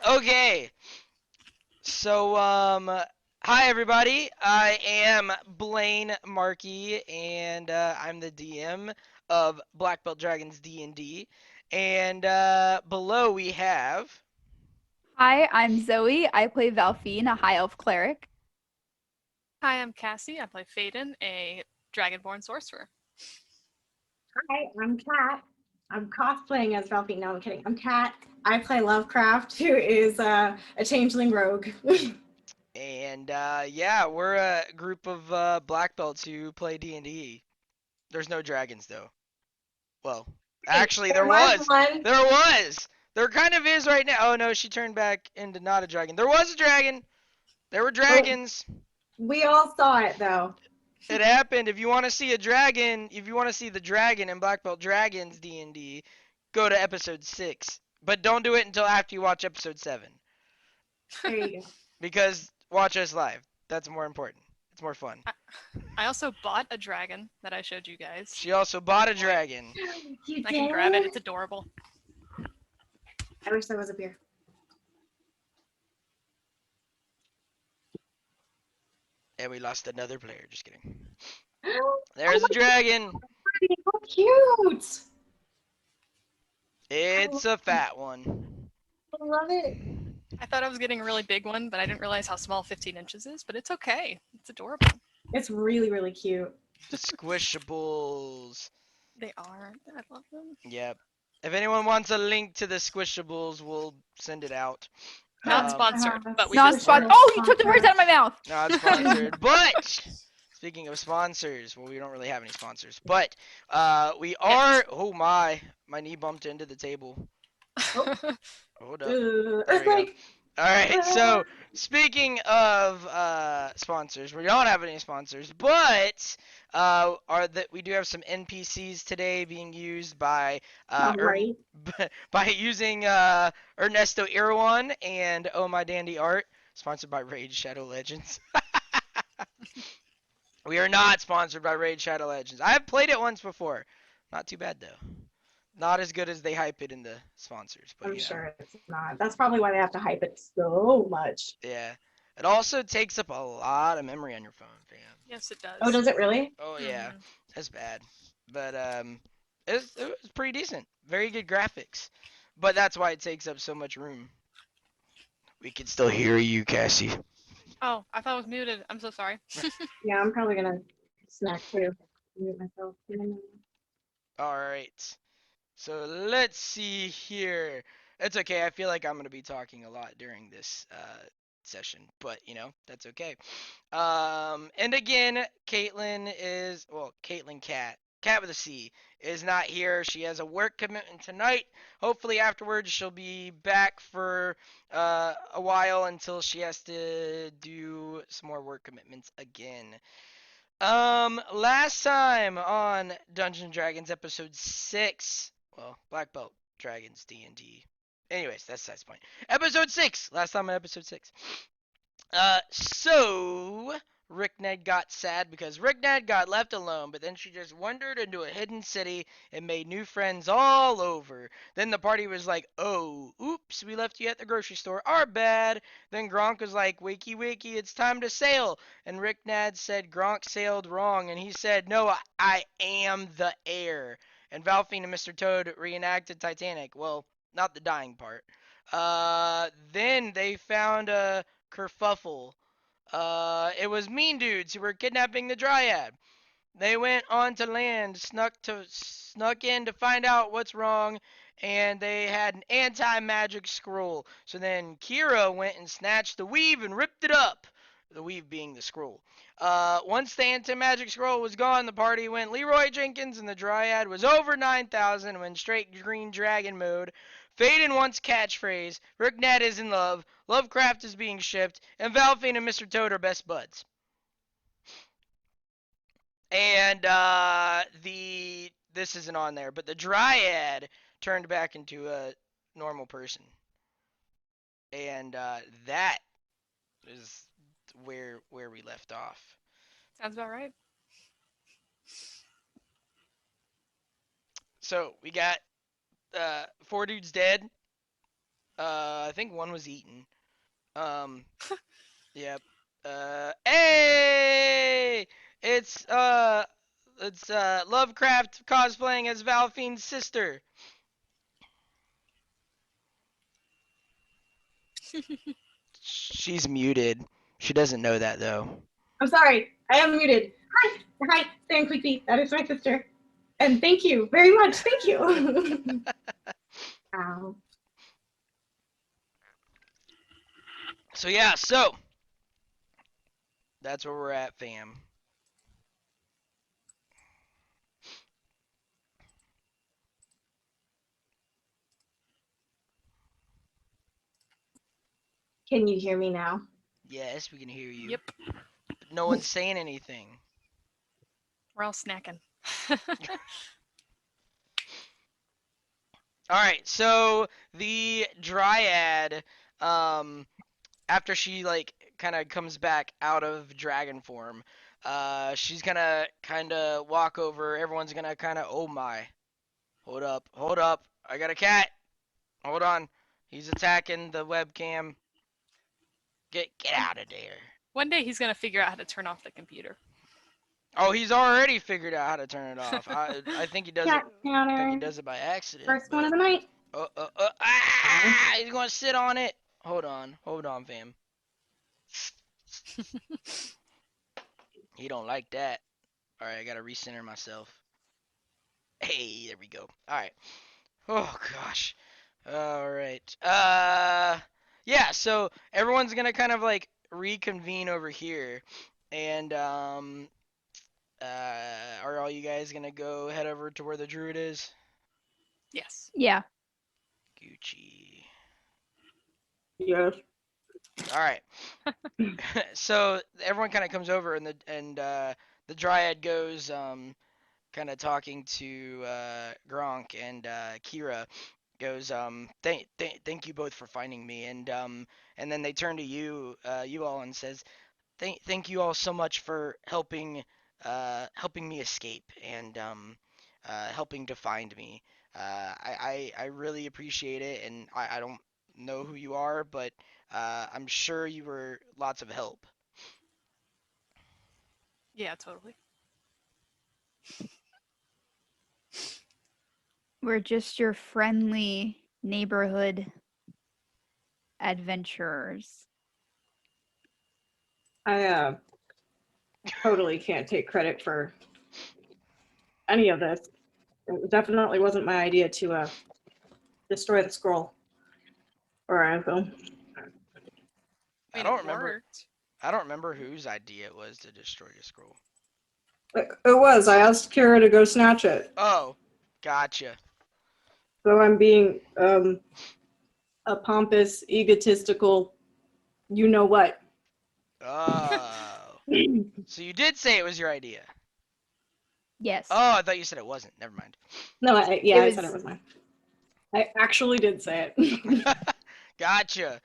Okay. So, hi everybody. I am Blaine Markey, and I'm the DM of Black Belt Dragons D&D. And below we have. Hi, I'm Zoe. I play Valfine, a high elf cleric. Hi, I'm Cassie. I play Phaedon, a dragonborn sorcerer. Hi, I'm Kat. I'm cosplaying as Velpy. No, I'm kidding. I'm Kat. I play Lovecraft, who is a changeling rogue. And yeah, we're a group of Black Belts who play D&D. There's no dragons though. Well, actually there was was. one. There was. There kind of is right now. Oh no, she turned back into not a dragon. There was a dragon. There were dragons. We all saw it though. It happened. If you want to see a dragon, if you want to see the dragon in Black Belt Dragons D&D, go to episode 6. But don't do it until after you watch episode 7. There you go. Because watch us live. That's more important. It's more fun. I also bought a dragon that I showed you guys. She also bought a dragon. You I can grab it. It's adorable. I wish there was a beer. And we lost another player. Just kidding. There's a dragon. How cute! It's a fat one. I love it. I thought I was getting a really big one, but I didn't realize how small 15 inches is, but it's okay. It's adorable. It's really, really cute. The Squishables. They are. I love them. Yep. If anyone wants a link to the Squishables, we'll send it out. Not sponsored, but we Not just sponsored. Oh, you took the words out of my mouth. Not sponsored. But speaking of sponsors, well, we don't really have any sponsors. But we are. Oh my knee bumped into the table. Hold up. There we go. All right. So speaking of sponsors, we don't have any sponsors, but we do have some NPCs today being used by Right. by using Ernesto Irwan and Oh My Dandy Art, sponsored by Raid Shadow Legends. We are not sponsored by Raid Shadow Legends. I've played it once before. Not too bad though. Not as good as they hype it in the sponsors, but I'm sure it's not. That's probably why they have to hype it so much. Yeah. It also takes up a lot of memory on your phone, fam. Yes, it does. Oh, does it really? Oh yeah, that's bad. But it was pretty decent. Very good graphics. But that's why it takes up so much room. We can still hear you, Cassie. Oh, I thought I was muted. I'm so sorry. Yeah, I'm probably gonna snack too. Mute myself. All right. So let's see here. It's okay. I feel like I'm gonna be talking a lot during this session, but that's okay. And again, Caitlin Cat with a C, is not here. She has a work commitment tonight. Hopefully afterwards she'll be back for a while until she has to do some more work commitments again. Last time on Dungeons & Dragons episode 6, well, Black Belt Dragons D&D. Anyways, that's the point. Episode 6. Last time on episode 6. So Rickned got sad because Rickned got left alone, but then she just wandered into a hidden city and made new friends all over. Then the party was like, oh, oops, we left you at the grocery store, our bad. Then Gronk was like, wakey wakey, it's time to sail. And Rickned said Gronk sailed wrong, and he said, no, I am the air. And Valfine and Mr. Toad reenacted Titanic. Well, not the dying part. Then they found a kerfuffle. It was mean dudes who were kidnapping the Dryad. They went onto land, snuck in to find out what's wrong, and they had an anti-magic scroll. So then Kira went and snatched the weave and ripped it up. The weave being the scroll. Once the anti-magic scroll was gone, the party went Leroy Jenkins, and the Dryad was over 9,000 and went straight green dragon mode. Phaedon wants catchphrase. Rickned is in love. Lovecraft is being shipped, and Valfine and Mr. Toad are best buds. And this isn't on there, but the Dryad turned back into a normal person, and that is where we left off. Sounds about right. So we got 4 dudes dead. I think one was eaten. Yep. Hey! It's Lovecraft cosplaying as Valfine's sister. She's muted. She doesn't know that though. I'm sorry. I am muted. Hi. Hi. Sam Quickly. That is my sister. And thank you very much. Thank you. Ow. So yeah, so that's where we're at, fam. Can you hear me now? Yes, we can hear you. Yep. But no one's saying anything. We're all snacking. All right, so the dryad, after she like kind of comes back out of dragon form, she's gonna kind of walk over. Everyone's gonna kind of, oh my, hold up, I got a cat. Hold on, he's attacking the webcam. Get out of there. One day he's gonna figure out how to turn off the computer. Oh, he's already figured out how to turn it off. I think he does it. Cat I think he counter. does it by accident. First one But of the night. he's gonna sit on it. Hold on, fam. He don't like that. All right, I gotta recenter myself. Hey, there we go. All right. Oh gosh. All right. Yeah. So everyone's gonna kind of like reconvene over here, and are all you guys gonna go head over to where the druid is? Yes. Yeah. Gucci. Yes. All right. So everyone kind of comes over, and the dryad goes kind of talking to Gronk, and Kira goes thank you both for finding me, and then they turn to you all, and says thank you all so much for helping me escape, and helping to find me. I really appreciate it, and I don't know who you are, but I'm sure you were lots of help. Yeah, totally. We're just your friendly neighborhood adventurers. I totally can't take credit for any of this. It definitely wasn't my idea to destroy the scroll or anything. I I mean, don't it remember. worked. I don't remember whose idea it was to destroy the scroll. It was. I asked Kira to go snatch it. Oh, gotcha. So I'm being a pompous, egotistical, you know what. Oh, so you did say it was your idea. Yes. Oh, I thought you said it wasn't. Never mind. No, It I said it was was mine. I actually did say it. Gotcha.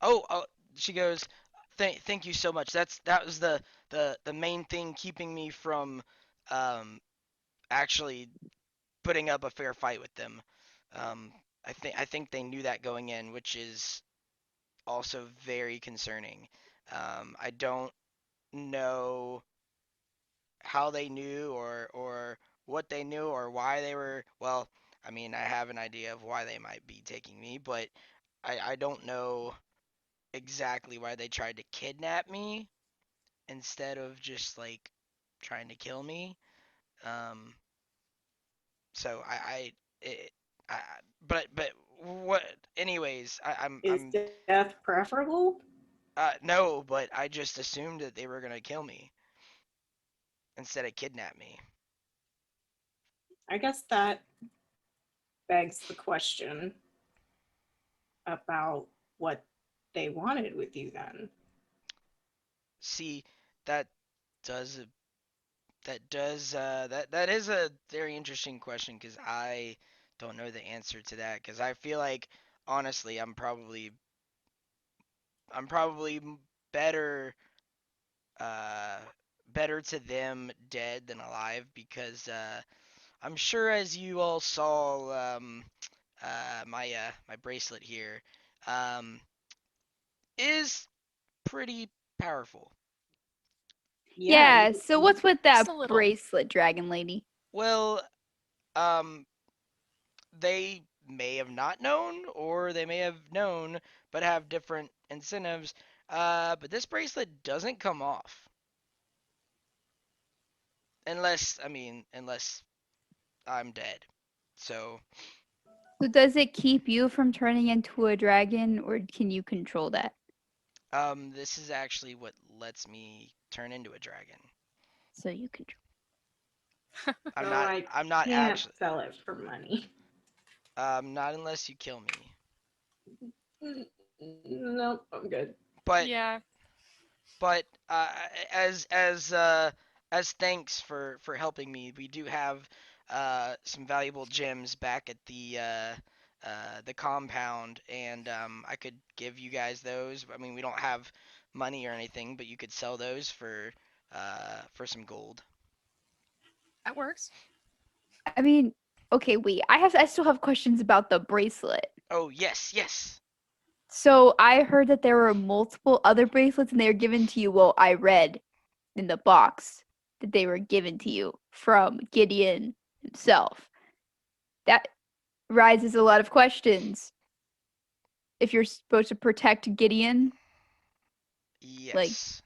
Oh, she goes, thank you so much. That was the main thing keeping me from actually putting up a fair fight with them. Um, I think they knew that going in, which is also very concerning. I don't know how they knew, or what they knew, or why they were. Well, I mean, I have an idea of why they might be taking me, but I don't know exactly why they tried to kidnap me instead of just like trying to kill me. Um, so it, I but what? Anyways, Is I'm death preferable? no, but I just assumed that they were gonna kill me instead of kidnap me. I guess that begs the question about what they wanted with you then. See, that does that is a very interesting question, because I don't know the answer to that, because I feel like honestly I'm probably better uh better to them dead than alive, because I'm sure, as you all saw, my bracelet here, um, is pretty powerful. Yeah, you so what's with Just that a little. bracelet, dragon lady? Well, um, they may have not known, or they may have known, but have different incentives. But this bracelet doesn't come off unless I'm dead. So, So does it keep you from turning into a dragon, or can you control that? this is actually what lets me turn into a dragon. So you control. I'm So not. I I'm not can't actually. sell it for money. Not unless you kill me. Nope, I'm good. But Yeah. but as as thanks for helping me, we do have some valuable gems back at the compound, and I could give you guys those. I mean, we don't have money or anything, but you could sell those for some gold. That works. I mean, okay, wait. I still have questions about the bracelet. Oh yes, yes. So I heard that there were multiple other bracelets and they were given to you. Well, I read in the box that they were given to you from Gideon himself. That raises a lot of questions. If you're supposed to protect Gideon, like Yes.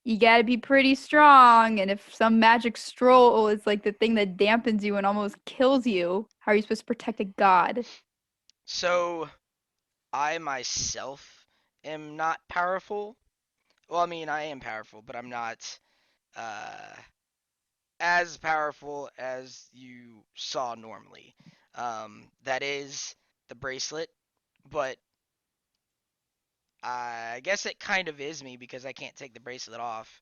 you gotta be pretty strong. And if some magic scroll is like the thing that dampens you and almost kills you, how are you supposed to protect a god? So I myself am not powerful. Well, I mean, I am powerful, but I'm not uh, as powerful as you saw normally. That is the bracelet, but I guess it kind of is me because I can't take the bracelet off.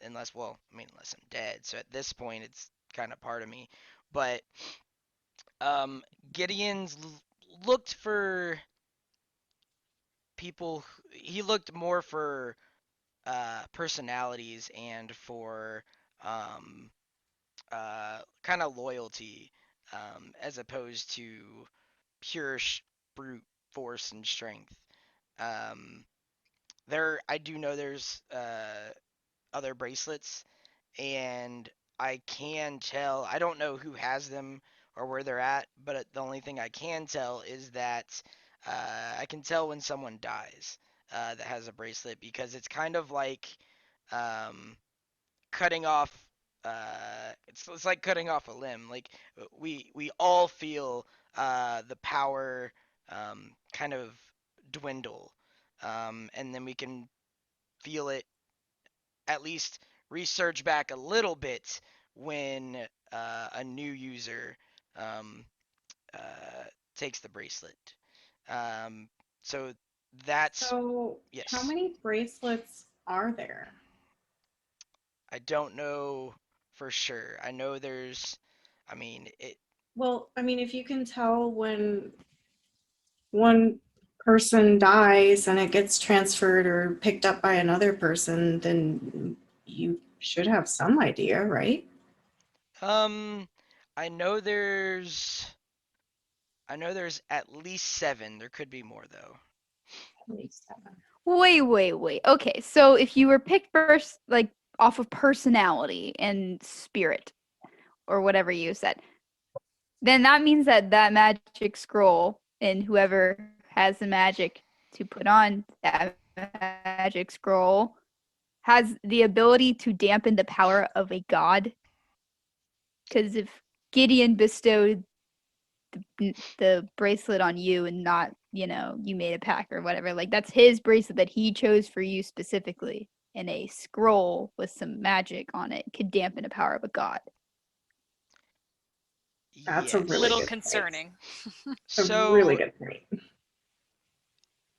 Unless, well, I mean, unless I'm dead. So at this point, it's kind of part of me. But um, Gideon's looked for people. He looked more for personalities and for um, kind of loyalty, as opposed to pure brute force and strength. Um, I do know there's other bracelets, and I can tell. I don't know who has them or where they're at, but the only thing I can tell is that I can tell when someone dies that has a bracelet, because it's kind of like um, cutting off. It's like cutting off a limb. Like we all feel the power kind of dwindle, and then we can feel it at least research back a little bit when a new user um, uh, takes the bracelet. Um, so that's So, how yes. many bracelets are there? I don't know for sure. I know there's. I mean, it. Well, I mean, if you can tell when one person dies and it gets transferred or picked up by another person, then you should have some idea, right? Um, I know there's. I know there's at least 7. There could be more though. At least seven. Wait. Okay, so if you were picked first, like off of personality and spirit, or whatever you said, then that means that that magic scroll and whoever has the magic to put on that magic scroll has the ability to dampen the power of a god. Because if Gideon bestowed the bracelet on you and not, you made a pact or whatever, like that's his bracelet that he chose for you specifically. And a scroll with some magic on it could dampen the power of a god. That's a really Little Yes. good point. concerning. A really So good point.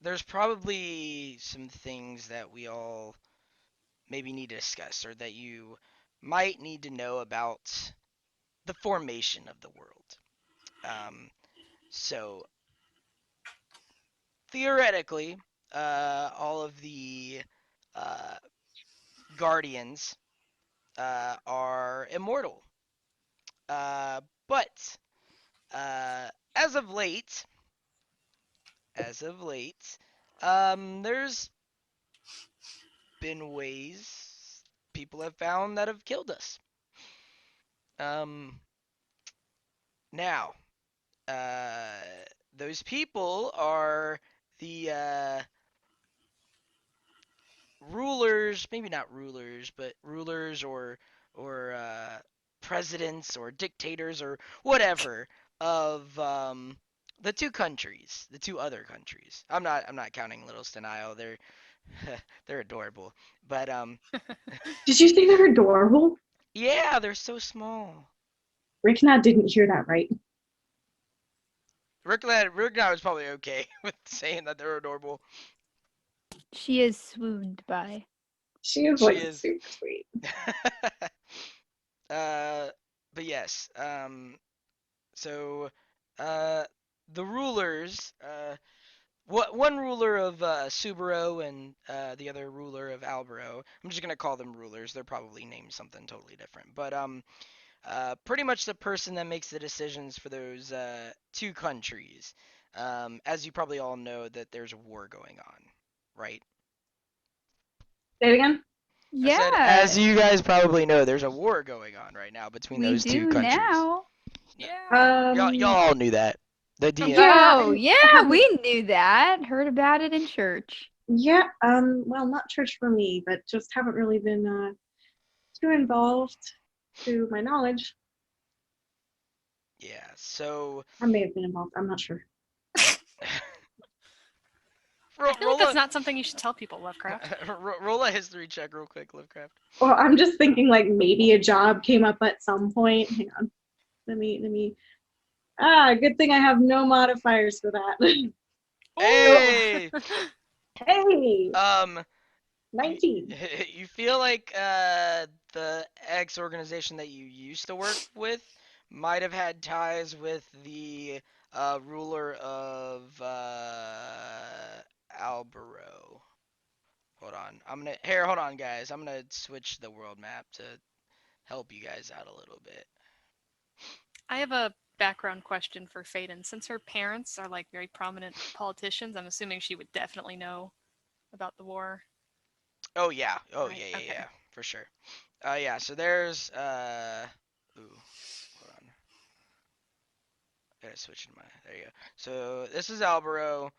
there's probably some things that we all maybe need to discuss, or that you might need to know about the formation of the world. Um, so theoretically, all of the uh, guardians are immortal, but as of late, as of late, there's been ways people have found that have killed us. Um, now, uh, those people are the rulers, maybe not rulers, but rulers or presidents or dictators or whatever of the two other countries. I'm not counting Little Isle. They're they're adorable, but Did you say they're adorable? yeah, they're so small. Rickna didn't hear that right. Rick was probably okay with saying that they're adorable. She is swooned by. She is She like is. super sweet. uh, but yes. So, uh, the rulers. One ruler of Subaru and the other ruler of Albero. I'm just gonna call them rulers. They're probably named something totally different. But pretty much the person that makes the decisions for those two countries. As you probably all know, that there's a war going on, right? Say it again. I said, as Yeah, you guys probably know, there's a war going on right now between we those two do countries. now. Yeah. Y'all all knew that. The DM. Yeah, Oh, I yeah, haven't- we knew that. Heard about it in church. Yeah, well, not church for me, but just haven't really been too involved to my knowledge. Yeah. So, I may have been involved. I'm not sure. I feel like roll that's a not something you should tell people, Lovecraft. roll a history check real quick, Lovecraft. Well, I'm just thinking like maybe a job came up at some point. Hang on. Let me. Ah, good thing I have no modifiers for that. Hey. Hey, Um. 19. You feel like the ex organization that you used to work with might have had ties with the ruler of Albero. Hold on. hold on guys. I'm gonna switch the world map to help you guys out a little bit. I have a background question for Faden. Since her parents are like very prominent politicians, I'm assuming she would definitely know about the war. Oh yeah. Oh Right, yeah, okay. yeah, for sure. Yeah, so there's ooh, hold on. Gotta switch to my there you go. So this is Albero,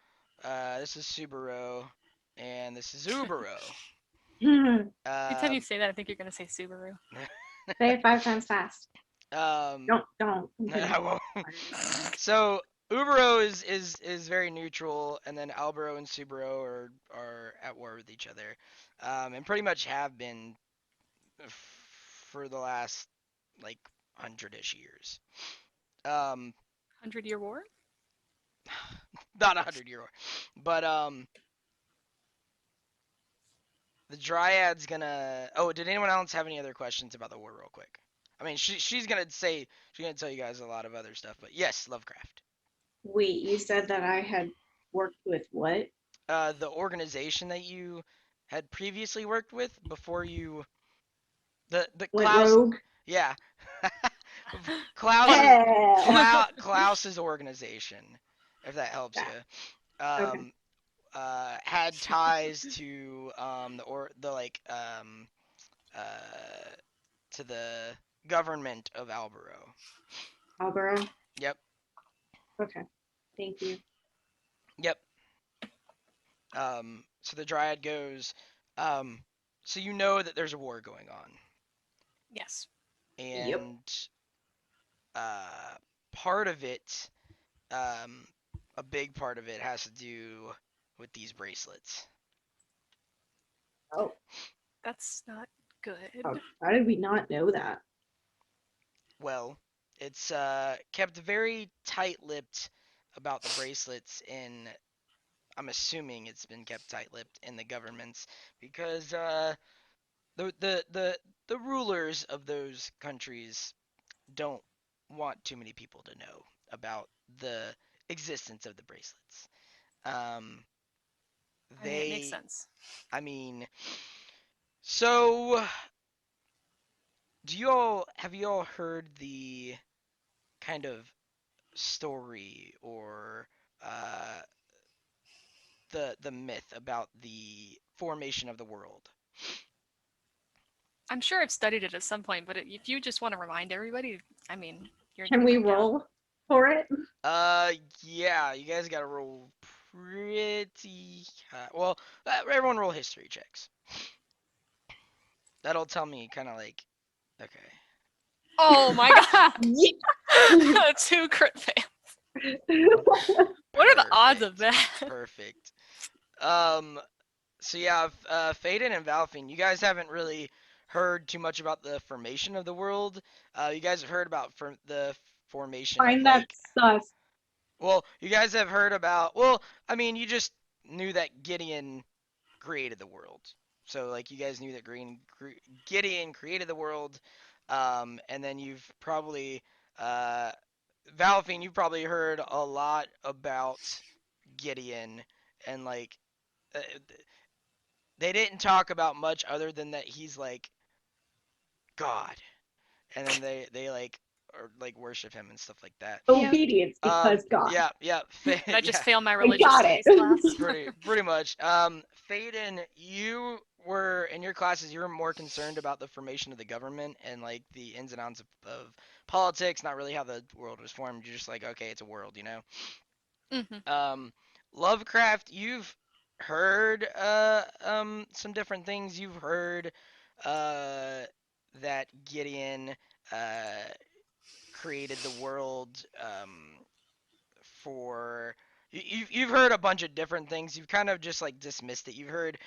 this is Subaru, and this is Ubero. Every time you Um, say that, I think you're going to say Subaru. Say it 5 times fast. um, Don't. I'm kidding. I won't. So Ubero is very neutral, and then Albero and Subaru are at war with each other, and pretty much have been for the last like 100-ish years. Um, 100-Year War? not 100-year war, but the Dryad's gonna. Oh, did anyone else have any other questions about the war, real quick? I mean, she's gonna tell you guys a lot of other stuff, but yes, Lovecraft. Wait, you said that I had worked with what? The organization that you had previously worked with before you, the Went Klaus, rogue? yeah, Hell. Klaus's organization, if that helps Yeah, you. okay. Had ties to uh to the government of Albero. Albero? Yep, Okay. Thank you. yep. So the Dryad goes, um, so you know that there's a war going on, Yes. Yep. and uh, part of it, um, a big part of it has to do with these bracelets. Oh, That's not good. how did we not know that? Well, it's kept very tight-lipped about the bracelets in. I'm assuming it's been kept tight-lipped in the governments because the the the the rulers of those countries don't want too many people to know about the existence of the bracelets. Um, I mean, it makes they, sense. I mean, so do you all have you all heard the kind of story or uh, the myth about the formation of the world? I'm sure I've studied it at some point, but if you just want to remind everybody, I mean, you're Can we I'm down. roll for it? Yeah, you guys gotta roll pretty high. Well, everyone roll history checks. That'll tell me kind of like, okay. Oh my god, Yeah. 2 crit fails. What are the odds of that? Perfect. Um, so yeah, Phaedon and Valfine, you guys haven't really heard too much about the formation of the world. You guys have heard about the formation of Find that like, sus. well, you guys have heard about, well, I mean, you just knew that Gideon created the world. So like you guys knew that Gideon created the world, and then you've probably uh, Valfine, you've probably heard a lot about Gideon and like uh, they didn't talk about much other than that he's like God, and then they like or like worship him and stuff like that. Yeah. Obedience because God. Yeah, Did I just yeah. fail my I religious got it. studies class? Pretty much. Faden, you were in your classes. You were more concerned about the formation of the government and like the ins and outs of politics, not really how the world was formed. You're just like, okay, it's a world, you know. hmm Um, Lovecraft, you've heard some different things. You've heard uh that Gideon uh created the world for you've heard a bunch of different things. You've kind of just like dismissed it. You've heard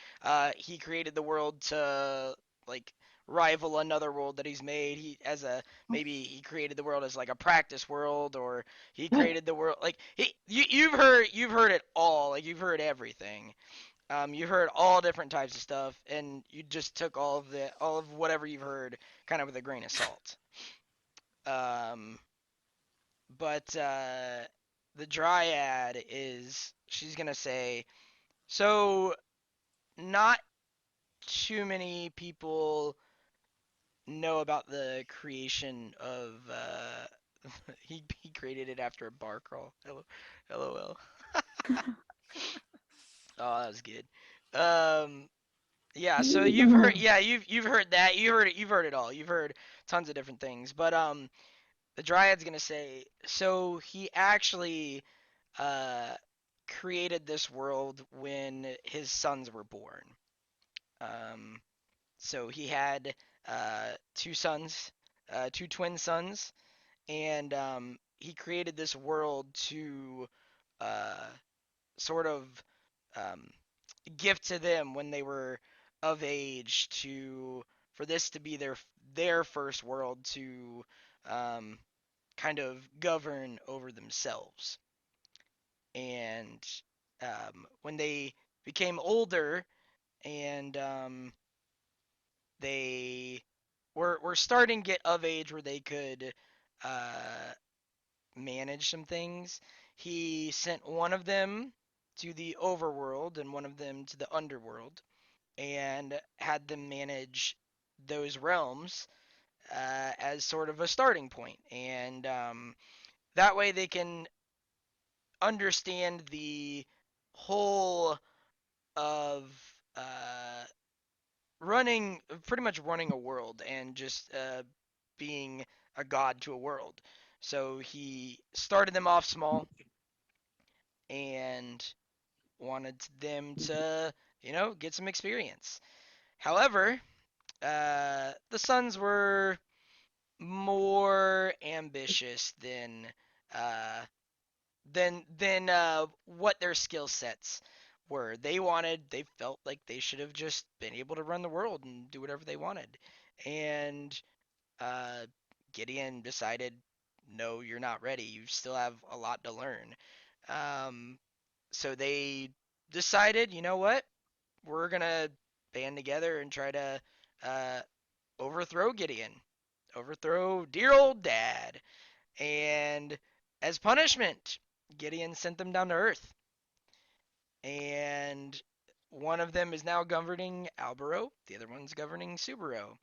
he created the world to like rival another world that he's made. He as a maybe he created the world as like a practice world, or he created the world like you've heard it all. Like you've heard everything. You've heard all different types of stuff, and you just took all of whatever you've heard kind of with a grain of salt. Um, but the dryad is she's gonna say, so not too many people know about the creation of he created it after a bar crawl. LOL. Oh, that was good. Um, yeah, so you've heard that. You've heard it all. You've heard tons of different things. But the dryad's gonna say, so he actually uh created this world when his sons were born. Um, so he had two sons, two twin sons, and he created this world to uh, sort of um, give to them when they were of age to for this to be their first world to um, kind of govern over themselves. And when they became older and they were starting to get of age where they could uh, manage some things, he sent one of them to the overworld and one of them to the underworld and had them manage those realms as sort of a starting point. And that way they can understand the whole of uh, running, pretty much running a world and just being a god to a world. So he started them off small and wanted them to, get some experience. However, the sons were more ambitious uh, than what their skill sets were. They felt like they should have just been able to run the world and do whatever they wanted. And uh, Gideon decided, no, you're not ready. You still have a lot to learn. Um, so they decided, you know what? We're gonna band together and try to uh, overthrow Gideon, overthrow dear old dad. And as punishment, Gideon sent them down to Earth. And one of them is now governing Albero, the other one's governing Subaru.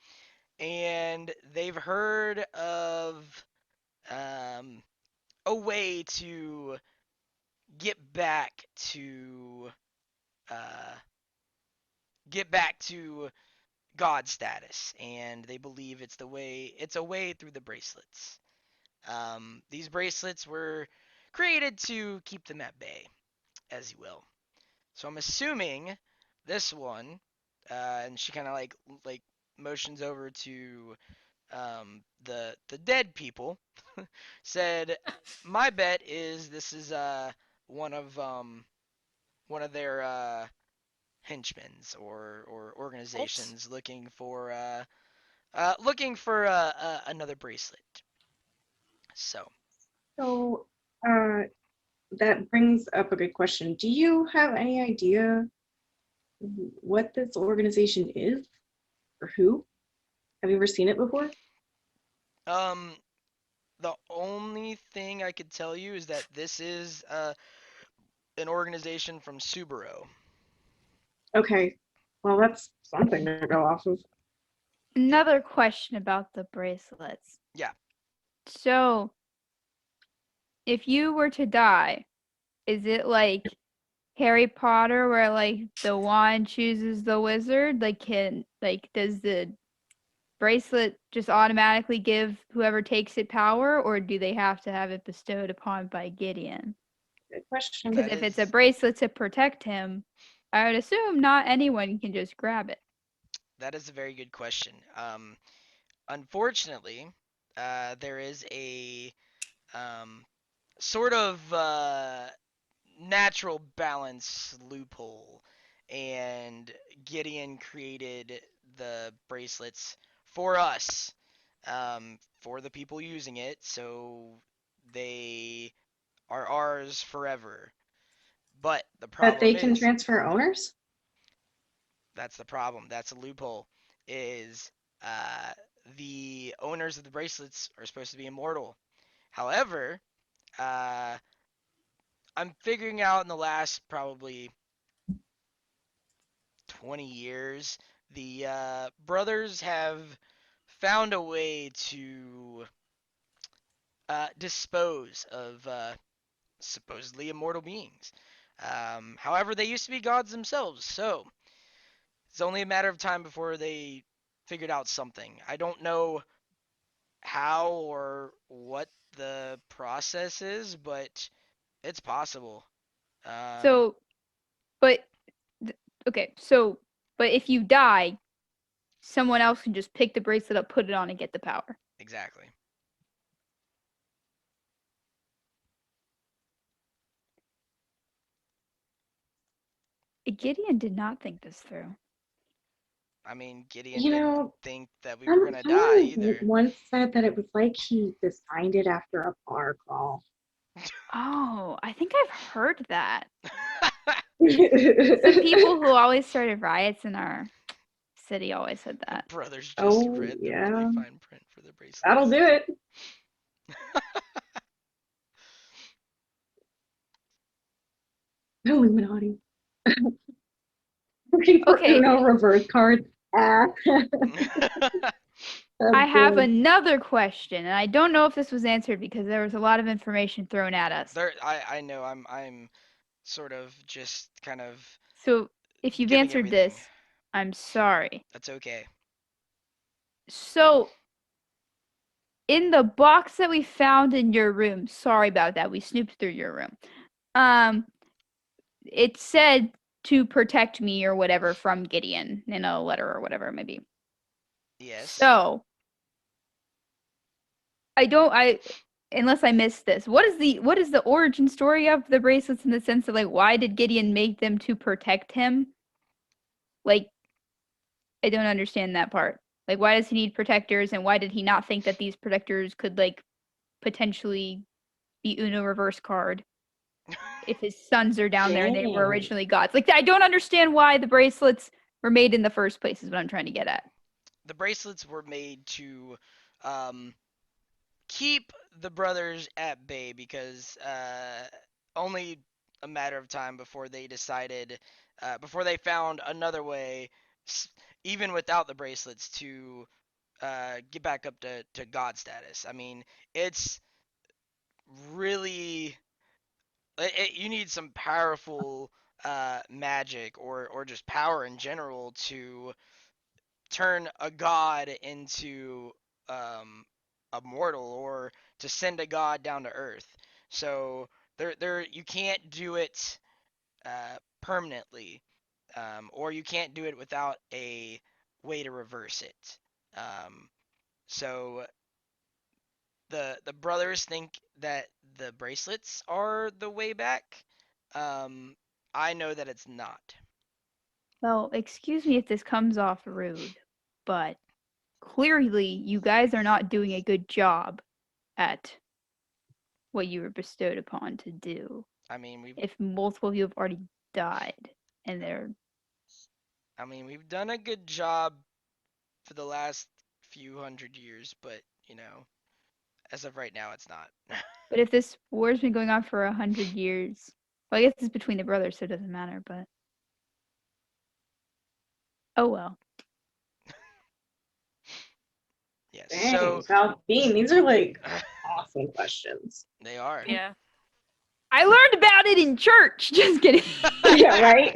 And they've heard of um, a way to get back to get back to god status, and they believe it's a way through the bracelets. These bracelets were created to keep them at bay, as you will. So I'm assuming this one, and she kind of like motions over to the dead people, said, "My bet is this is one of their henchmen's or Elves? organizations looking for another bracelet." So So, that brings up a good question. Do you have any idea what this organization is or who? Have you ever seen it before? um the only thing I could tell you is that this is an organization from Subaru. Okay. Well, that's something to go off of. Another question about the bracelets. Yeah. So, if you were to die, is it like Harry Potter where like the wand chooses the wizard? Does the bracelet just automatically give whoever takes it power, or do they have to have it bestowed upon by Gideon? Good question. Because That if it's a is bracelet to protect him, I would assume not anyone can just grab it. that is a very good question. Unfortunately, there is a um, sort of natural balance loophole, and Gideon created the bracelets for us, for the people using it, so they are ours forever. But the That they problem can is, transfer owners? that's the problem. That's a loophole. Is uh, the owners of the bracelets are supposed to be immortal. However, uh, I'm figuring out in the last probably 20 years, the brothers have found a way to dispose of supposedly immortal beings. However, they used to be gods themselves, so it's only a matter of time before they figured out something. I don't know how or what the process is, but it's possible. Um, So, but okay, so but if you die, someone else can just pick the bracelet up, put it on, and get the power. exactly. Gideon did not think this through. I mean, Gideon You didn't know, think that we were gonna die someone either. once said that it was like he designed it after a bar crawl. Oh, I think I've heard that. Some people who always started riots in our city always said that. Brothers just Oh, read the really yeah. fine print for the That'll bracelets. do it. Illuminati. Looking for Okay, Uno reverse cards. Ah, I that's have good. another question, and I don't know if this was answered because there was a lot of information thrown at us. I know I'm sort of just kind of So, if you've giving answered everything. this, I'm sorry. That's okay. So, in the box that we found in your room, sorry about that. We snooped through your room. Um, it said to protect me or whatever from Gideon in a letter or whatever it may be. Yes. So, I unless I missed this. What is the origin story of the bracelets in the sense of like why did Gideon make them to protect him? Like I don't understand that part. Like why does he need protectors and why did he not think that these protectors could like potentially be Uno reverse card if his sons are down there and they were Dang. originally gods? Like I don't understand why the bracelets were made in the first place is what I'm trying to get at. The bracelets were made to um, keep the brothers at bay because only a matter of time before they decided, before they found another way, even without the bracelets, to get back up to god status. I mean, it's really you need some powerful magic or just power in general to turn a god into a mortal or to send a god down to earth. So there you can't do it permanently, or you can't do it without a way to reverse it. So the brothers think that the bracelets are the way back. Um, I know that it's not. Well, excuse me if this comes off rude, but clearly you guys are not doing a good job at what you were bestowed upon to do. I mean we've If multiple of you have already died and they're I mean we've done a good job for the last few hundred years, but as of right now, it's not. but if this war's been going on for 100 years, well, I guess it's between the brothers, so it doesn't matter, but oh well. Yes. Dang, So Bean, these are like awesome questions. they are. Yeah. I learned about it in church. Just kidding. Yeah, right?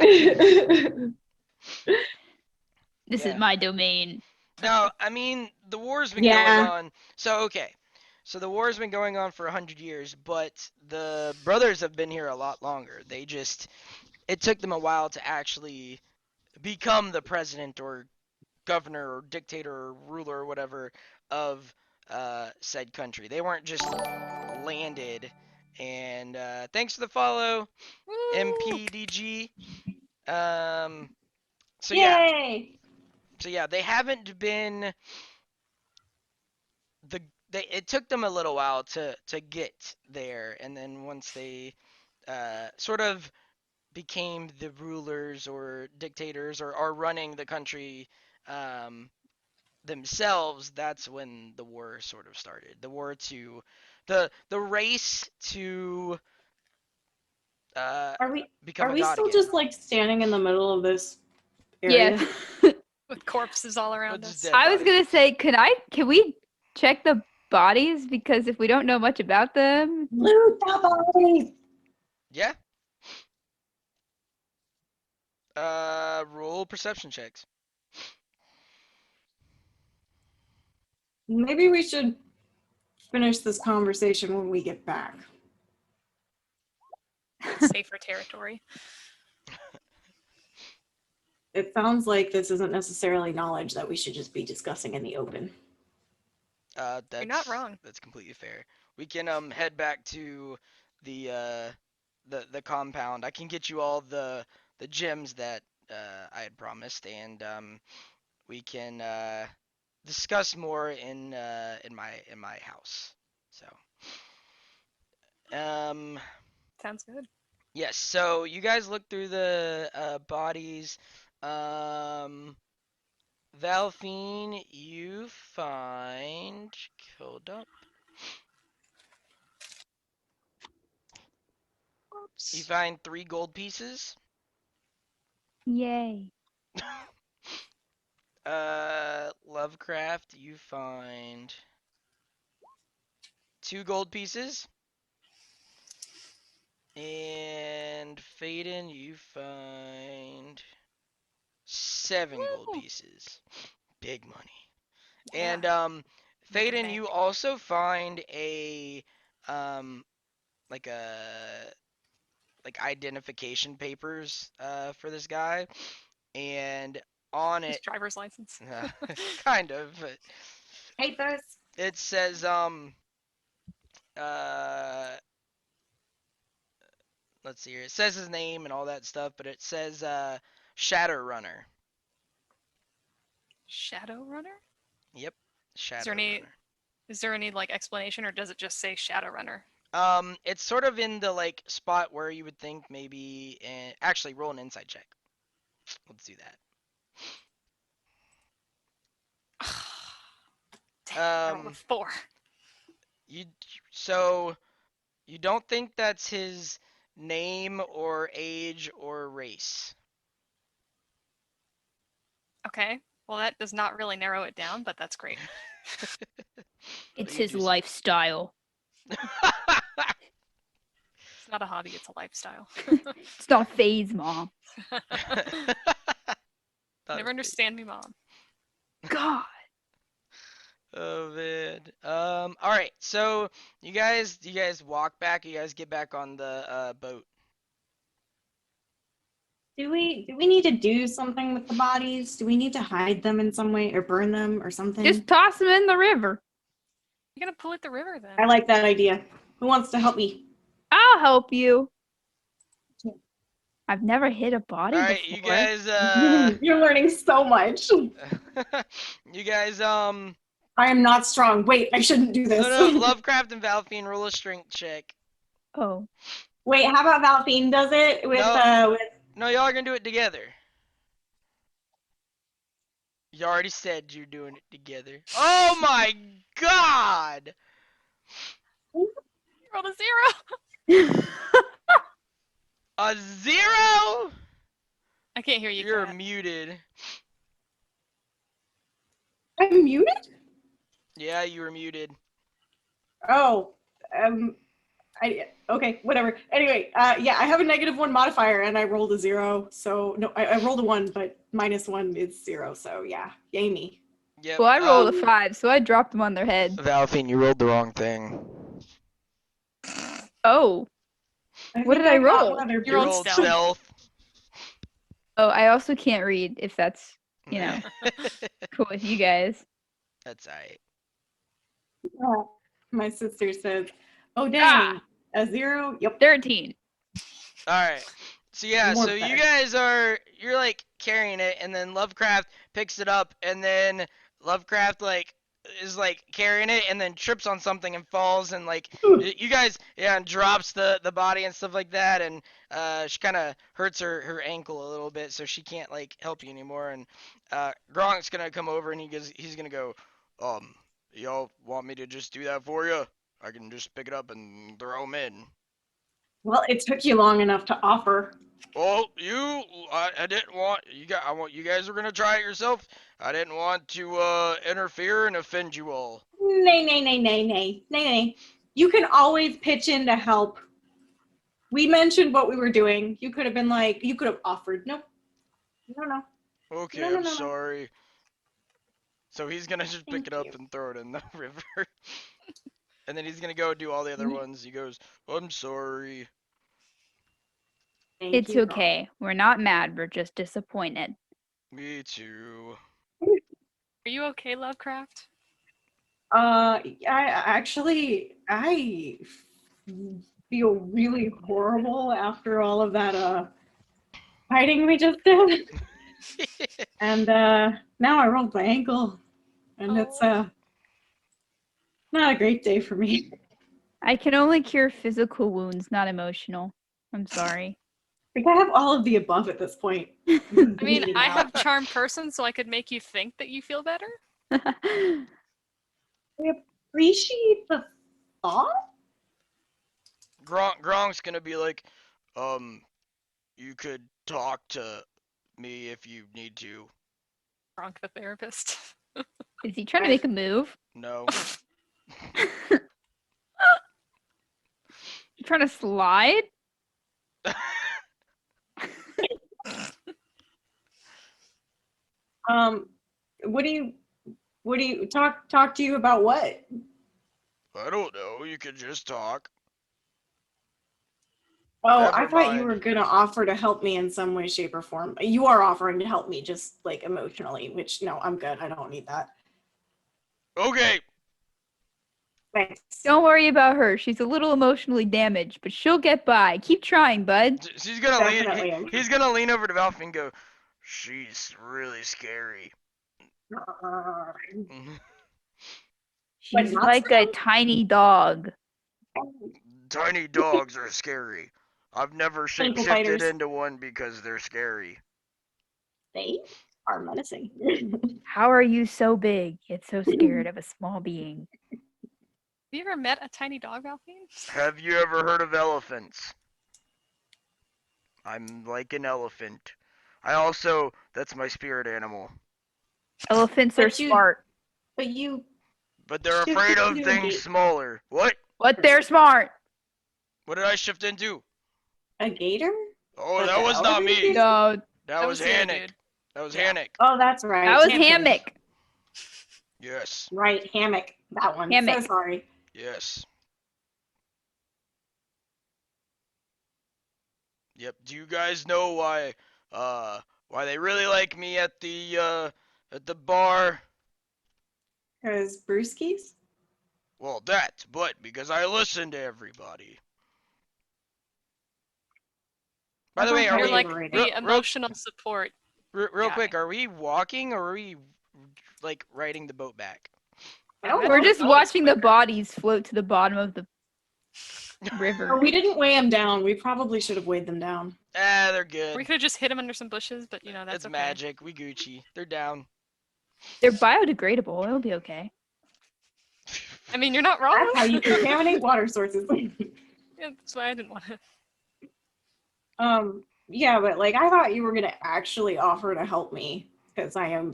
This Yeah. is my domain. No, I mean the war's been Yeah. going on. So okay, so the war's been going on for 100 years, but the brothers have been here a lot longer. It took them a while to actually become the president or governor or dictator or ruler or whatever of said country. They weren't just landed. And thanks for the follow, Woo! MPDG. Um, so yeah, Yay! they haven't been the it took them a little while to get there, and then once they sort of became the rulers or dictators or are running the country um, themselves, that's when the war sort of started. The war to the race to uh, Are we become a we god still again. just like standing in the middle of this Yeah. area? With corpses all around Just us. dead I was bodies. gonna say, can we check the bodies? Because if we don't know much about them, Loot the bodies! Yeah. Roll perception checks. Maybe we should finish this conversation when we get back. Safer territory. It sounds like this isn't necessarily knowledge that we should just be discussing in the open. That's You're not wrong. That's completely fair. We can head back to the the compound. I can get you all the gems that I had promised, and we can discuss more in my house. So um Sounds good. yes. So you guys look through the bodies. Um, Valfine, you find hold up. You find 3 gold pieces. yay. Lovecraft, you find 2 gold pieces. And Faden, you find 7 gold Woo! pieces. Big money. Yeah. And Making Faden, bank. you also find a um like a identification papers for this guy, and on His it, driver's license. kind of, but Papers. it says uh let's see here. It says his name and all that stuff, but it says Shadowrunner. Shadowrunner? Yep, Is there any Shadowrunner. is there any like explanation or does it just say Shadowrunner? It's sort of in the like spot where you would think maybe. Actually, roll an insight check. Let's do that. Dang, I rolled a Um, 4. you so you don't think that's his name or age or race. Okay. Well, that does not really narrow it down, but that's great. It's you his choose? lifestyle. It's not a hobby, it's a lifestyle. It's not a phase, Mom. Never understand me, Mom. God. Oh man. All right. So you guys walk back. You guys get back on the boat. Do we need to do something with the bodies? Do we need to hide them in some way or burn them or something? Just toss them in the river. You're gonna pull at the river then. I like that idea. Who wants to help me? I'll help you. I've never hit a body All right, before. you guys. You're learning so much. You guys. I am not strong. Wait, I shouldn't do this. No. Lovecraft and Valfine, roll a strength check. Oh. Wait, how about Valfine does it with No. with No, y'all are gonna do it together. You already said you're doing it together. Oh my god! You rolled a 0. A 0? I can't hear you. You're Kat. muted. I'm muted? Yeah, you were muted. Oh, okay, whatever. Anyway, yeah, I have a -1 modifier and I rolled a 0. So no, I rolled a 1, but -1 is 0. So yeah, yay me. Yep. Well, I rolled a 5, so I dropped them on their head. Valfine, you rolled the wrong thing. Oh. What think did I got roll? one of their You rolled rolled stealth. stealth. Oh, I also can't read if that's, you know, cool with you guys. That's alright. My sister says, "Oh dang, a 0." Yep. 13. Alright. So yeah, More so you better. guys you're like carrying it, and then Lovecraft picks it up, and then Lovecraft is like carrying it, and then trips on something and falls, and like you guys, yeah, and drops the body and stuff like that, and she kind of hurts her ankle a little bit, so she can't like help you anymore, and Gronk's gonna come over, and he's gonna go, y'all want me to just do that for you? I can just pick it up and throw them in. Well, it took you long enough to offer. Well, I didn't want you guys were gonna try it yourself. I didn't want to interfere and offend you all. Nay, nay, nay, nay, nay, nay, nay. You can always pitch in to help. We mentioned what we were doing. You could have been like, you could have offered. Nope. No. Okay, No. I'm sorry. So he's gonna just pick Thank it up you. and throw it in the river. And then he's gonna go do all the other Mhm. ones. He goes, I'm sorry. Thank It's you, okay. We're not mad. We're just disappointed. Me too. Are you okay, Lovecraft? I feel really horrible after all of that fighting we just did. And now I rolled my ankle, and it's Oh. not a great day for me. I can only cure physical wounds, not emotional. I'm sorry. I think I have all of the above at this point. I mean, Bleeding I out. have charm person, so I could make you think that you feel better. I appreciate the thought. Gronk's gonna be like, you could talk to me if you need to. Gronk the therapist. Is he trying to make a move? No. You trying to slide? What do you talk to you about what? I don't know. You could just talk. Oh, Never I thought you mind. were gonna offer to help me in some way, shape, or form. You are offering to help me just like emotionally, which no, I'm good. I don't need that. Okay. Thanks. Don't worry about her. She's a little emotionally damaged, but she'll get by. Keep trying, bud. She's gonna Definitely am. he's gonna lean over to Valve and go, she's really scary. She's not like a tiny dog. Tiny dogs are scary. I've never Ankle shapeshifted biters. into one because they're scary. They are menacing. How are you so big yet so scared of a small being? Have you ever met a tiny dog, Valfine? Have you ever heard of elephants? I'm like an elephant. That's my spirit animal. Elephants are But you- smart. But you But they're Shifted afraid of into a things gate. smaller. What? But they're smart. What did I shift into? A gator? Oh, Like that the was not elevator me. pitch? No, That was the other Hannick. dude. That was Yeah. Hannick. Oh, that's right. that was Hampton. Hammock. Yes. Right, hammock. That one. So Hammock. sorry. Yes. Yep. Do you guys know why they really like me at the bar? Because brewskis? Well, that, but because I listen to everybody. By the way, are You're Highly we like overrated. the real emotional support. real guy. quick? Are we walking or are we like riding the boat back? I don't We're know. just Always watching the quicker. bodies float to the bottom of the river. Oh, we didn't weigh them down. We probably should have weighed them down. Ah, they're good. We could have just hid him under some bushes, but that's It's okay. magic. We Gucci. They're down. They're biodegradable. It'll be okay. I mean, you're not wrong. That's how you contaminate water sources. Yeah, that's why I didn't want to. Yeah, but like I thought you were gonna actually offer to help me because I am,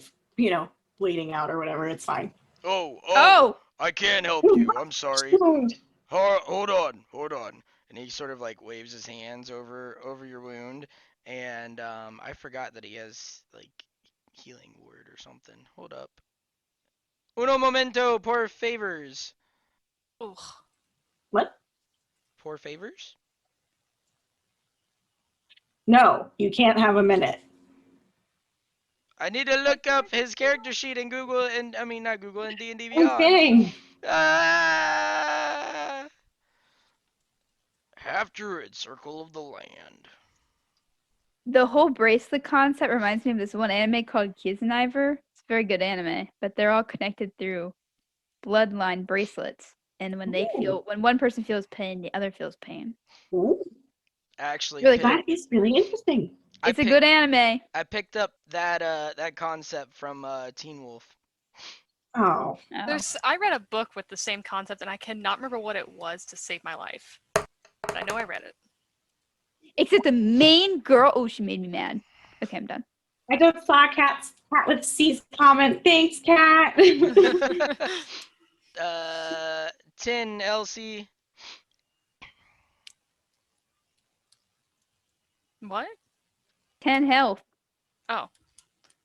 bleeding out or whatever. It's fine. Oh, I can't help you. I'm sorry. Hold on. And he sort of like waves his hands over your wound, and I forgot that he has like healing word or something. Hold up. Uno momento, por favors. Ugh. What? Por favors? No, you can't have a minute. I need to look up his character sheet in Google, and I mean not Google, in D&D I'm Beyond. kidding. Ah! Half druid, circle of the land. The whole bracelet concept reminds me of this one anime called Kizuniver. It's a very good anime, but they're all connected through bloodline bracelets. And when when one person feels pain, the other feels pain. Ooh, Actually, Really pick- good. that is really interesting. It's a good anime. I picked up that concept from Teen Wolf. Oh, Oh. I read a book with the same concept, and I cannot remember what it was to save my life. But I know I read it. Except the main girl. Oh, she made me mad. Okay, I'm done. I just saw Cat with C's comment. Thanks, Cat. 10 Elsie. What? 10 health. Oh.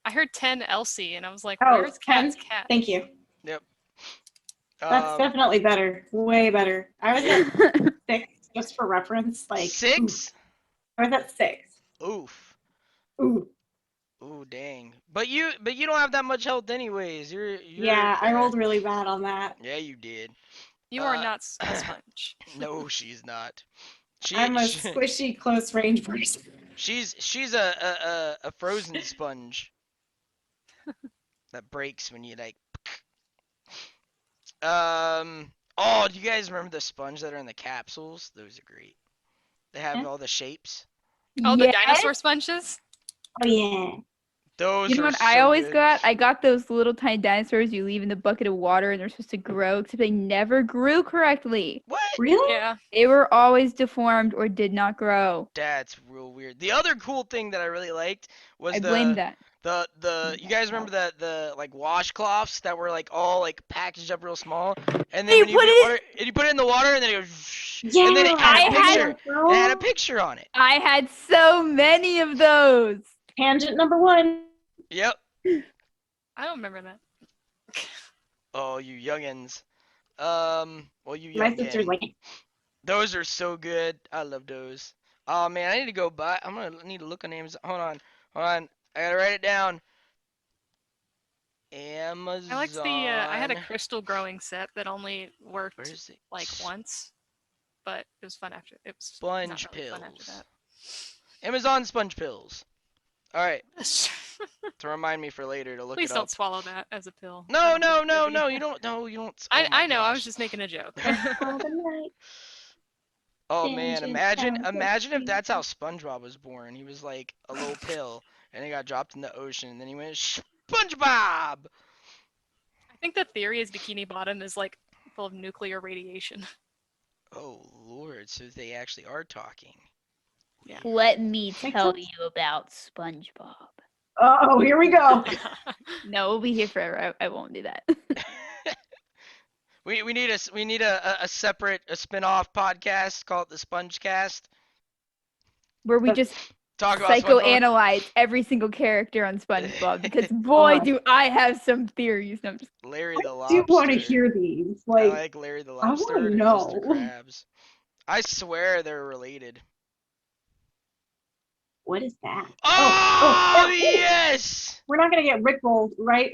I heard 10 Elsie, and I was like, Oh, where's Cat's 10? cat? Thank you. Yep. That's definitely better. Way better. I was at 6 just for reference. Like 6? I was at 6. Oof. Ooh. Ooh, dang. But you don't have that much health anyways. You're Yeah, I rolled really bad on that. Yeah, you did. You are not a sponge. No, she's not. I'm a squishy close range person. She's a frozen sponge that breaks when you like. Oh, do you guys remember the sponge that are in the capsules? Those are great. They have all the shapes. Oh, the Yes. dinosaur sponges? Oh yeah. Those You know are what I so always good. got? I got those little tiny dinosaurs you leave in the bucket of water and they're supposed to grow, except they never grew correctly. What? Really? Yeah. They were always deformed or did not grow. That's real weird. The other cool thing that I really liked was I blame that. you guys remember the like washcloths that were like all like packaged up real small, and then They when you put get it- water, and you put it in the water, and then it goes, Yeah. and then it had a I had- picture. It had a picture on it. I had so many of those. Tangent number 1. Yep. I don't remember that. Oh, you youngins. Well, you My young sister's gang. like, Those are so good. I love those. Oh man, I need to go buy. I'm gonna need to look on Amazon. Hold on. I gotta write it down. Amazon. I liked I had a crystal growing set that only worked Where is it? like once, but it was fun after. It was Sponge not really fun after pills. Amazon sponge pills. All right, that. to remind me for later to look Please it don't up. swallow that as a pill. I No, don't no, think it no, would be. no. You don't. No, you don't. Oh my I know. I was gosh. just making a joke. all the night. Oh man, Tangent imagine sounds if that's how SpongeBob was born. He was like a little pill, and he got dropped in the ocean, and then he went SpongeBob. I think the theory is Bikini Bottom is like full of nuclear radiation. Oh lord, so they actually are talking. Yeah. Let me Makes tell sense. you about SpongeBob. Oh, here we go. No, we'll be here forever. I won't do that. We need a separate spin-off podcast called the Sponge Cast. Where we just Talk about SpongeBob. psychoanalyze every single character on SpongeBob because boy, do I have some theories. No, I'm just Larry the I do want to Lobster. hear these. I Like, like Larry the I want Lobster to and Mr. know. Krabs. I swear they're related. What is that? Oh, Ooh. yes! We're not gonna get rickrolled, right?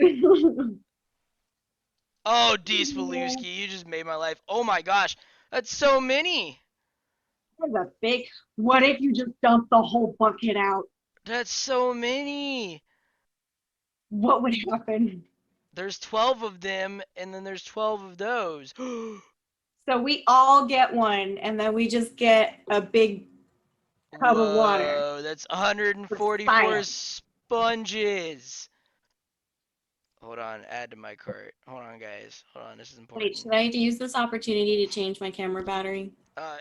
Oh, Deespaluski, you just made my life. Oh my gosh, that's so many. That's a big. What if you just dump the whole bucket out? That's so many. What would happen? There's 12 of them, and then there's 12 of those. So we all get one, and then we just get a big tub of water. Whoa, that's 144 science. sponges. Hold on, add to my cart. Hold on, guys. Hold on, this is important. Wait, should I use this opportunity to change my camera battery?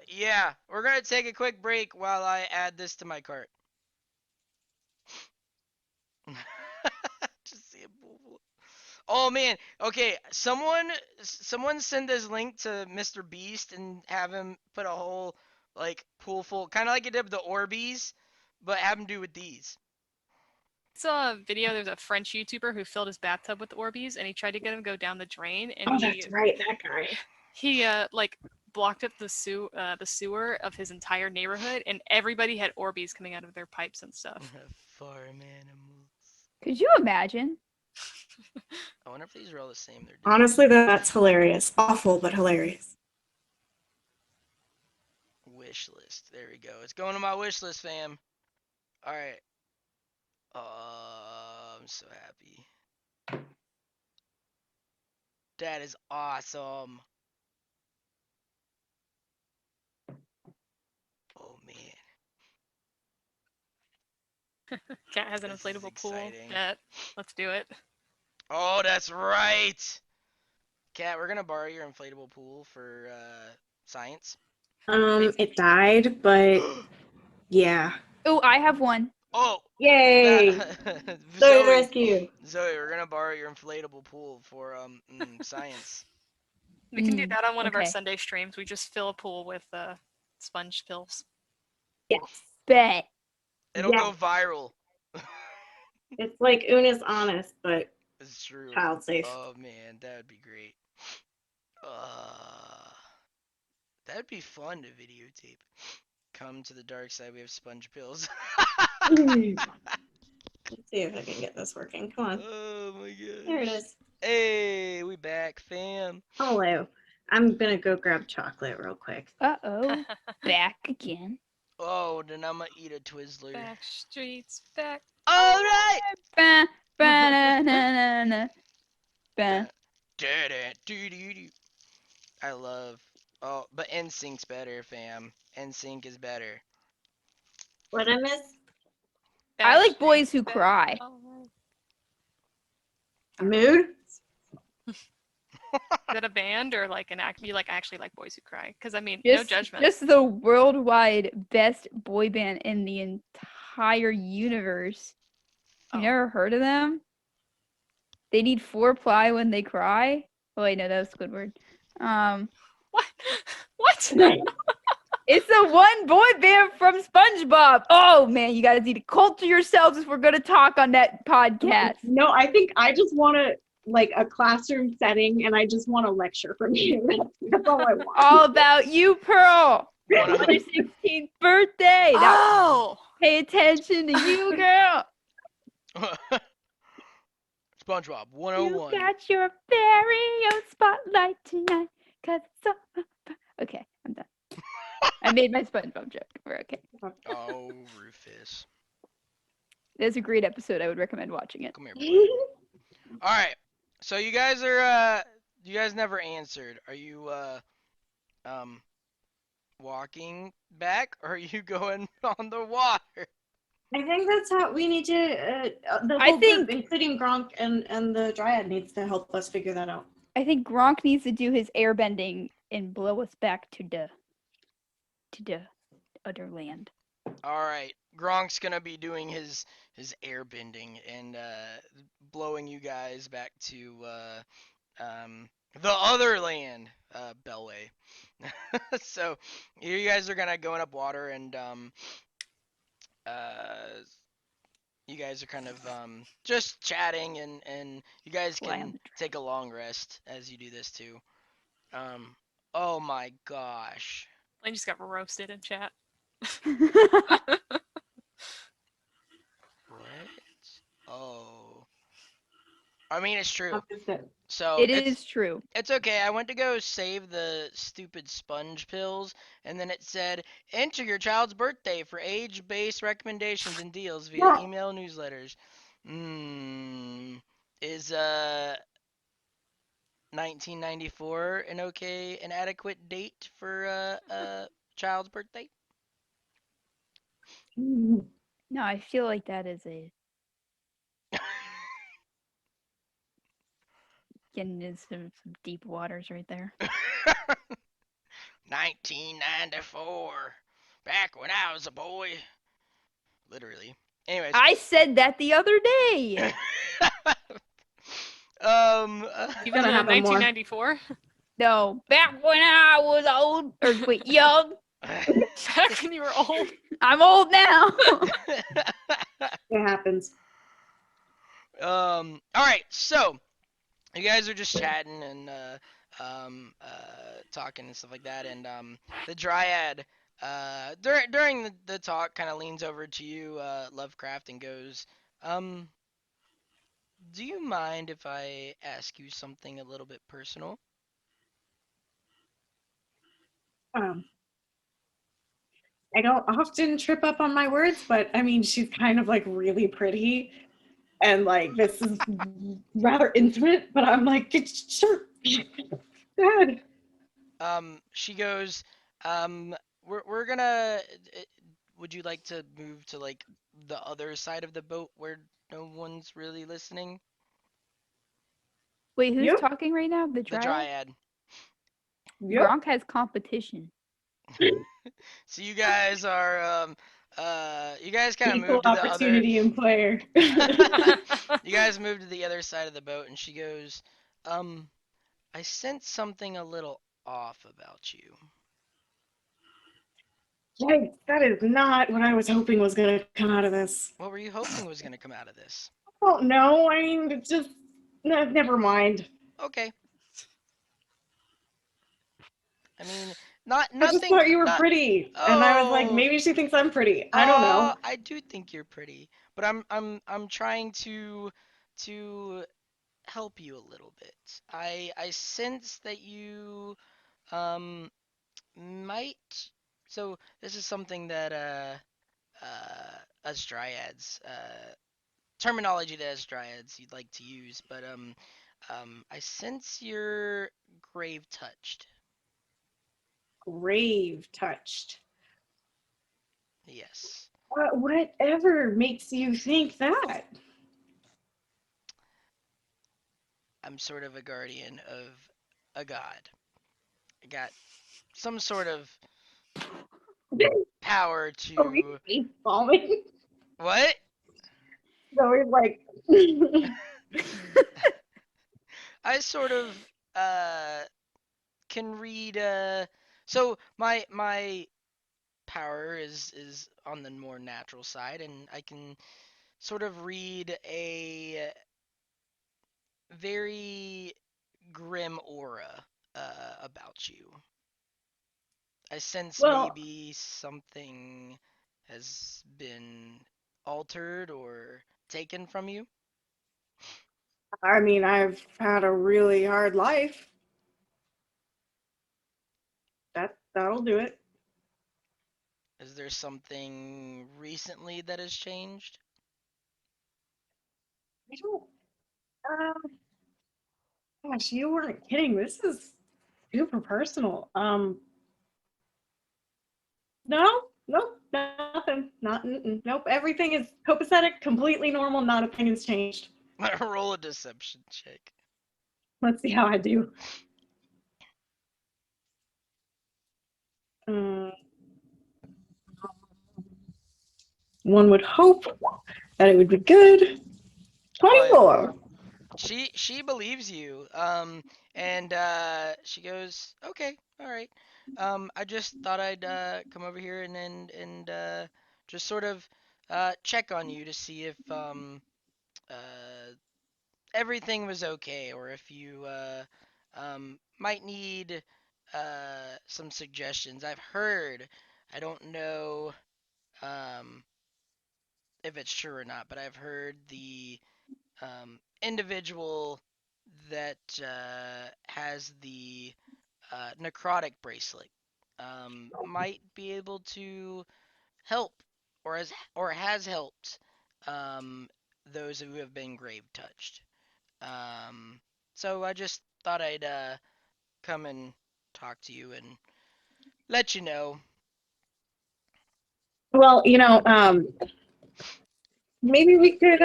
Yeah, we're gonna take a quick break while I add this to my cart. Just see a pool full. Oh man, okay. Someone send this link to Mr. Beast and have him put a whole like pool full, kind of like he did with the Orbeez, but have him do with these. I saw a video. There's a French YouTuber who filled his bathtub with Orbeez, and he tried to get him to go down the drain, and Oh, that's right, that guy. he like blocked up the sewer of his entire neighborhood, and everybody had Orbeez coming out of their pipes and stuff. Farm animals. could you imagine? I wonder if these are all the same. They're different. Honestly, that's hilarious. Awful, but hilarious. Wish list. There we go. It's going to my wish list, fam. All right. I'm so happy. That is awesome. Oh man. Cat has an This is inflatable pool. exciting. Let's do it. Oh, that's right. Kat, we're gonna borrow your inflatable pool for science. It died, but yeah. Oh, I have one. Oh, Yay! that, Zoe the rescue. Zoe, we're gonna borrow your inflatable pool for science. We can do that on one of our okay. Sunday streams. We just fill a pool with sponge pills. Yes. Bet. It'll Yeah. go viral. It's like Una's honest, but It's true. child safe. Oh man, that would be great. That'd be fun to videotape. Come to the dark side. We have sponge pills. Let's see if I can get this working. Come on. Oh my god. There it is. Hey, we back, fam. Hello. I'm gonna go grab chocolate real quick. Uh-oh. Back again. Oh, then I'm gonna eat a Twizzler. Back streets, back. All right. Ba, ba, na, na, na, na. Ba. I love. Oh, but NSYNC's better, fam. NSYNC is better. What I miss? I like Back boys who streets, cry. back. Alright. Mood? Is that a band or like an act? You like actually like boys who cry? Because I mean, no judgment. Just the worldwide best boy band in the entire universe. You Oh. never heard of them? They need foreplay when they cry. Oh wait, no, that was Squidward. What? What? It's the one boy band from SpongeBob. Oh man, you guys need to culture yourselves if we're gonna talk on that podcast. No, I think I just want to like a classroom setting, and I just want a lecture from you. That's all I want. All about you, Pearl. On your 16th birthday. Oh. Pay attention to you, girl. SpongeBob You 101. got your very own spotlight tonight. Cause it's all okay, I'm done. I made my SpongeBob joke. We're okay. Oh, Rufus. It's a great episode. I would recommend watching it. Come here, boy. All right. So you guys are you guys never answered. Are you walking back or are you going on the water? I think that's how we need to. The I whole think- group, including Gronk and the Dryad, needs to help us figure that out. I think Gronk needs to do his airbending and blow us back to the other land. All right. Gronk's going to be doing his airbending and blowing you guys back to the other land, Bellway. So you guys are gonna going up water, and uh, you guys are kind of just chatting, and you guys Fly on can the take a long rest as you do this too. Um, oh my gosh. Lane just got roasted in chat. dragon. What? Oh. I mean, it's true. Opposite. So It is true. it's okay. I went to go save the stupid sponge pills, and then it said, enter your child's birthday for age-based recommendations and deals via Yeah. email newsletters. Is 1994 an adequate date for a child's birthday? Mm. No, I feel like that is a getting into some deep waters right there. 1994. Back when I was a boy. Literally. Anyways. I said that the other day. Even Gonna the happen more. 1994. No, back when I was old, or wait, young. Back when you were old. I'm old now. It happens. all right, so you guys are just chatting and talking and stuff like that, and the dryad during the talk kind of leans over to you, Lovecraft, and goes, um, do you mind if I ask you something a little bit personal? Um, I don't often trip up on my words, but I mean, she's kind of like really pretty, and like this is rather intimate. But I'm like, sure, go ahead. She goes, we're gonna. Would you like to move to like the other side of the boat where no one's really listening? Wait, who's Yep. talking right now? The The dryad? dryad. Yep. Gronk has competition. So you guys are you guys kind of Equal move to the other. opportunity in player. You guys move to the other side of the boat, and she goes, um, I sense something a little off about you. Yikes, that is not what I was hoping was going to come out of this. What were you hoping was gonna come out of this? I don't know. I mean, it's just, no, never mind. Okay. I mean, not I just nothing. thought you were Not. pretty, and I was like, Oh. maybe she thinks I'm pretty. I don't know. I do think you're pretty, but I'm trying to help you a little bit. I sense that you um might. So this is something that us dryads terminology that us dryads you'd like to use, but I sense you're grave touched. Grave touched. Yes. Whatever makes you think that? I'm sort of a guardian of a god. I got some sort of power Oh, to he's falling. what? So he's like, I sort of uh can read so my power is on the more natural side, and I can sort of read a very grim aura about you. I sense well, maybe something has been altered or taken from you. I mean, I've had a really hard life. That'll do it. Is there something recently that has changed? I don't. Gosh, you weren't kidding. This is super personal. No, nope, nothing. Not, nope. Everything is copacetic, completely normal. Not a thing has changed. Roll a deception check. Let's see how I do. Um, one would hope that it would be good. But 24. she believes you. And she goes, okay, all right. I just thought I'd come over here and just sort of check on you to see if uh everything was okay, or if you might need some suggestions. I've heard, I don't know um, if it's true or not, but I've heard the individual that has the necrotic bracelet might be able to help, or has helped those who have been grave touched. Um, so I just thought I'd come and talk to you and let you know. Well, maybe we could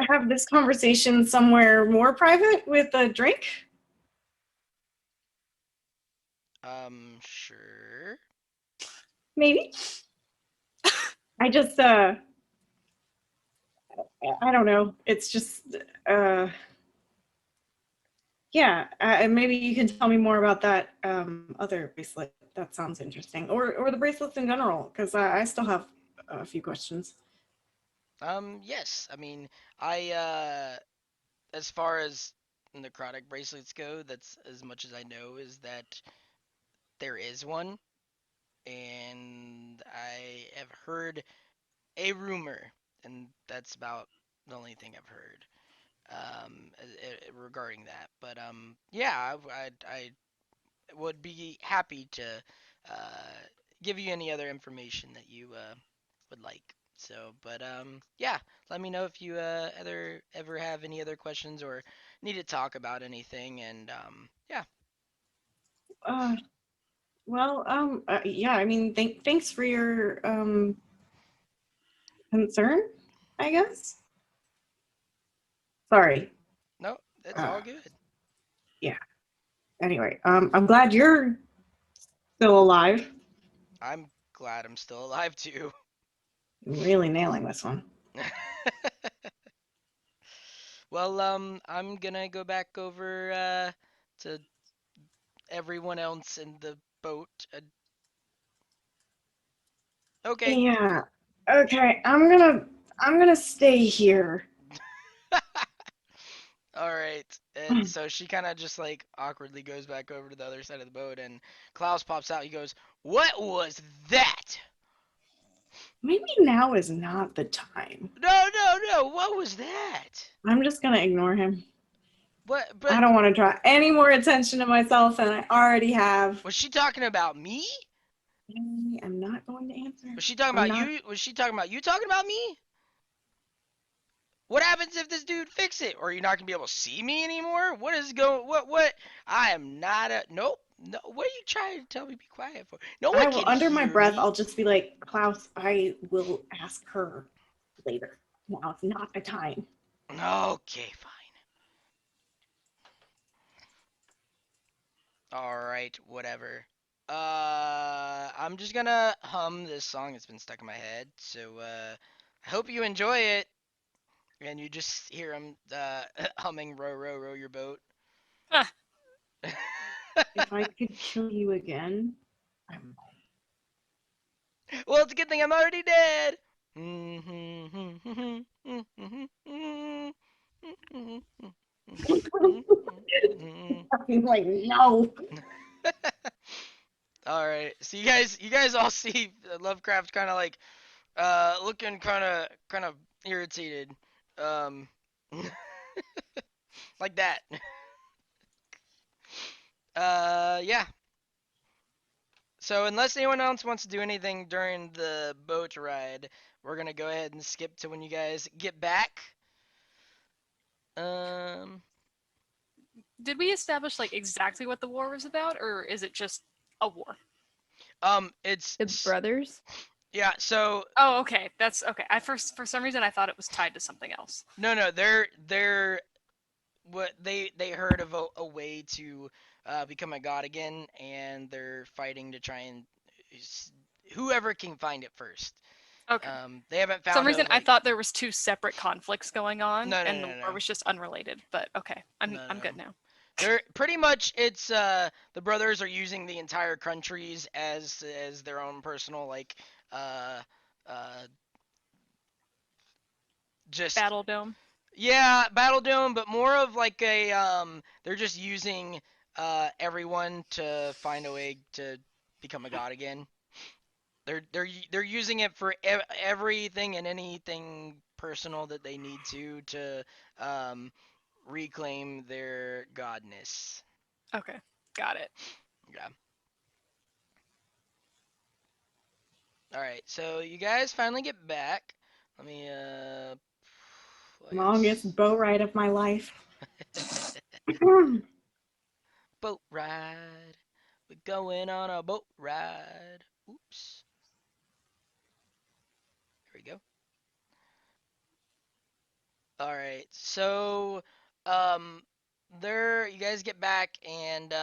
have this conversation somewhere more private with a drink. Sure. Maybe. I just I don't know. It's just yeah. Maybe you can tell me more about that other bracelet. That sounds interesting, or the bracelets in general, because I still have a few questions. Yes. I mean, I as far as necrotic bracelets go, that's as much as I know, is that there is one, and I have heard a rumor, and that's about the only thing I've heard regarding that. But yeah, I would be happy to uh, give you any other information that you would like. So, but yeah, let me know if you ever have any other questions or need to talk about anything. And yeah, Uh, well, yeah. I mean, thanks for your concern, I guess. Sorry. no, it's Uh, all good. yeah. Anyway, I'm glad you're still alive. I'm glad I'm still alive too. I'm really nailing this one. Well, I'm gonna go back over to everyone else in the boat. Okay. Yeah. Okay. I'm gonna stay here. All right. And so she kind of just like awkwardly goes back over to the other side of the boat, and Klaus pops out. He goes, "What was that?" Maybe now is not the time. No, no, no. What was that? I'm just gonna ignore him. What? I But don't want to draw any more attention to myself than I already have. was she talking about me? I'm not going to answer. Was she talking I'm about not. you? Was she talking about you talking about me? What happens if this dude fix it? Or you're not gonna be able to see me anymore? What is going? What? I am not a. Nope. No. What are you trying to tell me? Be quiet for? No I one will, can under my hear breath, me. I'll just be like, Klaus, I will ask her later. Now it's not the time. Okay, fine. Alright, whatever. I'm just gonna hum this song that's been stuck in my head. So, I hope you enjoy it. And you just hear him humming "Row, row, row your boat." Ah, If I could kill you again, I Well, it's a good thing I'm already dead. would be like, no. All right, so you guys all see Lovecraft kind of like looking kind of irritated, um, like that. Yeah. So unless anyone else wants to do anything during the boat ride, we're gonna go ahead and skip to when you guys get back. Um, did we establish like exactly what the war was about, or is it just a war? it's The brothers. yeah. So Oh, okay. That's okay. I first for some reason I thought it was tied to something else. no, they're what they heard of a way to become a god again, and they're fighting to try and whoever can find it first. Okay. They haven't For found some reason, I like, thought there was two separate conflicts going on, No, no, and no, the no, war no. was just unrelated. But okay, I'm No, I'm no. good now. They're pretty much it's the brothers are using the entire countries as their own personal like uh uh just Battle Dome. yeah, Battle Dome, but more of like a they're just using everyone to find a way to become a god again. They're using it for everything and anything personal that they need to um reclaim their godness. Okay, got it. Yeah. All right. So you guys finally get back. Let me Longest boat ride of my life. boat ride. We're going on a boat ride. Oops. Here we go. All right. So there you guys get back and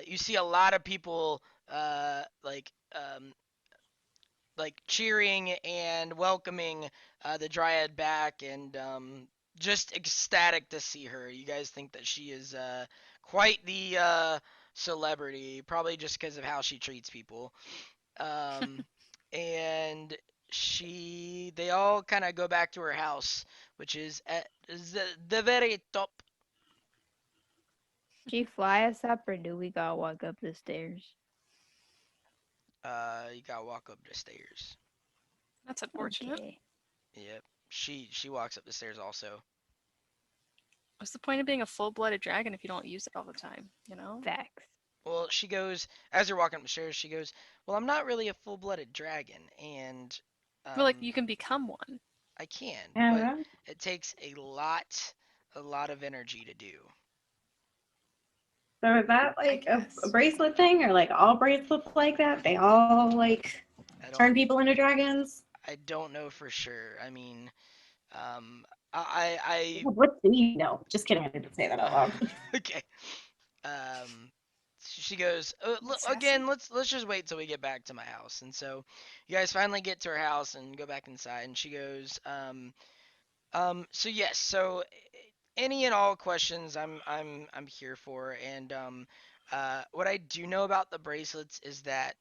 you see a lot of people like cheering and welcoming the Dryad back and just ecstatic to see her. You guys think that she is quite the celebrity, probably just because of how she treats people. Um, and they all kind of go back to her house, which is at the very top. She fly us up, or do we gotta walk up the stairs? You gotta walk up the stairs. That's unfortunate. Okay. Yep. She walks up the stairs also. What's the point of being a full-blooded dragon if you don't use it all the time? You know? Facts. Well, she goes as you're walking up the stairs. She goes, "Well, I'm not really a full-blooded dragon, and But like, you can become one. I can, but Yeah, it takes a lot of energy to do. so is that I like a guess. bracelet thing, or like all bracelets like that? They all like I don't, turn people into dragons? I don't know for sure. I mean, I, What do you know? Just kidding. I didn't say that out loud. okay. Um, she goes, Sassy. again, let's just wait till we get back to my house." And so, you guys finally get to her house and go back inside. And she goes, so yes, so any and all questions I'm here for, and what I do know about the bracelets is that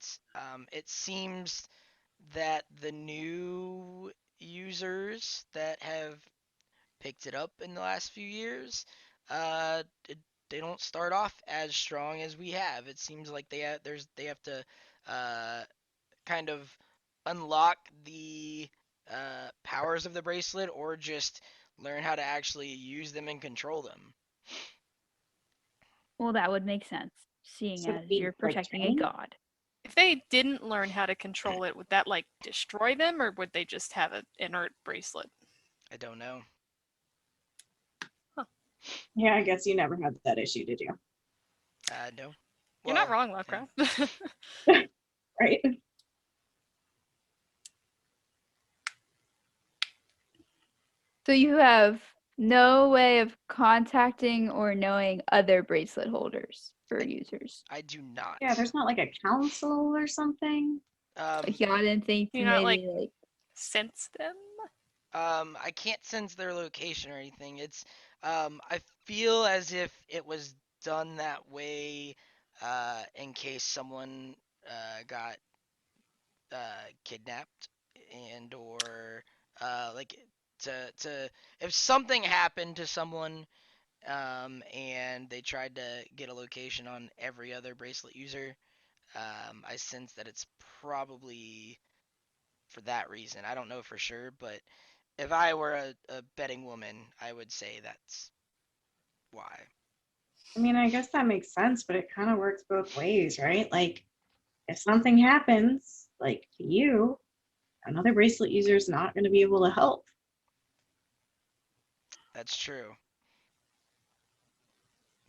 it seems that the new users that have picked it up in the last few years, they don't start off as strong as we have. It seems like they have to uh, kind of unlock the powers of the bracelet or just learn how to actually use them and control them. Well, that would make sense, seeing Should as it be you're like protecting a training? god. If they didn't learn how to control it, would that like destroy them, or would they just have an inert bracelet? I don't know. Yeah, I guess you never had that issue, did you? No. You're not Well, wrong, yeah. Lovecraft. Right? So you have no way of contacting or knowing other bracelet holders for I, users. I do not. Yeah, there's not like a council or something. Like y'all didn't think to You're not like maybe like sense them. I can't sense their location or anything. I feel as if it was done that way, in case someone, got, kidnapped and or, like to if something happened to someone, and they tried to get a location on every other bracelet user, I sense that it's probably for that reason. I don't know for sure, but if I were a betting woman, I would say that's why. I mean, I guess that makes sense, but it kind of works both ways, right? Like, if something happens, like to you, another bracelet user is not going to be able to help. That's true.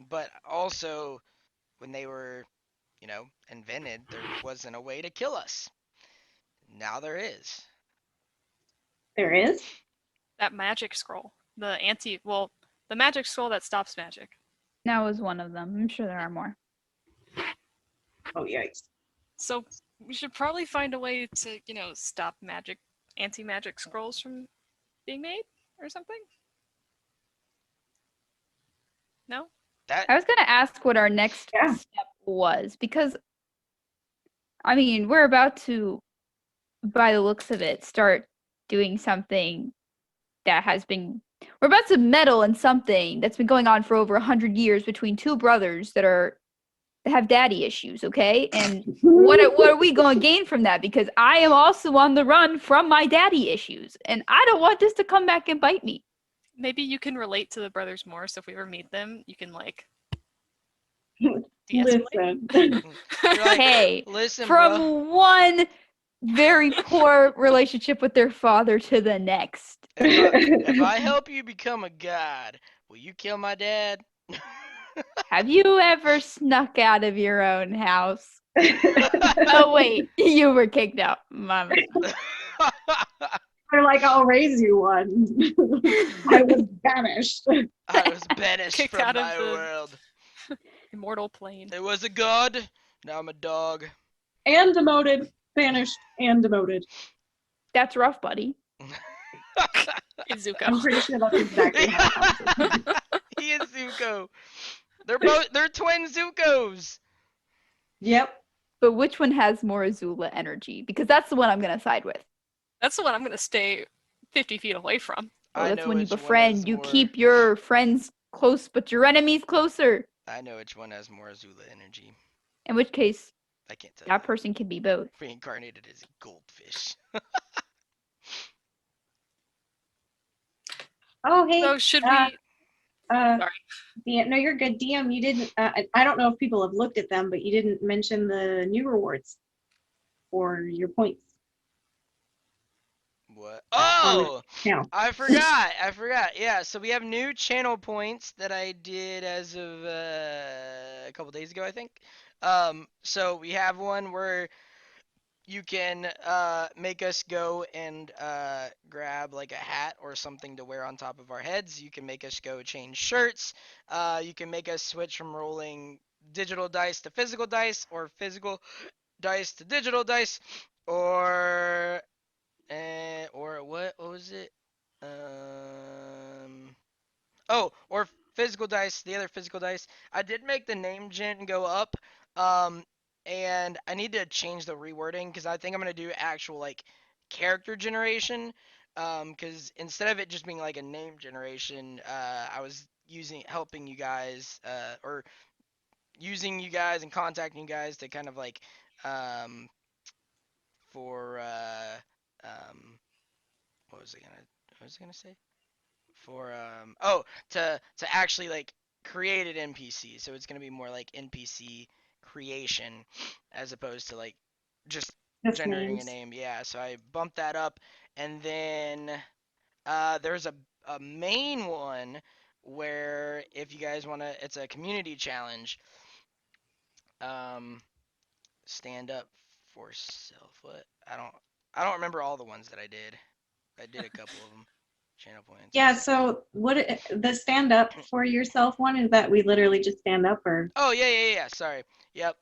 But also, when they were, invented, there wasn't a way to kill us. Now there is. There is? That magic scroll. The magic scroll that stops magic. that was one of them. I'm sure there are more. Oh, yikes. So We should probably find a way to, stop anti-magic scrolls from being made or something. No? That I was gonna ask what our next Yeah. step was because I mean we're about to, by the looks of it, start doing something that has been. We're about to meddle in something that's been going on for over 100 years between two brothers that have daddy issues. Okay, and what are we going to gain from that? Because I am also on the run from my daddy issues, and I don't want this to come back and bite me. Maybe you can relate to the brothers more, so if we ever meet them, you can, de-escalate. Listen. you're like, Hey, listen, from bro. one very poor relationship with their father to the next. If I help you become a god, will you kill my dad? Have you ever snuck out of your own house? Oh wait, you were kicked out, Mama. They're like, I'll raise you one. I was banished. I was banished Kicked from out of my the- world. Immortal plane. It was a god. Now I'm a dog. And demoted. Banished and demoted. That's rough, buddy. Izuko. I'm pretty sure that's exactly how it happens. He is Zuko. They're twin Zuko's. Yep. But which one has more Azula energy? Because that's the one I'm gonna side with. That's the one I'm going to stay 50 feet away from. Oh, I that's know when you which one befriend. has You more. keep your friends close, but your enemies closer. I know which one has more Azula energy. In which case, I can't tell that you. person can be both. Reincarnated as a goldfish. Oh, hey. So should uh, we... Uh, Sorry. no, you're good. DM, you didn't. I don't know if people have looked at them, but you didn't mention the new rewards for your points. What? On the Oh! channel. I forgot. Yeah, so we have new channel points that I did as of a couple days ago, I think. So we have one where you can make us go and grab like a hat or something to wear on top of our heads. You can make us go change shirts. You can make us switch from rolling digital dice to physical dice, or physical dice to digital dice, or what was it? Or physical dice, the other physical dice. I did make the name gen go up, um, and I need to change the rewording because I think I'm gonna do actual like character generation. Because instead of it just being like a name generation, I was helping you guys, or using you guys and contacting you guys to kind of like, um, for what was I gonna say? For to actually like create an NPC. So it's gonna be more like NPC creation as opposed to like just Just generating a names. name. Yeah, so I bumped that up, and then there's a main one where if you guys wanna, it's a community challenge. Um, stand up for self. What? I don't remember all the ones that I did. I did a couple of them. Channel points. Yeah. So the stand up for yourself one is that we literally just stand up, or Oh yeah. Sorry. Yep.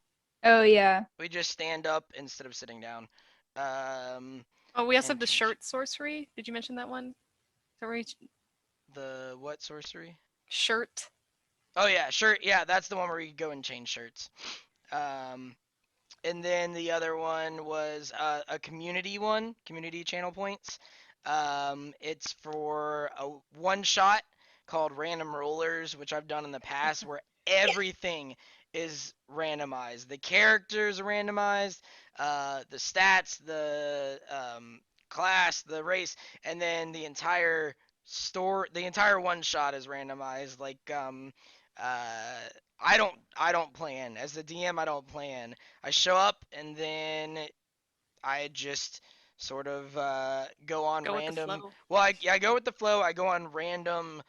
Oh yeah. We just stand up instead of sitting down. Um, Oh, we also and have the change. shirt sorcery. Did you mention that one? So we The what sorcery? shirt. Oh yeah, shirt. Yeah, that's the one where you go and change shirts. Um, and then the other one was a community one, community channel points. It's for a one shot called Random Rollers, which I've done in the past, where everything is randomized. The characters are randomized, the stats, the class, the race, and then the entire the entire one shot is randomized. Like uh, I don't plan as the DM. I don't plan. I show up and then I just sort of go on Go with the random. flow. Well, I go with the flow. I go on random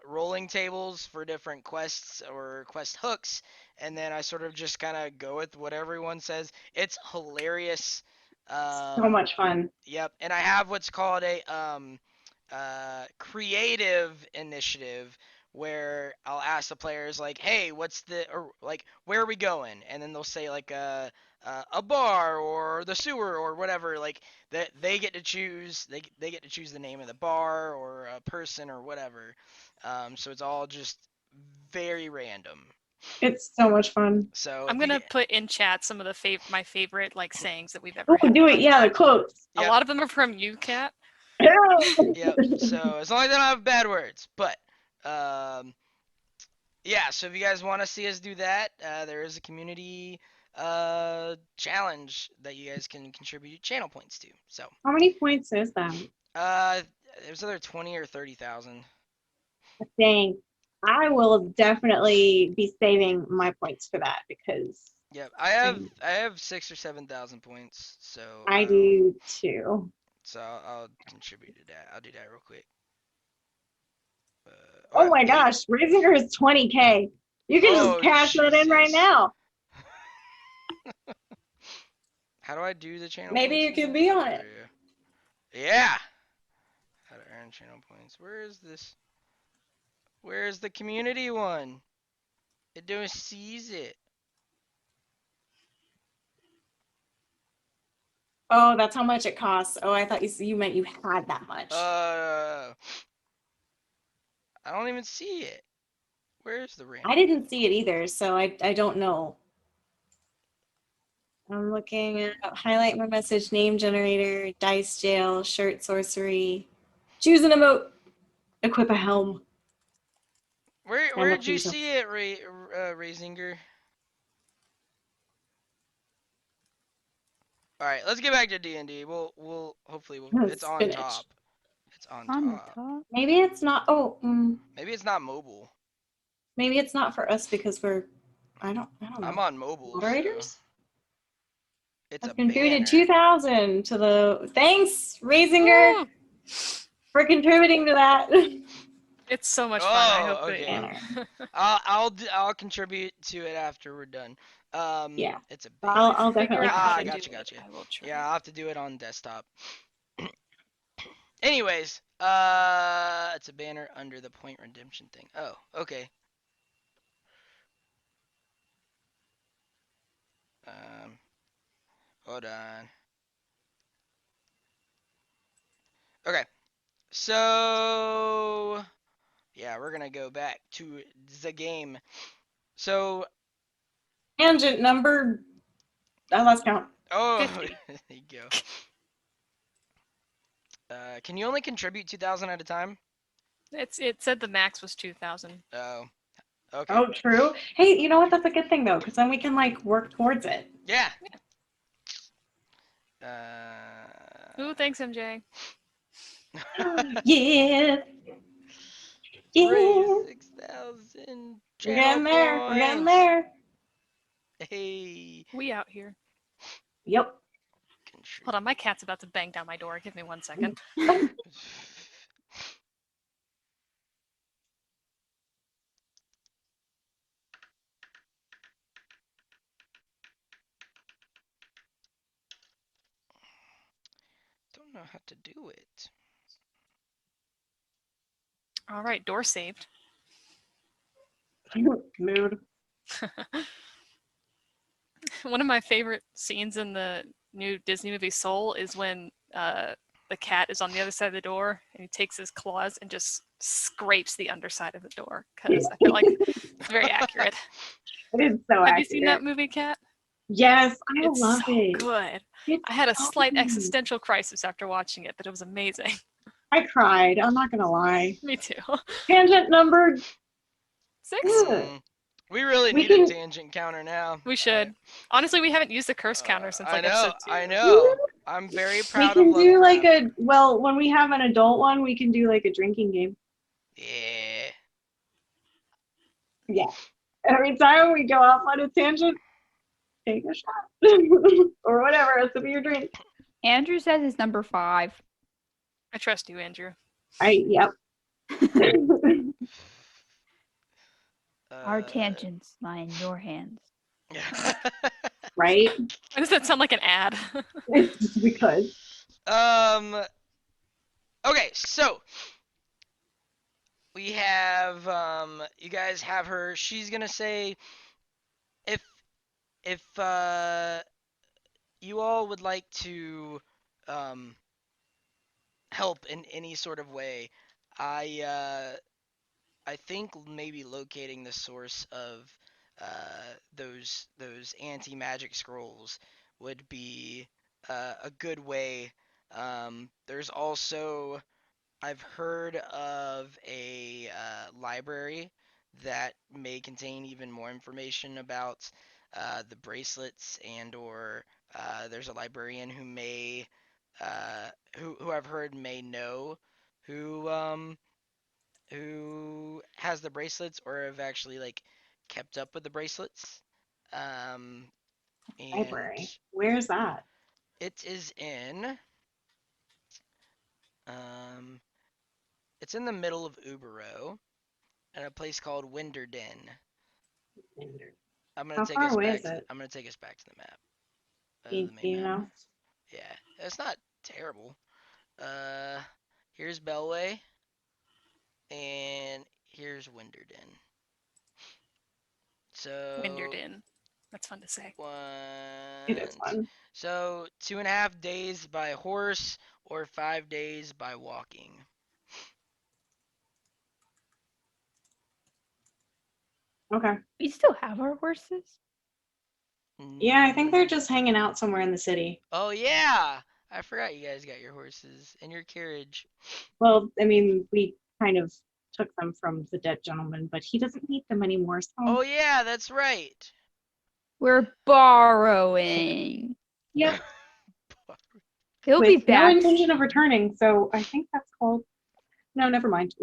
rolling tables for different quests or quest hooks, and then I sort of just kind of go with what everyone says. It's hilarious. so much fun. Yep, and I have what's called a creative initiative, where I'll ask the players like, "Hey, what's the or like where are we going?" And then they'll say like a bar or the sewer or whatever. Like they get to choose they get to choose the name of the bar or a person or whatever. So it's all just very random. It's so much fun. So I'm if you gonna get, put in chat some of the my favorite like sayings that we've Oh, ever had. do it. Yeah, the quotes. A yep, lot of them are from you, Kat. yep. So as long as I don't have bad words, but yeah. So if you guys want to see us do that, there is a community challenge that you guys can contribute channel points to. So How many points is that? uh, it was either 20 or 30,000. Dang. I will definitely be saving my points for that because Yep, I have 6 or 7,000 points. So I do too. I'll contribute to that. I'll do that real quick. Oh Okay, my eight. gosh, Razinger is 20K. You can just Oh, cash that in right Jesus. now. How do I do the channel Maybe points you can again? be on Oh, it. there you go. Yeah. How to earn channel points. Where is this? Where's the community one? It don't sees it. Oh, that's how much it costs. Oh, I thought you meant you had that much. I don't even see it. Where's the I random? didn't see it either, so I don't know. I'm looking at highlight my message, name generator, dice jail, shirt sorcery, choose an emote, equip a helm. Where'd you see it, Razinger? All right, let's get back to D&D. We'll hopefully it's on Spinach. top. It's on On the top. top. Maybe it's not. Oh, Maybe it's not mobile. maybe it's not for us because we're. I don't I'm know. on mobile, so Moderators. it's I've a contributed banner. 2,000 to the. Thanks, Razinger, Woo! for contributing to that. It's so much fun. I hope Oh, that okay. Banner. I'll contribute to it after we're done. Yeah, It's a when banner. I I'll figure definitely out how to contribute. do Gotcha. it, I will try. Yeah, I'll have to do it on desktop. Anyways, it's a banner under the point redemption thing. Oh, okay. Um, hold on. Okay, so yeah, we're gonna go back to the game. So, Tangent number. I lost count. oh, 50. there you go. Can you only contribute 2,000 at a time? It said the max was 2,000. Oh, okay. Oh, true. Hey, you know what? That's a good thing though, because then we can like work towards it. Yeah. Ooh, thanks, MJ. Yeah, Raise yeah. 6,000 We're channel getting there. We're getting points. there. Hey. We out here. Yep. Hold on, my cat's about to bang down my door. Give me 1 second. Don't know how to do it. All right, door saved. Mood. One of my favorite scenes in the new Disney movie Soul is when the cat is on the other side of the door and he takes his claws and just scrapes the underside of the door because I feel like it's very accurate. It is so Have accurate. you seen that movie, Kat? Yes, I It's love so it. good. It's I had a so slight good. existential crisis after watching it, but it was amazing. I cried. I'm not gonna lie. Me too. Tangent number. 6? We really We need a can. tangent counter now. We should. Honestly, we haven't used the curse counter since like episode 2. I know. I'm very We proud of can do like Lovecraft. when we have an adult one, we can do like a drinking game. Yeah. Yeah. Every time we go off on a tangent, take a shot or whatever, a sip of your drink. Andrew says it's number 5. I trust you, Andrew. Yep. Our tangents lie in your hands. Right? Why does that sound like an ad? It's just because. Okay, so we have you guys have her. She's gonna say if if you all would like to um help in any sort of way, I I think maybe locating the source of those anti-magic scrolls would be a good way. There's also I've heard of a library that may contain even more information about the bracelets, and or there's a librarian who may who I've heard may know who who has the bracelets or have actually like kept up with the bracelets. Um, and Library. Where's that? it is in um, it's in the middle of Ubero at a place called Winderden. How far away is it? I'm gonna take us back to the map, Do the main you map. know? Yeah, it's not terrible. Uh, here's Bellway, and here's Winderden. So Winderden. That's fun to say. It is one, fun. so 2.5 days by horse or 5 days by walking. Okay. We still have our horses. Yeah, I think they're Mm, just hanging out somewhere in the city. Oh yeah, I forgot you guys got your horses and your carriage. Well, I mean, we kind of took them from the dead gentleman, but he doesn't need them anymore. So, Oh yeah, that's right. We're borrowing. yep, He'll be with no back. intention of returning. So I think that's called. No, never mind.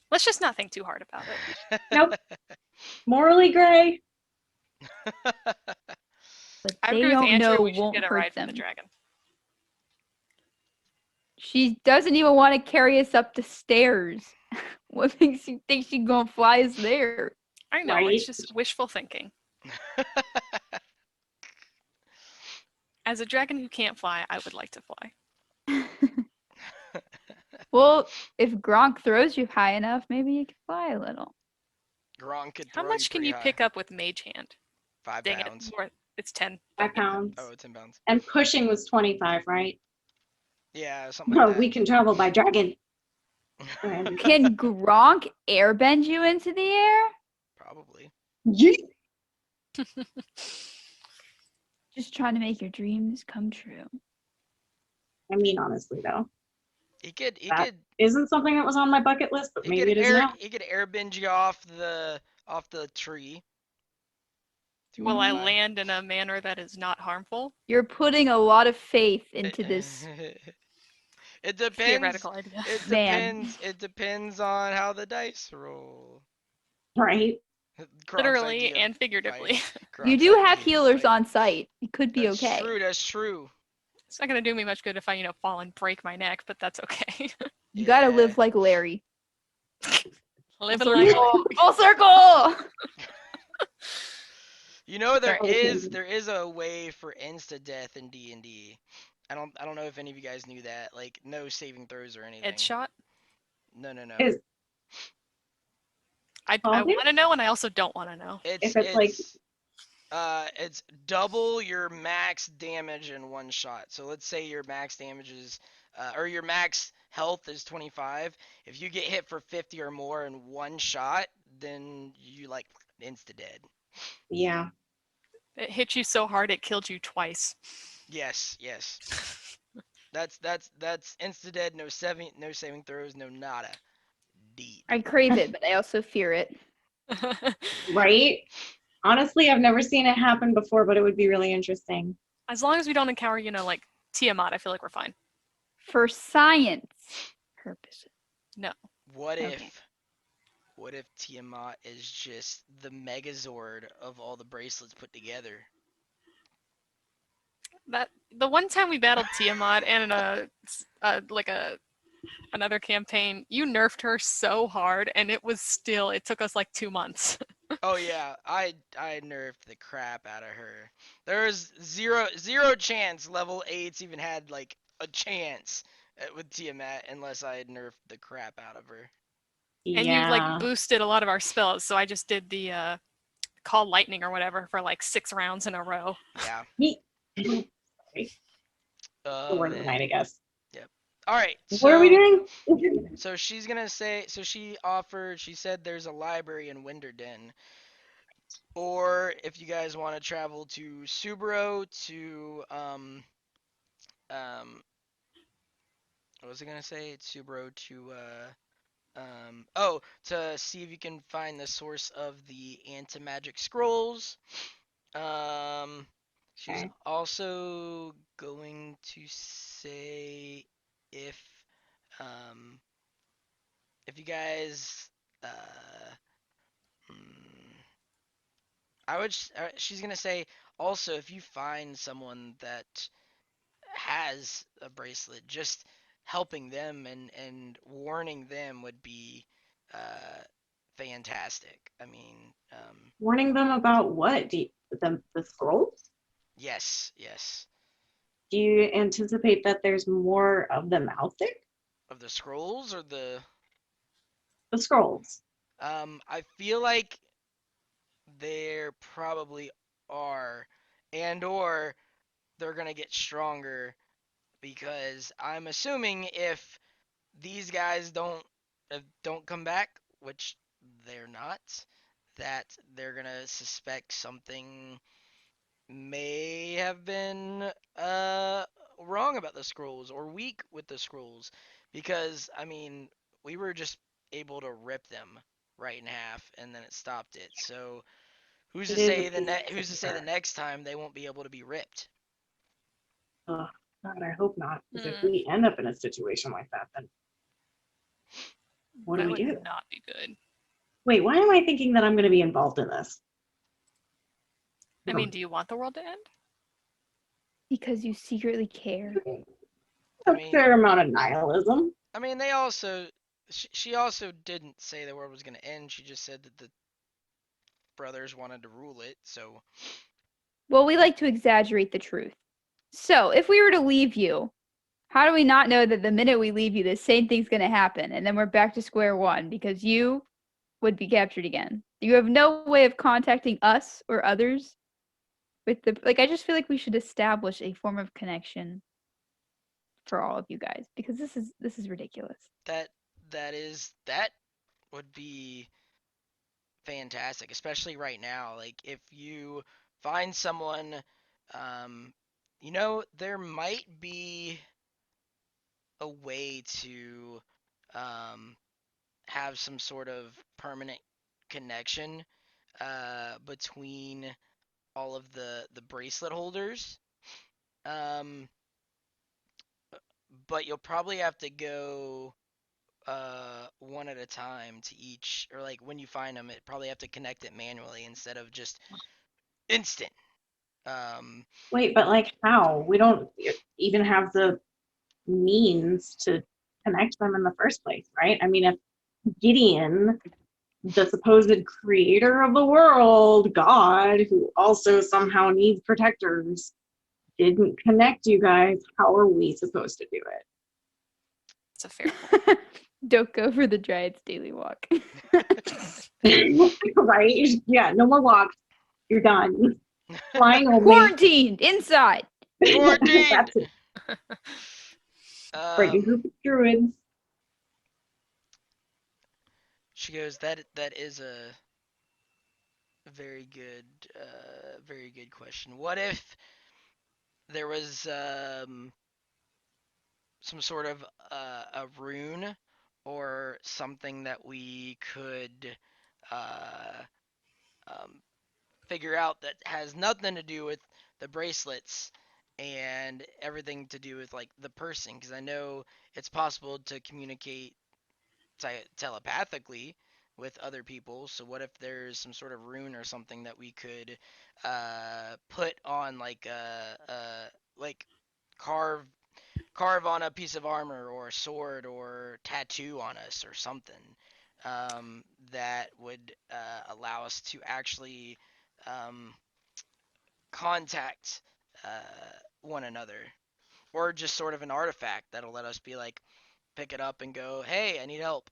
Let's just not think too hard about it. Nope. Morally gray. But I they agree with don't Andrew. know We should won't get a hurt ride from them. the dragon. She doesn't even want to carry us up the stairs. What makes you think she's gonna fly us there? I know, Right. it's just wishful thinking. As a dragon who can't fly, I would like to fly. Well, if Gronk throws you high enough, maybe you can fly a little. Gronk could How throw much you can pretty you high. pick up with Mage Hand? 5 Dang pounds. it, more. It's 10. 5 pounds. Oh, 10 pounds. And pushing was 25, right? Yeah, something No, like we can travel by dragon. that. Can Gronk airbend you into the air? Probably. Yeet. Just trying to make your dreams come true. I mean, honestly, though, He could that isn't something that was on my bucket list, but maybe it is now. he could airbend you off the tree. If you Will wanna I fly. land in a manner that is not harmful? You're putting a lot of faith into this It depends. Theoretical idea. man. It depends on how the dice roll. Right? Gronk's Literally idea of and figuratively. fighting. You Gronk's do idea have of healers fighting. on site. It could be That's okay. true. That's true. It's not gonna do me much good if I, fall and break my neck, but that's okay. You gotta Yeah. live like Larry. Living Full like circle. Full circle. You know there Sorry. is a way for insta death in D&D. I don't know if any of you guys knew that. Like no saving throws or anything. Headshot. No. Is I Oh, yeah. want to know, and I also don't want to know. If it's like- It's double your max damage in one shot. So let's say your max damage is or your max health is 25. If you get hit for 50 or more in one shot, then you like insta dead. yeah. It hit you so hard it killed you twice. Yes. That's insta dead. No saving throws. No nada. Deed. I crave it, but I also fear it. Right? Honestly, I've never seen it happen before, but it would be really interesting. As long as we don't encounter, like Tiamat, I feel like we're fine. For science purposes. No. What Okay. if Tiamat is just the Megazord of all the bracelets put together? That the one time we battled Tiamat and another campaign, you nerfed her so hard, and it took us like 2 months. Oh yeah, I nerfed the crap out of her. There was zero chance level 8s even had like a chance with Tiamat unless I had nerfed the crap out of her. And you like Yeah. boosted a lot of our spells, so I just did the call lightning or whatever for like 6 rounds in a row. Yeah. He- Sorry. The word of the Man. night, I guess. All right. What are we So doing? so she's gonna say. So she said there's a library in Winterden. Or if you guys want to travel to Subaru to what was I gonna say? Subaru to to see if you can find the source of the anti-magic scrolls. She's Okay. also going to say if um if you guys hmm, she's gonna say also if you find someone that has a bracelet, just helping them and warning them would be uh, fantastic. I mean, Warning them about what? The scrolls? yes, yes, Do you anticipate that there's more of them out there? of the scrolls or the The scrolls. I feel like there probably are, and or they're gonna get stronger because I'm assuming if these guys don't come back, which they're not, that they're gonna suspect something may have been wrong about the scrolls or weak with the scrolls, because I mean we were just able to rip them right in half and then it stopped it. So It is a who's to say the concern. next time they won't be able to be ripped? Oh, God, I hope not. Because if Mm, we end up in a situation like that, then what do that we would do? not be good. Wait, why am I thinking that I'm going to be involved in this? I mean, do you want the world to end? Because you secretly care. I A mean, fair amount of nihilism. they also she also didn't say the world was gonna end. She just said that the brothers wanted to rule it. So Well, we like to exaggerate the truth. So, if we were to leave you, how do we not know that the minute we leave you, the same thing's going to happen? And then we're back to square one because you would be captured again. You have no way of contacting us or others with the. Like, I just feel like we should establish a form of connection for all of you guys because this is ridiculous. that that would be fantastic, especially right now. Like if you find someone, um, there might be a way to um, have some sort of permanent connection between all of the bracelet holders. Um, but you'll probably have to go one at a time to each, or like when you find them, it probably have to connect it manually instead of just instant. Um, Wait, but like how? We don't even have the means to connect them in the first place, right? I mean, if Gideon, the supposed creator of the world, God, who also somehow needs protectors, didn't connect you guys, how are we supposed to do it? It's a fair point. Don't go for the Dryad's daily walk. Right? Yeah, no more walks. You're done. Flying only. Quarantined inside. Quarantined. That's it. Bring a um, group of druids. she goes, that is a very good question. What if there was some sort of a rune or something that we could uh, um, figure out that has nothing to do with the bracelets and everything to do with like the person, because I know it's possible to communicate telepathically with other people. So what if there's some sort of rune or something that we could put on like carve carve on a piece of armor or a sword or tattoo on us or something that would allow us to actually um, contact one another, or just sort of an artifact that'll let us be like pick it up and go, hey, I need help.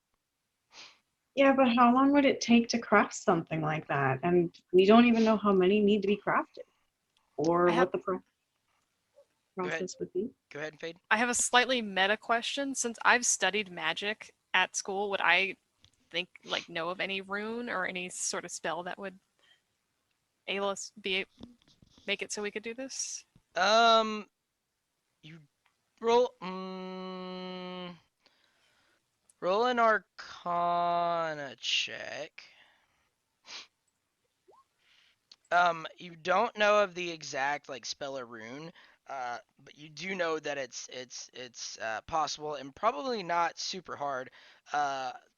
Yeah, but how long would it take to craft something like that? And we don't even know how many need to be crafted or I have what the Go ahead. process would be. Go ahead and fade. I have a slightly meta question. Since I've studied magic at school, would I know of any rune or any sort of spell that would able us make it so we could do this? You roll. Roll an Arcana check. You don't know of the exact like spell or rune, but you do know that it's possible and probably not super hard.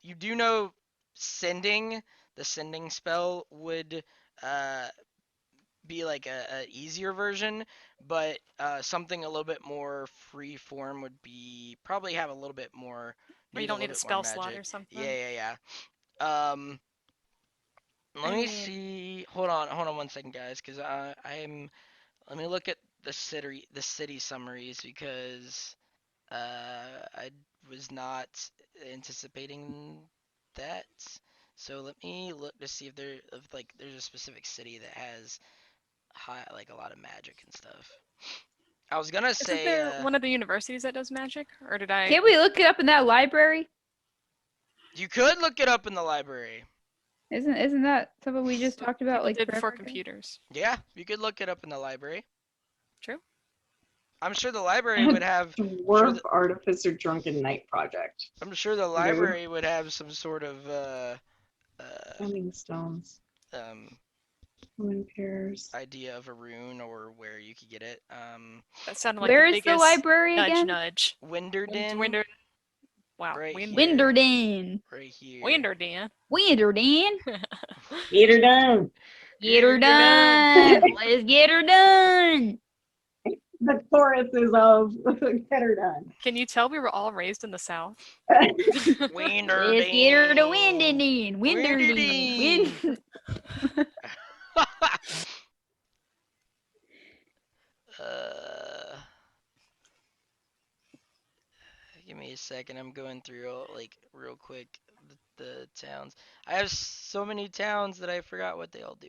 You do know sending the sending spell would uh be like a easier version, but something a little bit more free form would be probably have a little bit more Or you need a don't little need a bit more spell slot magic. or something? Yeah. Let I me mean, see. Hold on 1 second, guys, because I'm. Let me look at the city summaries because I was not anticipating that. So let me look to see if like there's a specific city that has like a lot of magic and stuff. I was gonna isn't say there one of the universities that does magic? Or did I? Can't we look it up in that library? you could look it up in the library. Isn't that something we just talked about People like did before forever ago? computers. Yeah, you could look it up in the library. True. I'm sure the library would have. Sure, Dwarf Artificer Drunken Night Project. I'm sure the Dude. library would have some sort of Sending stones. um Twin pairs. idea of a rune or where you could get it. That sounded like Where the is the biggest library nudge again? nudge. Winderden, Winder. Wow. right here, Winderden. right here. Winderdan. Winderden. Get her done. Get her done. Let's get her done. The choruses of Get her done. Can you tell we were all raised in the South? Winderden. Let's get her to Winderden. Winderden. Winderden. uh, Give me a second. I'm going through like real quick the towns. I have so many towns that I forgot what they all do.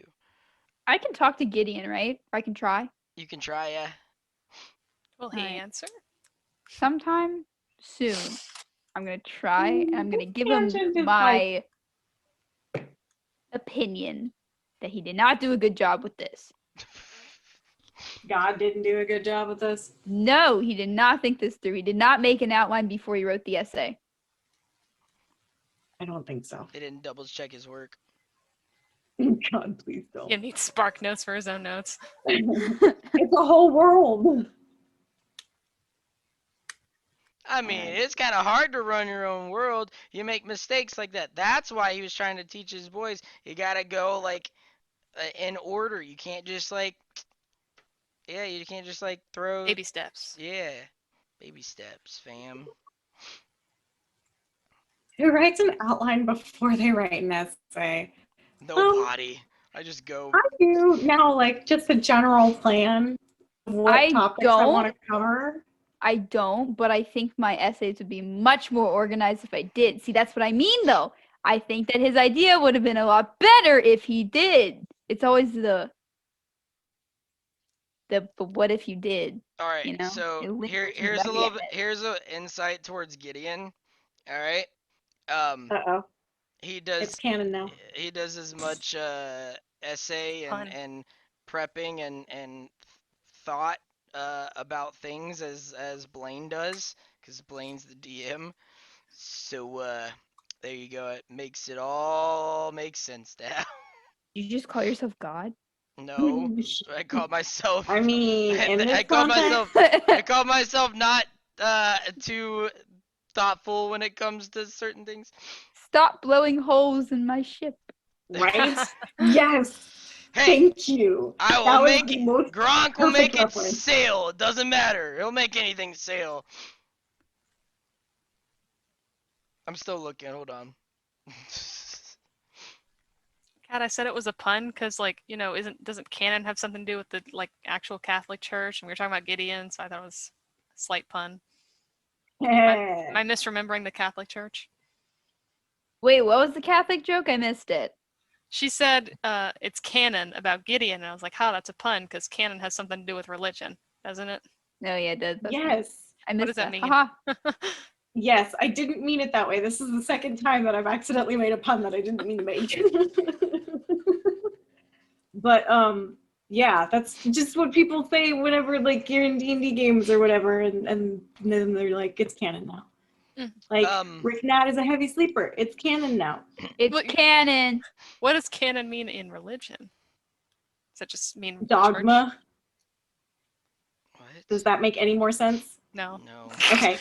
I can talk to Gideon, right? I can try. You can try, yeah. Will he Alright. answer? Sometime soon, I'm gonna try and I'm gonna give him Tangent is my opinion that he did not do a good job with this. God didn't do a good job with this. No, he did not think this through. He did not make an outline before he wrote the essay. I don't think so. They didn't double check his work. God, please don't. He needs Spark Notes for his own notes. It's a whole world. I mean, it's kind of hard to run your own world. You make mistakes like that. That's why he was trying to teach his boys. You gotta go like in order. You can't just like, yeah, you can't just like throw. Baby steps. Yeah, baby steps, fam. Who writes an outline before they write an essay? Nobody. I just go. I do now, like just a general plan of what I topics I want don't. to cover. I don't, but I think my essays would be much more organized if I did. See, that's what I mean, though. I think that his idea would have been a lot better if he did. It's always the but what if you did? All right. You know, So it lingers in the here's back a of little your bit. head. Here's a insight towards Gideon. All right. Uh-oh. He It's does. canon now. He does as much essay Pun. and prepping and thought about things as Blaine does, because Blaine's the DM. So there you go. It makes it all make sense now. Did you just call yourself God? No, I call myself. I mean, in this I call context, myself. I call myself not too thoughtful when it comes to certain things. Stop blowing holes in my ship. right? Yes. Hey, Thank you. I will That was make the it. most Gronk will make perfect it reference. sail. It doesn't matter. He'll make anything sail. I'm still looking. Hold on. God, I said it was a pun because, like, doesn't canon have something to do with the actual Catholic Church? And we were talking about Gideon, so I thought it was a slight pun. Am I misremembering the Catholic Church? Wait, what was the Catholic joke? I missed it. She said it's canon about Gideon, and I was like, "How? That's a pun, because canon has something to do with religion, doesn't it?" No, yeah, that's Yes. I What missed does that that. mean? Haha. Yes, I didn't mean it that way. This is the second time that I've accidentally made a pun that I didn't mean to make. But yeah, that's just what people say whenever like you're in D&D games or whatever, and then they're like, it's canon now. Mm. Like Um, Rick Nat is a heavy sleeper. It's canon now. It's What- canon. What does canon mean in religion? Does that just mean church? Dogma. what? Does that make any more sense? No. No. Okay.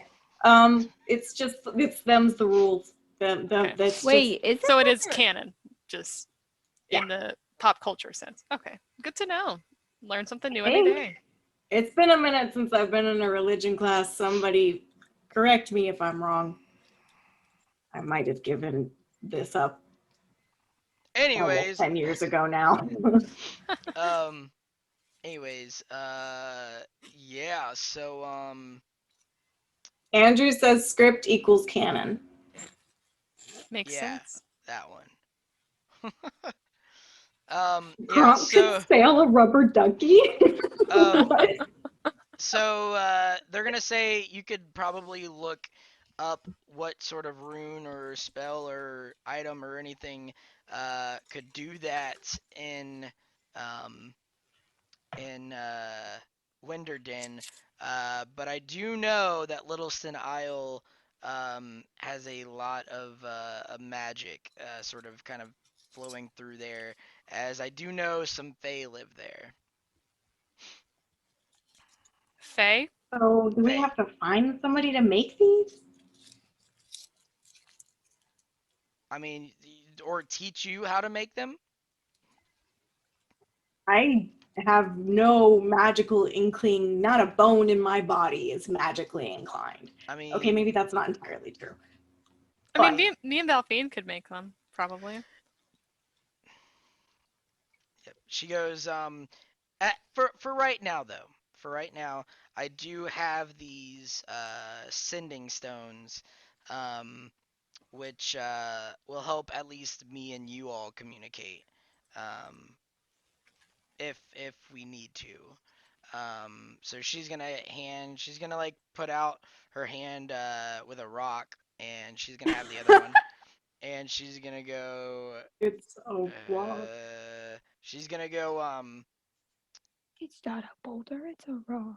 It's them's the rules. Okay. That's Wait, is it? So it is canon, just Yeah. in the pop culture sense. Okay, good to know. Learn something new I every think. day. It's been a minute since I've been in a religion class. Somebody correct me if I'm wrong. I might have given this up almost Anyways, 10 years ago now. um, yeah. So Andrew says script equals canon. Makes yeah, sense. that one. Yeah. Gronk can sail a rubber ducky? Um, What? So they're gonna say you could probably look up what sort of rune or spell or item or anything could do that um, in Winterden. But I do know that Littleston Isle has a lot of magic sort of kind of flowing through there, as I do know some Fae live there. Faye? So do we Fae. have to find somebody to make these? I mean, or teach you how to make them. I have no magical inkling, not a bone in my body is magically inclined. I mean, Okay, maybe that's not entirely true. I mean, But me and Valphine could make them, probably. yep. She goes, for right now though, for right now, I do have these sending stones, um, which will help at least me and you all communicate, um, if we need to. So she's gonna like put out her hand with a rock, and she's gonna have the other one, and she's gonna go. it's a rock. She's gonna go. It's not a boulder, it's a rock.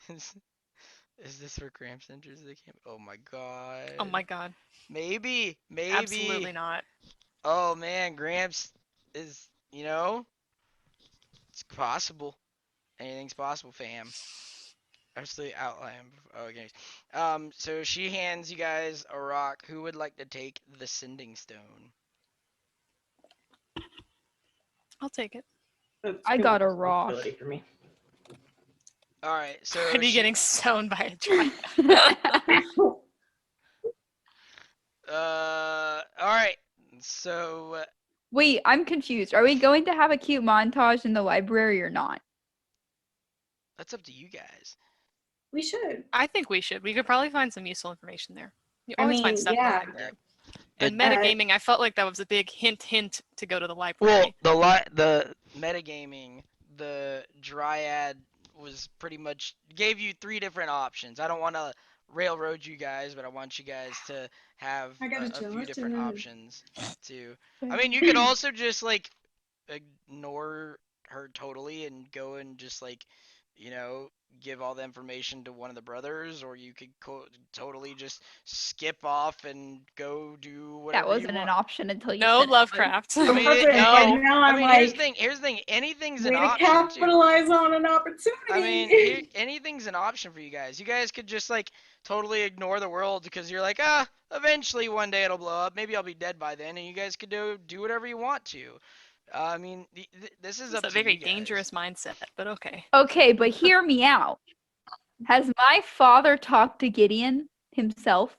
is, is this where Gramps enters the camp? Oh my god. Oh my god. Maybe. Absolutely not. Oh man, Gramps is. It's possible. Anything's possible, fam. Actually, outline. Oh, okay. So she hands you guys a rock. Who would like to take the sending stone? I'll take it. That's I too got much a rock. responsibility for me. All right. So Already getting sewn by a giant. All right. So Wait, I'm confused. Are we going to have a cute montage in the library or not? that's up to you guys. We should. I think we should. We could probably find some useful information there. You I always find mean, stuff yeah. in the library. And The- metagaming, I felt like that was a big hint to go to the library. Well, the metagaming, the Dryad was pretty much gave you three different options. I don't want to railroad you guys, but I want you guys to have I got a a few different gelatin. options too. I mean, you could also just like ignore her totally and go and just like, give all the information to one of the brothers, or you could totally just skip off and go do That whatever you wasn't want. an option until you No said it was. Lovecraft. I mean, Wasn't, and now I'm here's the like, thing. Here's the thing. Anything's an way to option too. capitalize on an opportunity. I mean, anything's an option for you guys. You guys could just like totally ignore the world because you're like, eventually one day it'll blow up. Maybe I'll be dead by then, and you guys could do whatever you want to. I mean, this is It's up a to very you guys. dangerous mindset, but okay. Okay, but hear me out. Has my father talked to Gideon himself?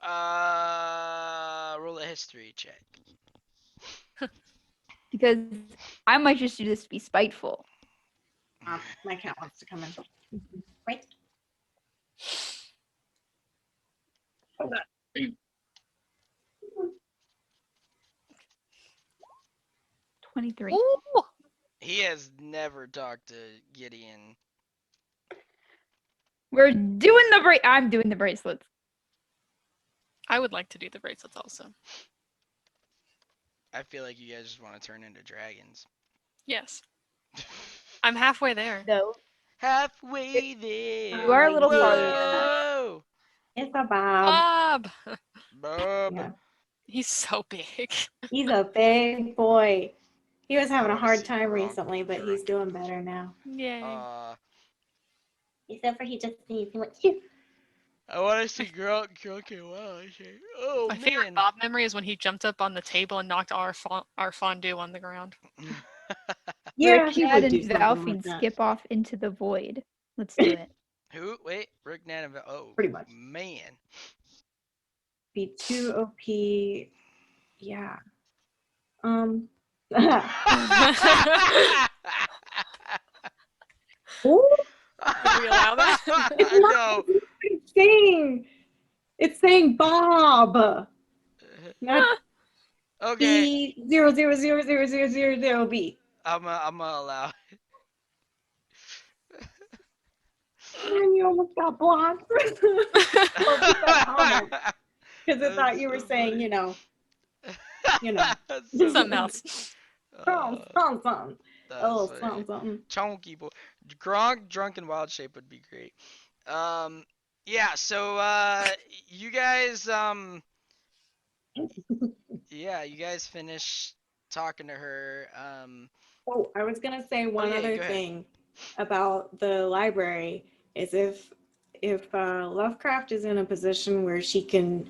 Roll a history check. Because I might just do this to be spiteful. My cat wants to come in. Wait. Hold on. 23. Ooh, He has never talked to Gideon. We're doing I'm doing the bracelets. I would like to do the bracelets also. I feel like you guys just want to turn into dragons. Yes, I'm halfway there. No. Halfway there. You are a little farther than that. Whoa! It's a Bob. Bob, Bob. Yeah. he's so big. He's a big boy. He was having a wanna hard see time Gronk recently, but he's doing better now. Yay. Except for he just sneezed. He went, phew. I want to see Gronk and wow. Oh My man. favorite Bob memory is when he jumped up on the table and knocked our fondue on the ground. Yeah, Rick, he Nad, would do and something like Valfiend that. skip off into the void. Let's do it. Who? Wait, Rick Nat and oh, Pretty much. man. Be too OP. Yeah. Ooh, Would we allow that? No. it's saying. It's saying Bob. Not Okay. B0000000B. I'm gonna allow. And you almost got blocked. Because I thought you were saying, you know, That's so Something funny. else. something. That's Oh, funny. something. Chunky boy. Gronk, drunk and wild shape would be great. Yeah. So, you guys, yeah, you guys finish talking to her. Oh, I was gonna say one yeah, other go ahead. thing about the library is if Lovecraft is in a position where she can,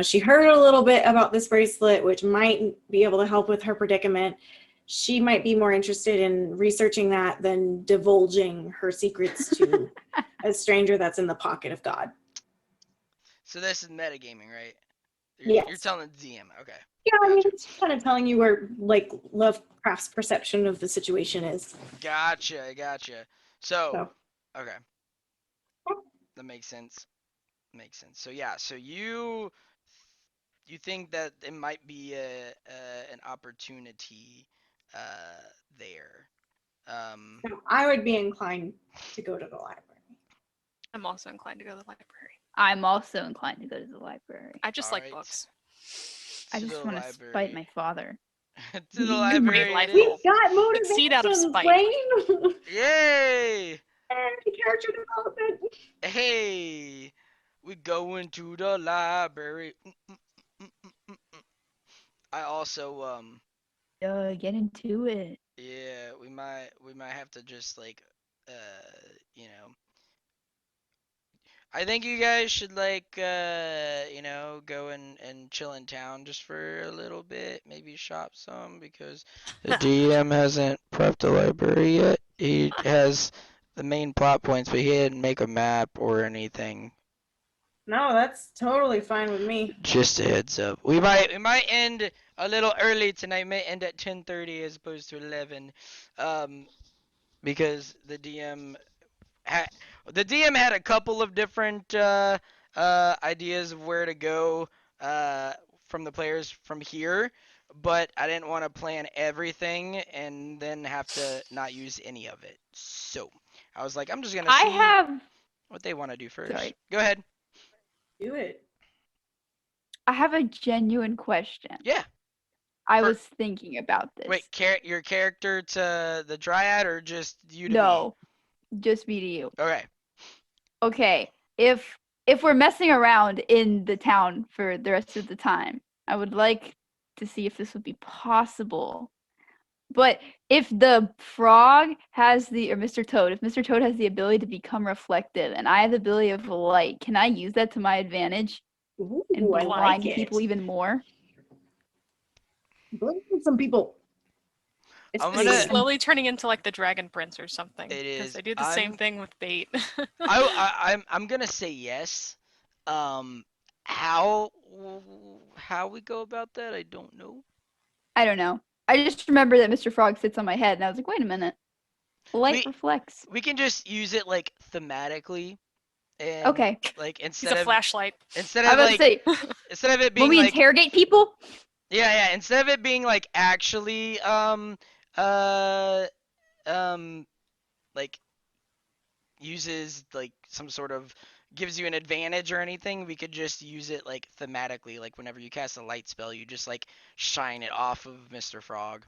she heard a little bit about this bracelet, which might be able to help with her predicament. She might be more interested in researching that than divulging her secrets to a stranger that's in the pocket of God. So this is metagaming, right? Yes. You're telling the DM. Okay. Yeah, I mean, Gotcha. it's kind of telling you where like Lovecraft's perception of the situation is. Gotcha. So, So. okay. That makes sense. So yeah, so you think that it might be an opportunity there. So I would be inclined to go to the library. I'm also inclined to go to the library. I'm also inclined to go to the library. I just like Alright. books. I To just the want to spite library. my father. To the library life it We is. got Succeed out of motivation, spite. Wayne. Yay! Character development. Hey, we going to the library. I also Get into it. yeah, we might have to just like you know, I think you guys should like go and chill in town just for a little bit, maybe shop some because the DM hasn't prepped the library yet. He has the main plot points, but he didn't make a map or anything. No, that's totally fine with me. Just a heads up. We might end a little early tonight. May end at 10:30 as opposed to 11, because the DM had a couple of different ideas of where to go from the players from here, but I didn't want to plan everything and then have to not use any of it. So I was like, I'm just gonna see what they want to do first. Sorry. Go ahead. Do it. I have a genuine question. Yeah. I For- was thinking about this. Wait, your character to the Dryad or just you to me? No, just me to you. Okay. Okay, if we're messing around in the town for the rest of the time, I would like to see if this would be possible. But if the frog has or Mr. Toad, if Mr. Toad has the ability to become reflective and I have the ability of light, can I use that to my advantage Ooh, and I blind like people it. even more? Blind some people. It's I'm This gonna- is slowly turning into like the Dragon Prince or something. It Because is. they do the same thing with bait. I'm gonna say yes. How we go about that, I don't know. I don't know. I just remember that Mr. Frog sits on my head, and I was like, wait a minute. Light reflects. We can just use it like thematically, and Okay. like He's a flashlight. instead I of was about to like say, instead of it when being we like interrogate people, Yeah. Instead of it being like actually uh um like uses like some sort of gives you an advantage or anything, we could just use it like thematically. Like whenever you cast a light spell, you just like shine it off of Mr. Frog.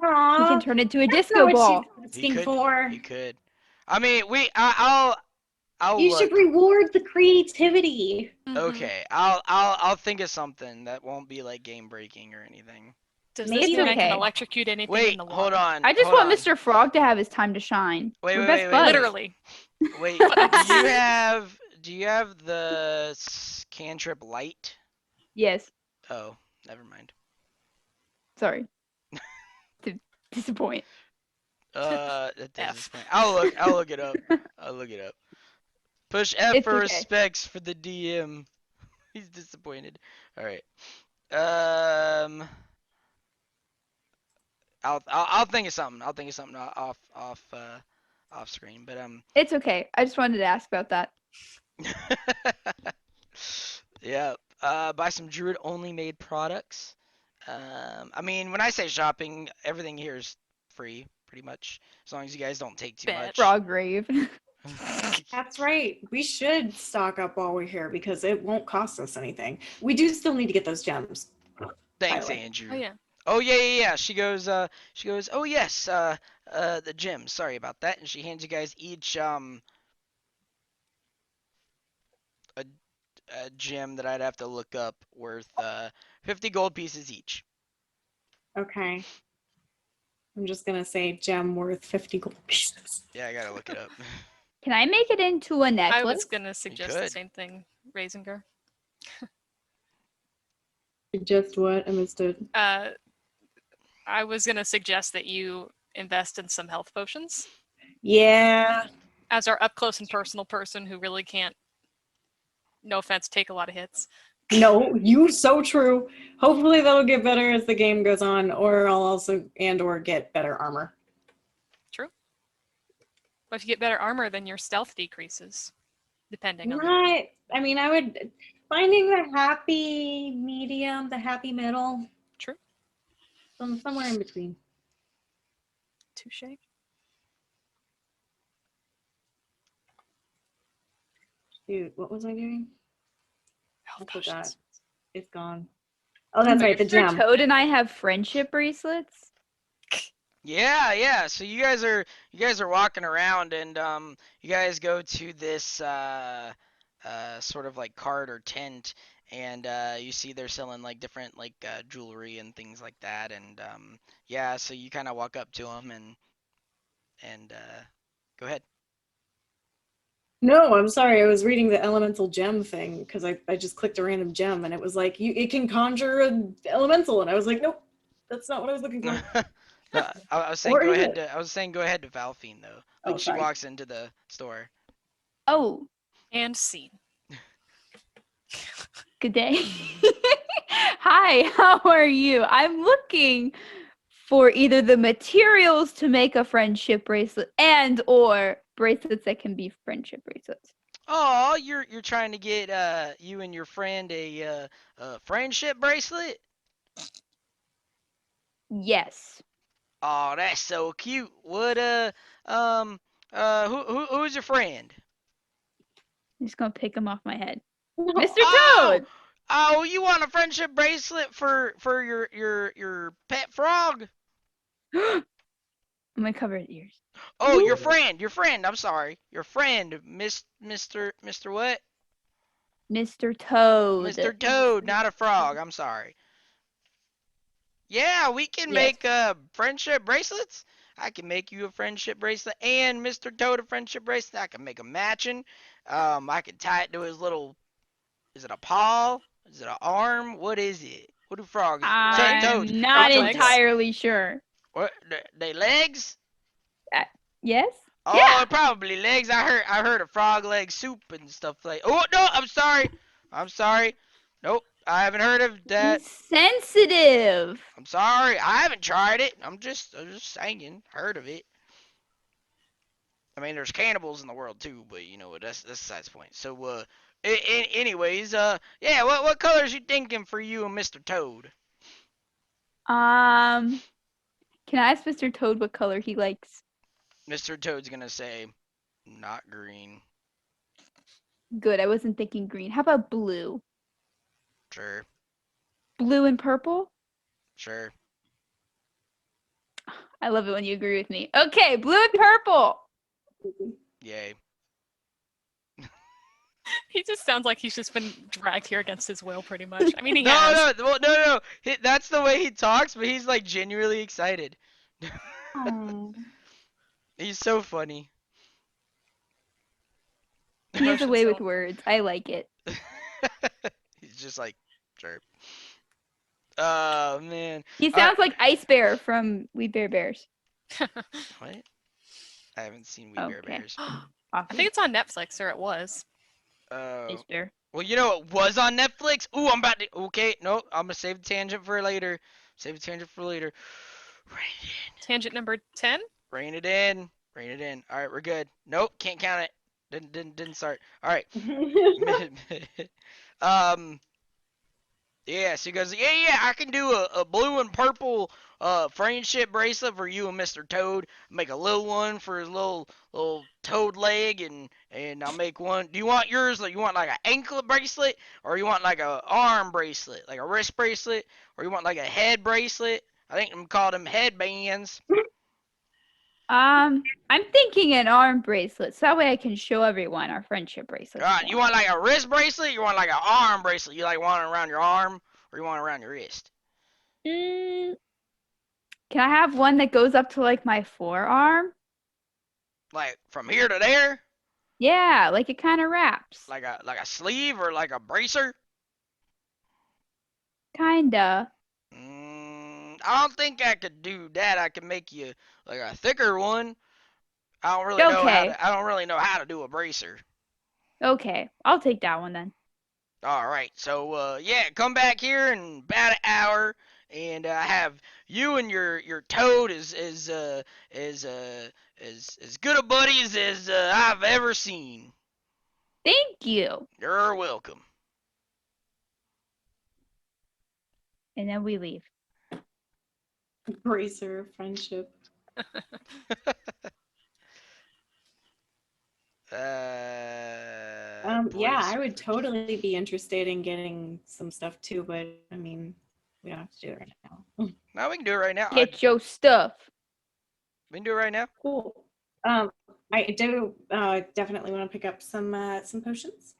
He can Aw, turn into a that's not disco what she's ball. He asking could. for. He could. I mean, I'll You should look. reward the creativity. Mhm. Okay, I'll think of something that won't be like game breaking or anything. Does this It's mean I Maybe can okay. electrocute anything in Wait, the hold water? on, I just hold want on. Mr. Frog to have his time to shine. Wait, We're wait, best wait, wait, buds. wait. Literally. Wait, do you Buds. the cantrip light? Yes. Oh, never mind. Sorry to disappoint. That does F. disappoint. I'll look it up. I'll look it up. Push F It's for okay. respects for the DM. He's disappointed. All right. Um, I'll think of something. I'll think of something off screen. But It's okay. I just wanted to ask about that. yeah. Buy some Druid only made products. I mean, when I say shopping, everything here is free, pretty much, as long as you guys don't take too Bet. much. Frog grave. That's right. We should stock up while we're here because it won't cost us anything. We do still need to get those gems. Thanks, way. Andrew. Oh yeah. Oh yeah. She goes, oh yes, the gym. Sorry about that. And she hands you guys each a, a gem that I'd have to look up worth 50 gold pieces each. Okay. I'm just gonna say gem worth 50 gold pieces. Yeah, I gotta look it up. Can I make it into a I necklace? was gonna suggest the could. same thing, Raisinger. Just what? I missed it. I was gonna suggest that you invest in some health potions. Yeah. As our up close and personal person who really can't, no offense, take a lot of hits. No, you so true. Hopefully that'll get better as the game goes on, or I'll also or get better armor. True. But if you get better armor, then your stealth decreases, depending on the. Not. I mean, I would finding the happy medium, the happy middle, True. somewhere in between. Touche. Dude, what was I doing? Health I forgot. potions. It's gone. Oh, that's right, the Mr. gem. Toad and I have friendship bracelets. Yeah. So you guys are walking around and you guys go to this sort of like cart or tent and you see they're selling like different like jewelry and things like that and yeah, so you kind of walk up to them and go ahead. No, I'm sorry. I was reading the elemental gem thing because I just clicked a random gem and it was like it can conjure an elemental and I was like, nope, that's not what I was looking for. No, I was saying Or go is ahead it? to I was saying go ahead to Valfine though. Like Oh, she sorry. walks into the store. Oh, And scene. good day. Hi, how are you? I'm looking for either the materials to make a friendship bracelet and or bracelets that can be friendship bracelets. Oh, you're trying to get you and your friend a friendship bracelet? Yes. Oh, that's so cute. What um who's your friend? I'm just gonna pick them off my head. Mr. Oh, Toad! oh, you want a friendship bracelet for your pet frog? I'm gonna cover his ears. Oh, your friend. I'm sorry, your friend, Mr. What? Mr. Toad. Mr. Toad, not a frog. I'm sorry. Yeah, we can Yes. make friendship bracelets. I can make you a friendship bracelet and Mr. Toad a friendship bracelet. I can make them matching. I can tie it to his little. Is it a paw? Is it an arm? What is it? What do frogs? Toads. I'm Hey, not toad. legs. entirely sure. What? They legs? Yes? Oh, Yeah. probably legs. I heard a frog leg soup and stuff like. Oh no, I'm sorry. I'm sorry. Nope, I haven't heard of that. Insensitive. I'm sorry. I haven't tried it. I'm just saying. Heard of it. I mean, there's cannibals in the world too, but you know that's besides the point. So, anyways, yeah, what colors you thinking for you and Mr. Toad? Can I ask Mr. Toad what color he likes? Mr. Toad's gonna say, not green. Good, I wasn't thinking green. How about blue? Sure, Blue and purple? sure. I love it when you agree with me. Okay, blue and purple. Yay. He just sounds like he's just been dragged here against his will, pretty much. I mean, he No, has. no, well, no. That's the way he talks, but he's like genuinely excited. Oh. He's so funny. He has a Emotions way with don't- words. I like it. He's just like, sure. Oh man. He All right. sounds like Ice Bear from We Bear Bears. What? I haven't seen We Bear Okay. Bears. I Awesome. think it's on Netflix, or it was. Oh. Ice Bear. Well, you know it was on Netflix. Ooh, I'm about to. Okay, nope. I'm gonna save the tangent for later. Save the tangent for later. Rein it in. Tangent number 10? Rein it in. Rein it in. All right, we're good. Nope, can't count it. Didn't start. All right. um. Yeah, so he goes, yeah, I can do a blue and purple friendship bracelet for you and Mr. Toad. Make a little one for his little toad leg, and I'll make one. Do you want yours? Like you want like an anklet bracelet, or you want like a arm bracelet, like a wrist bracelet, or you want like a head bracelet? I think I'm call them headbands. I'm thinking an arm bracelet, so that way I can show everyone our friendship bracelets. You want like a wrist bracelet? You want like an arm bracelet? You like want it around your arm, or you want it around your wrist? Can I have one that goes up to like my forearm? Like from here to there? Yeah, like it kind of wraps. Like a sleeve or like a bracer? Kinda. I don't think I could do that. I can make you like a thicker one. Okay. I don't really know how to do a bracer. Okay, I'll take that one then. All right. So yeah, come back here in about an hour, and I have you and your toad as good a buddies as I've ever seen. Thank you. You're welcome. And then we leave. Bracer friendship. Yeah, I would totally be interested in getting some stuff too, but I mean, we don't have to do it right now. No, we can do it right now. Get your stuff. We can do it right now. Cool. I do definitely want to pick up some potions.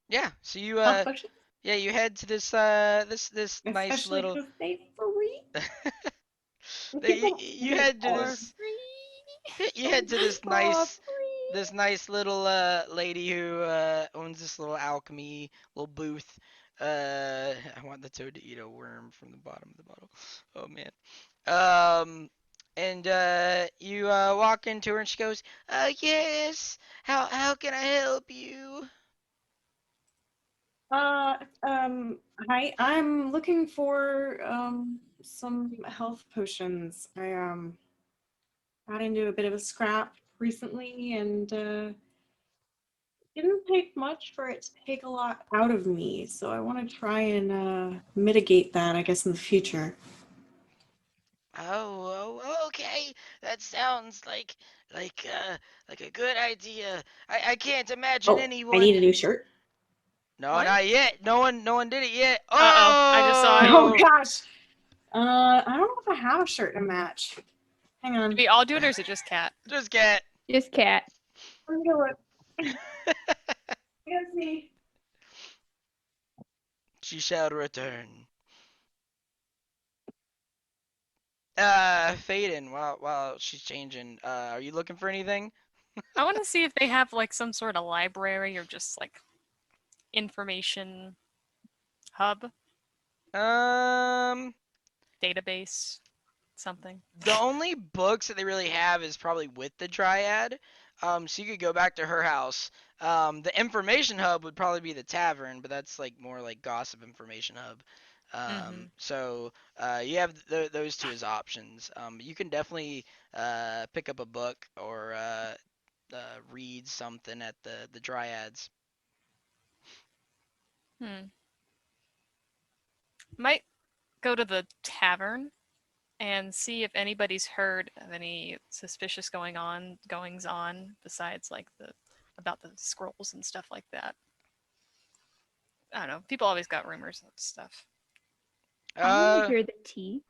Yeah. So you Health potions. yeah, you head to this this nice Especially little. 'cause they free. You head to this. You head to this nice little lady who owns this little alchemy little booth. I want the toad to eat a worm from the bottom of the bottle. Oh man. And you walk into her and she goes, yes. How can I help you? Hi. I'm looking for some health potions. I got into a bit of a scrap recently, and didn't take much for it to take a lot out of me. So I want to try and mitigate that, I guess, in the future. Okay. That sounds like a good idea. I can't imagine Oh, I need a anyone. new shirt. No, What? not yet. No one did it yet. Uh-oh, I just saw it. Oh gosh. I don't know if I have a shirt to match. Hang on. Do we all do it, or is it just Cat? Just cat. Just cat. Let me go look. Let's see. She shall return. Faden, while she's changing, are you looking for anything? I want to see if they have like some sort of library or just like information hub, Um, database, something. the only books that they really have is probably with the Dryad. So you could go back to her house. The information hub would probably be the tavern, but that's like more like gossip information hub. So you have those two as options. You can definitely pick up a book or read something at the Dryads. Might go to the tavern and see if anybody's heard of any suspicious goings on besides like about the scrolls and stuff like that. I don't know. People always got rumors of stuff. I want Uh, to hear the tea.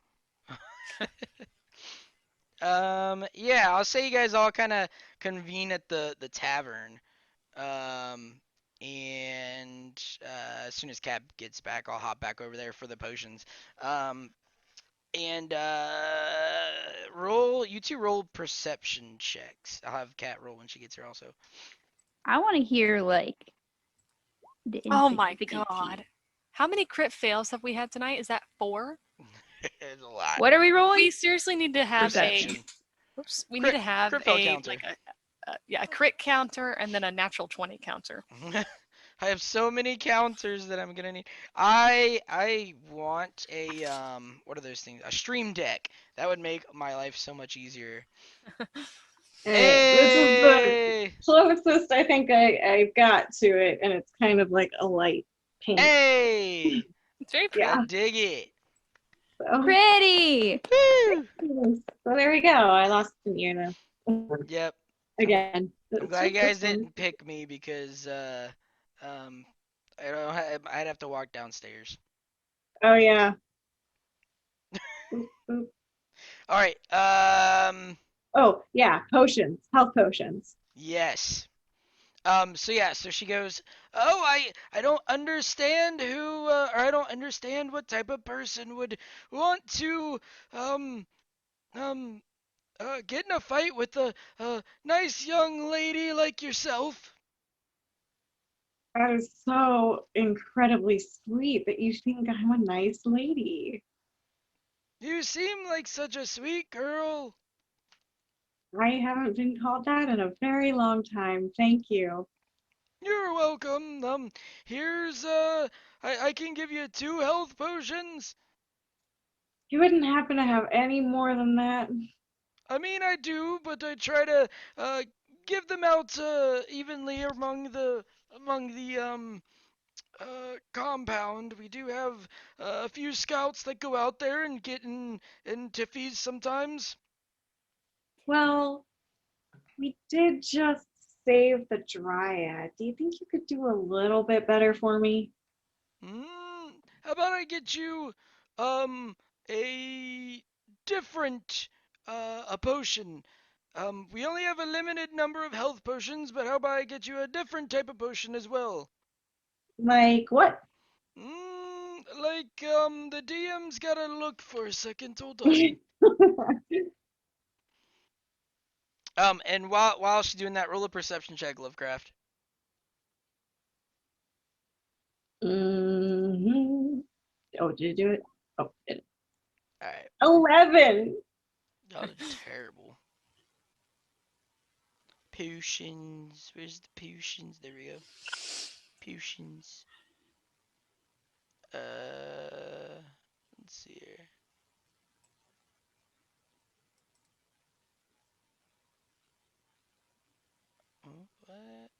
yeah, I'll say you guys all kind of convene at the tavern. And as soon as Cap gets back, I'll hop back over there for the potions. Um, and you two roll perception checks. I'll have Kat roll when she gets here also. I want to hear like the Oh my insignificant god. tea. How many crit fails have we had tonight? Is that 4? It's a lot. What are we rolling? We seriously need to have Perception. we Crit- need to have crit fail a counter. like a crit counter and then a natural 20 counter. I have so many counters that I'm gonna need. I want a what are those things? A stream deck. That would make my life so much easier. This is the Hey! closest I think I got to it, and it's kind of like a light pink. Hey! It's very pretty. Yeah. I dig it. So, Pretty. Woo! so there we go. I lost an ear now. Yep. Again. I'm glad you guys didn't pick me because I don't I'd have to walk downstairs. Oh yeah. Oop, oop. All right. Oh yeah, potions, health potions. Yes. So yeah, so she goes, "Oh, I don't understand or I don't understand what type of person would want to um um get in a fight with a nice young lady like yourself. That is so incredibly sweet that you think I'm a nice lady. You seem like such a sweet girl." I haven't been called that in a very long time. Thank you. "You're welcome. Here's I can give you 2 health potions. You wouldn't happen to have any more than that? I mean, I do, but I try to uh give them out evenly among the compound. We do have a few scouts that go out there and get in tiffies sometimes." Well, we did just save the dryad. Do you think you could do a little bit better for me? How about I get you a different a potion? We only have a limited number of health potions, but how about I get you a different type of potion as well? Like what? Like the DM's gotta look for a second. Hold on. And while she's doing that, roll a perception check, Lovecraft. hmm Oh, did you do it? Oh, did it. All right. 11. Oh, terrible. Potions. Where's the potions? There we go. Potions. Let's see here. Oh, what?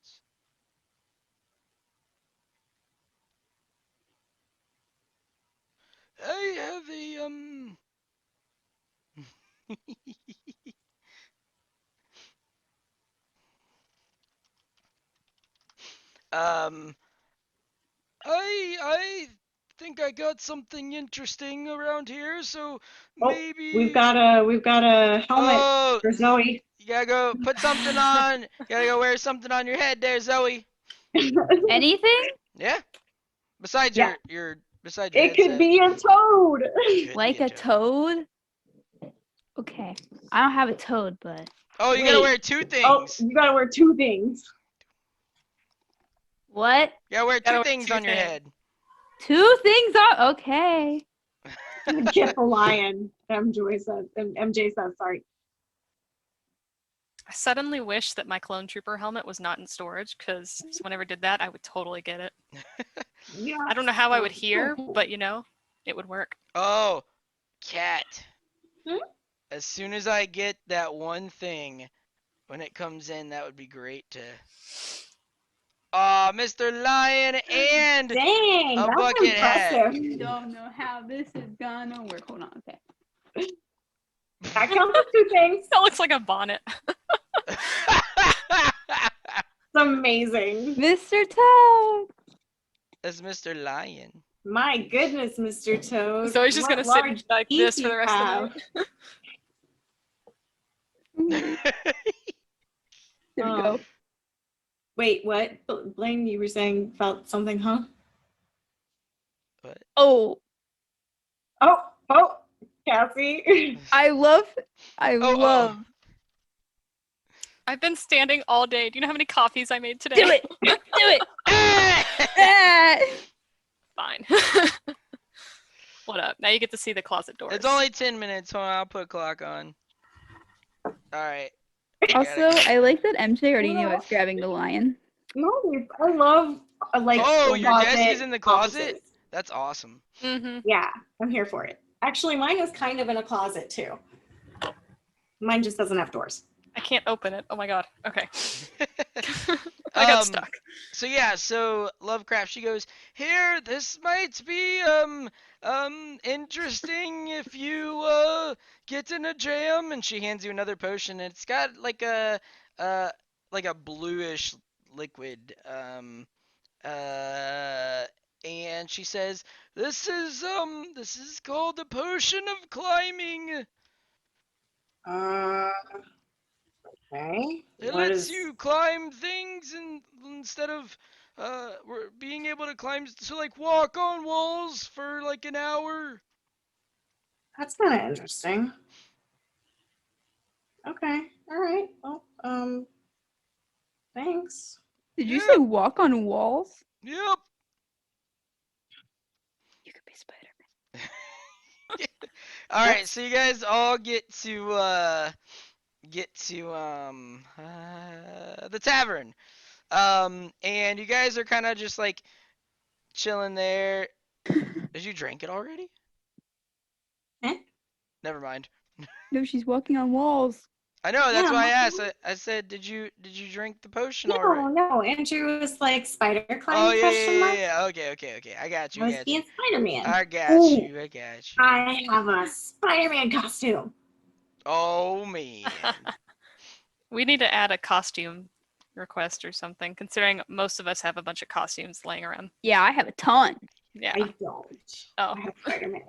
I have a um I think I got something interesting around here, so Oh, we've maybe. got a helmet Oh, for Zoe. you gotta go put something on. You gotta go wear something on your head there, Zoe. Anything? Yeah. Besides Yeah. besides your It could headset. be a toad. Could Like be a toad? Okay. I don't have a toad, but Oh, you gotta Wait. wear 2 Oh, things. you gotta wear 2 things. what? You gotta wear 2 Gotta wear things 2 on your things. head. 2 things are okay. Get the lion. MJ says sorry. I suddenly wish that my clone trooper helmet was not in storage because whenever I did that, I would totally get it. Yeah. I don't know how I would hear, cool. but it would work. Oh, cat. Hmm? As soon as I get that one thing, when it comes in, that would be great to. Aw, Mr. Lion and Dang, a that's bucket hat. impressive. Don't know how this is gonna work. Hold on, okay. That counts as two things. That looks like a bonnet. It's amazing. Mr. Toad. That's Mr. Lion. My goodness, Mr. Toad. So he's just what gonna sit large like teeth this for the you rest have. of the night. Ooh, there we Oh. go. Wait, what? Blaine, you were saying felt something, huh? What? Oh, Oh, Cassie. I love. Oh, love. I've been standing all day. Do you know how many coffees I made today? Do it. Do it. oh. Ah! Fine. What up? Now you get to see the closet doors. It's only 10 minutes. Hold on, I'll put a clock on. Alright. Also, I like that MJ already knew I was grabbing the lion. No, I love like Oh, your desk closet is in the closet? offices. That's awesome. Mm-hmm. Yeah, I'm here for it. Actually, mine is kind of in a closet too. Mine just doesn't have doors. I can't open it. Oh my god. Okay. I got Um, stuck. So yeah, so Lovecraft, she goes, here, this might be interesting if you get in a jam, and she hands you another potion, and it's got like a bluish liquid, and she says, this is called the potion of climbing. Okay. It What lets is you climb things instead of we're being able to climb to like walk on walls for like an hour. that's kind of interesting. Okay. All right. Well, thanks. Did you Yeah. say walk on walls? Yep. You could be Spider-Man. All right, That's- so you guys all get to the tavern. And you guys are kind of just like chilling there. Did you drink it already? Eh? Never mind. No, she's walking on walls. I know, that's Yeah, why I I'm asked. I said, did you drink the potion already? No. Andrew was like spider Oh climb question mark. yeah. Okay. I got you. I was being Spider-Man. I got Ooh, you. I got you. I have a Spider-Man costume. Oh man. We need to add a costume request or something, considering most of us have a bunch of costumes laying around. Yeah, I have a ton. Yeah. I don't. Oh. I have Spider-Man.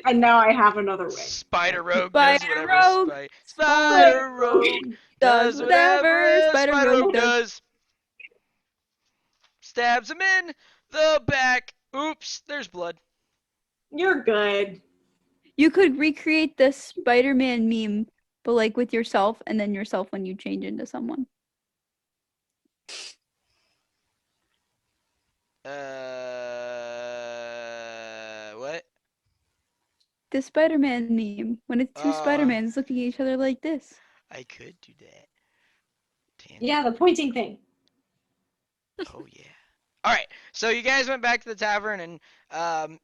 And now I have another wig. Spider Rogue does Spider whatever Rogue. Spider Rogue does whatever Spider Rogue does. Stabs him in the back. Oops, there's blood. You're good. You could recreate the Spider-Man meme, but like with yourself, and then yourself when you change into someone. What? The Spider-Man meme, when it's two Spider-Mans looking at each other like this. I could do that. Damn. Yeah, the pointing thing. Oh yeah. All right. So you guys went back to the tavern, and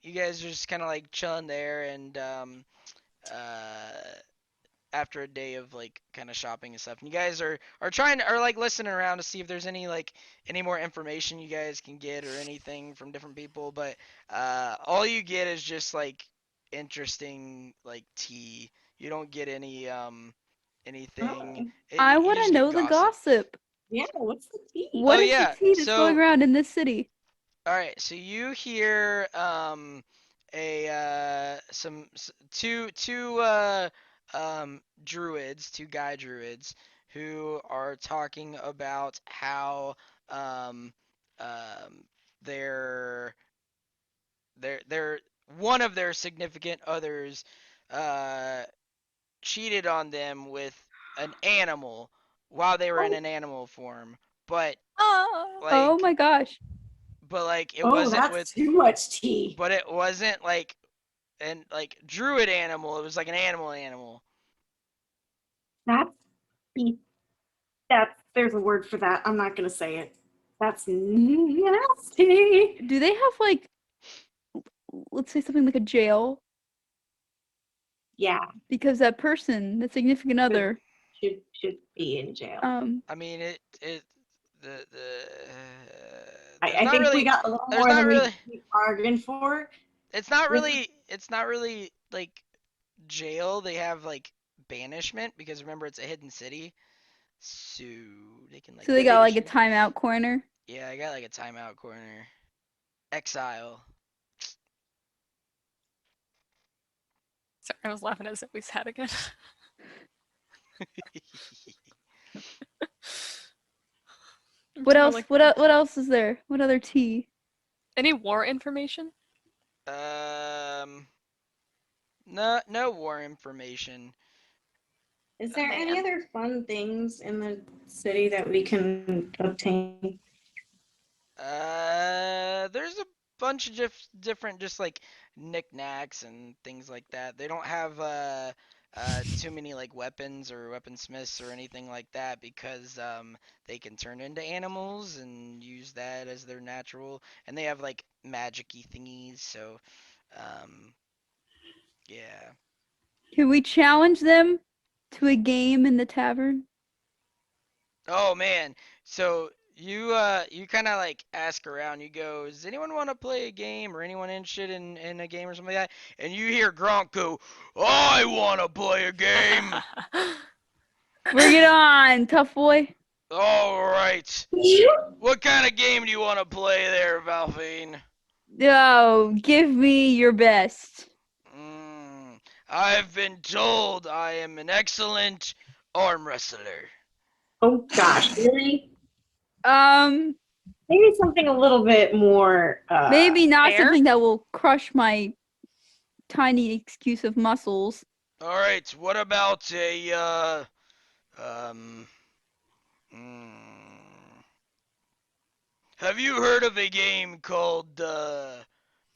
you guys are just kind of like chilling there, and after a day of like kind of shopping and stuff, and you guys are trying to, are like listening around to see if there's any more information you guys can get or anything from different people, but all you get is just like interesting like tea. You don't get any anything. I you want just to get know the gossip. Yeah, what's the tea? What is yeah, the tea that's so- going around in this city? All right, so you hear two druids, two guy druids who are talking about how their one of their significant others cheated on them with an animal while they were in an animal form, but Oh. like Oh my gosh. but like it Oh, wasn't that's with too much tea. but it wasn't like an like druid animal. It was like an animal. That's there's a word for that. I'm not gonna say it. That's nasty. Do they have like, let's say something like a jail? Yeah, Because that person, the significant other, should be in jail. I mean it the I there's not think really we got a little there's more not than really we bargained for. it's not This really like jail, they have like banishment because remember it's a hidden city, so they can like. So they got like a banish you. timeout corner. Yeah, I got like a timeout corner. Exile. Sorry, I was laughing at Zoe's hat again. I'm What doing, else? like, What else is there? What other tea? any war information? No war information. Is there any Man. other fun things in the city that we can obtain? There's a bunch of different just like knickknacks and things like that. They don't have too many like weapons or weaponsmiths or anything like that because they can turn into animals and use that as their natural, and they have like magic-y thingies. So um yeah. Can we challenge them to a game in the tavern? Oh man. So you kind of like ask around. You go, does anyone want to play a game or anyone interested in a game or something like that? And you hear Gronk go, I want to play a game. Bring it on, tough boy. All right. What kind of game do you want to play there, Valfine? Oh, give me your best. I've been told I am an excellent arm wrestler. Oh gosh, really? Um, Maybe something a little bit more. maybe not Fair? something that will crush my tiny excuse of muscles. All right. What about a um mm, have you heard of a game called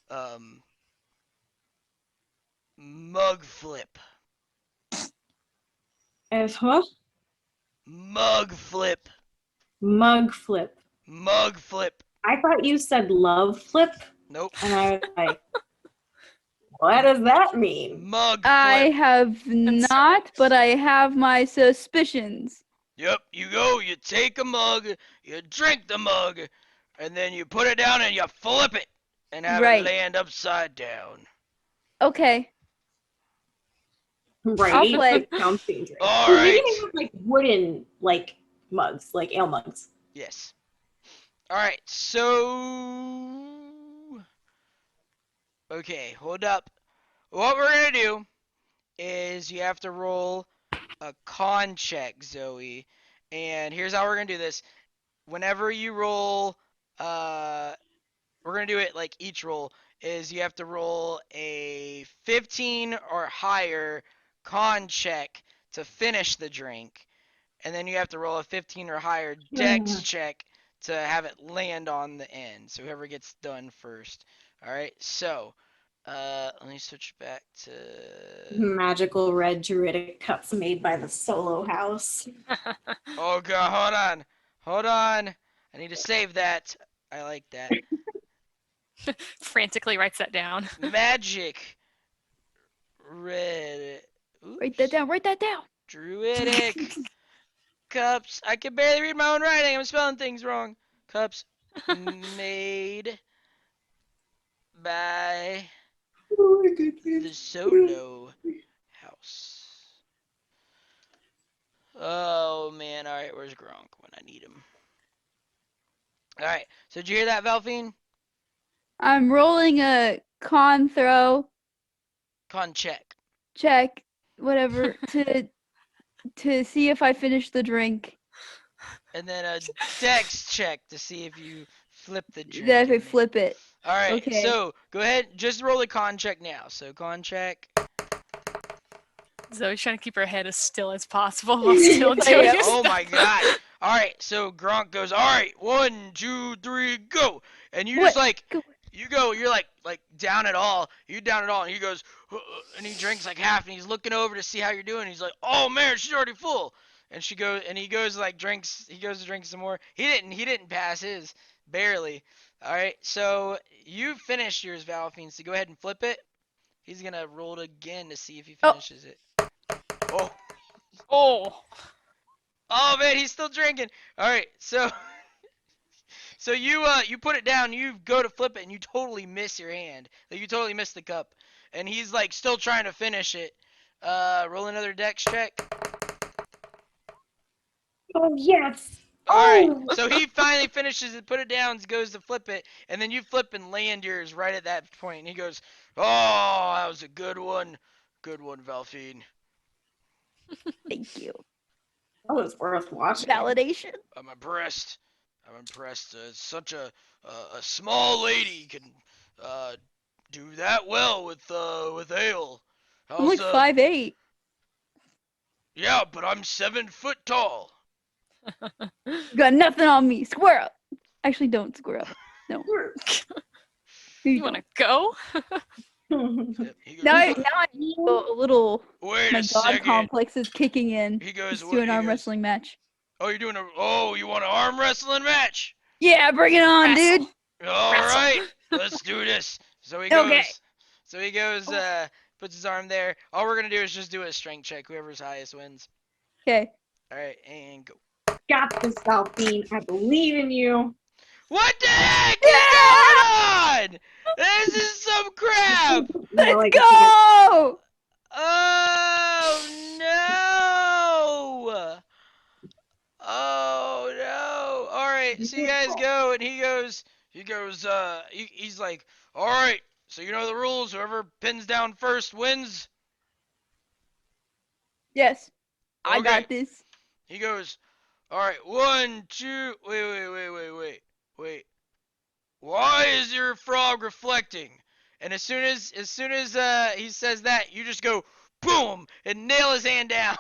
um Mug Flip? As huh? Mug Flip. Mug flip. Mug Flip. I thought you said love flip, Nope. and I was like, what does that mean? Mug I Flip. have not, but I have my suspicions. Yep, you go, you take a mug, you drink the mug, and then you put it down and you flip it and have it Right. land upside down. Okay. Right? play. Sounds dangerous. All Or maybe right. they have like wooden like mugs, like ale mugs. Yes. All right, so okay, hold up. What we're going to do is you have to roll a con check, Zoe. And here's how we're going to do this. Whenever you roll we're going to do it like each roll is you have to roll a 15 or higher con check to finish the drink, and then you have to roll a 15 or higher dex check to have it land on the end, so whoever gets done first. All right, so let me switch back to Magical red druidic cups made by the Solo House. oh god, hold on, I need to save that. I like that. Frantically writes that down. Magic red. Oops. Write that down. Write that down. Druidic cups. I can barely read my own writing. I'm spelling things wrong. Cups made by Oh my goodness. the Solo House. Oh man, all right. Where's Gronk when I need him? All right. So did you hear that, Valfine? I'm rolling a con throw Con check. check, whatever, to see if I finish the drink. And then a dex check to see if you flip the drink. That if I in there. flip it. All right. Okay. So go ahead. Just roll a con check now. So con check. Zoe's trying to keep her head as still as possible while still I doing am. her Oh stuff. my god. All right, so Gronk goes, all right, 1, 2, 3, go. And you just What? like, Go. you're like down it all. You down it all. And he goes, and he drinks like half and he's looking over to see how you're doing. He's like, oh man, she's already full. And he goes like he goes to drink some more. He didn't pass his, barely. All right, so you finished yours, Valfine, so go ahead and flip it. He's going to roll it again to see if he Oh. finishes it. Oh. Oh. Oh man, he's still drinking. All right, so you put it down, you go to flip it, and you totally miss your hand. Like you totally miss the cup, and he's like still trying to finish it. Roll another dex check. Oh yes. Alright, Oh. so he finally finishes it, put it down, goes to flip it, and then you flip and land yours right at that point, and he goes, "Oh, that was a good one. Good one, Valfine. Thank you. That was worth watching. Validation. I'm impressed. I'm impressed. Such a small lady can do that well with ale. I'm like How's 5'8". Yeah, but I'm 7 foot tall. You got nothing on me. Square up. Actually, don't square up. No. You want to go? Yep, he goes, Now I feel a little. wait My a god second. complex is kicking in. He goes, Let's what? do an He arm goes, wrestling match. oh, you want an arm wrestling match? Yeah, bring it on, Wrestle. dude. All Wrestle. right, let's do this. Okay. So he goes, puts his arm there. All we're gonna do is just do a strength check. Whoever's highest wins. Okay. All right, and go. Got this, Valfine. I believe in you. What the heck is going on? This is some crap. No, Let's like, go! Oh no! Oh no! All right, so you guys go, and he's like, all right. So you know the rules. Whoever pins down first wins. Yes. I Okay. got this. He goes, all right. 1, 2. Wait. Why is your frog reflecting? And as soon as he says that, you just go boom and nail his hand down.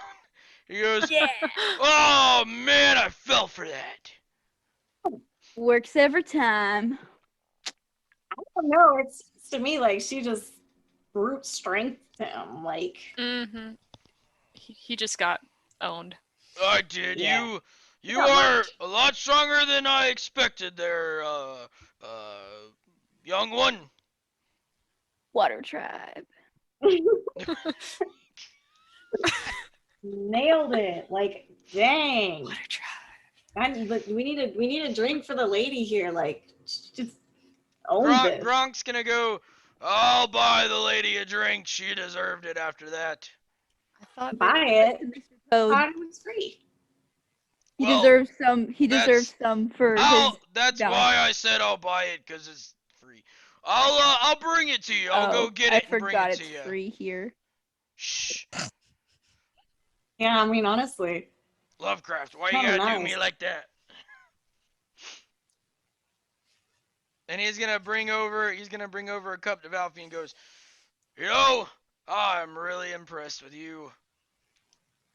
He goes, Yeah. oh man, I fell for that. Works every time. I don't know. It's to me like she just brute strength him. Like, Mm-hmm. He just got owned. I did. Yeah. You Not are much. a lot stronger than I expected there, young one. Water tribe. nailed it. Like, dang. What a try. But we need a drink for the lady here. Like, she just owned this. Gronk's gonna go, I'll buy the lady a drink. She deserved it after that. I thought Buy it. Mr. Toad. Thought it was free. He Well, deserves some. He deserves that's- some for his. That's valor. why I said I'll buy it, cause it's free. I'll bring it to you. I'll go get I it and bring forgot it to it's you. free here. Shh. Yeah, I mean, honestly. Lovecraft, why you Kinda gotta do me nice. like that? And he's gonna bring over a cup to Valfie and goes, you know, I'm really impressed with you.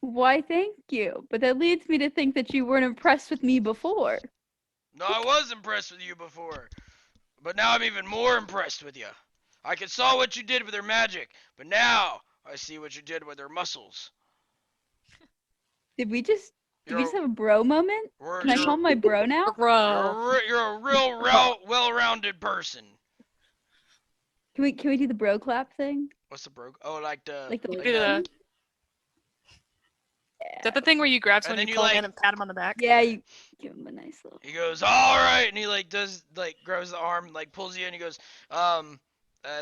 Why, thank you. But that leads me to think that you weren't impressed with me before. No, I was impressed with you before, but now I'm even more impressed with you. I saw what you did with her magic, but now I see what you did with her muscles. Did we just You're have a bro moment? a, Can I call him my bro now? Bro. you're a real well-rounded person. Can we do the bro clap thing? What's the bro? Oh, like the Like the Do like the- the- Is that the thing where you grab And someone, then you you, pull them like- in and pat them on the back? Yeah, you give him a nice little. He goes, all right, and he like does like grabs the arm, like pulls you, and he goes, and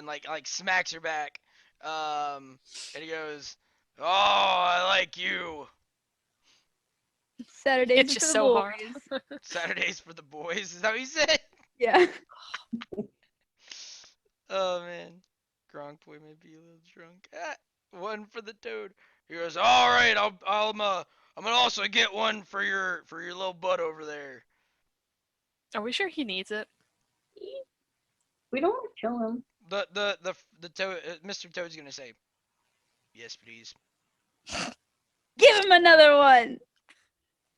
like smacks your back, and he goes, oh, I like you. Saturdays Hits are you for the so hard. boys. Saturdays for the boys. Is that what he said? Yeah. Oh man, Gronk boy may be a little drunk. One for the toad. He goes, all right, I'm gonna also get one for your little butt over there. Are we sure he needs it? We don't want to kill him. The toad, Mr. Toad's gonna say, yes, please. Give him another one.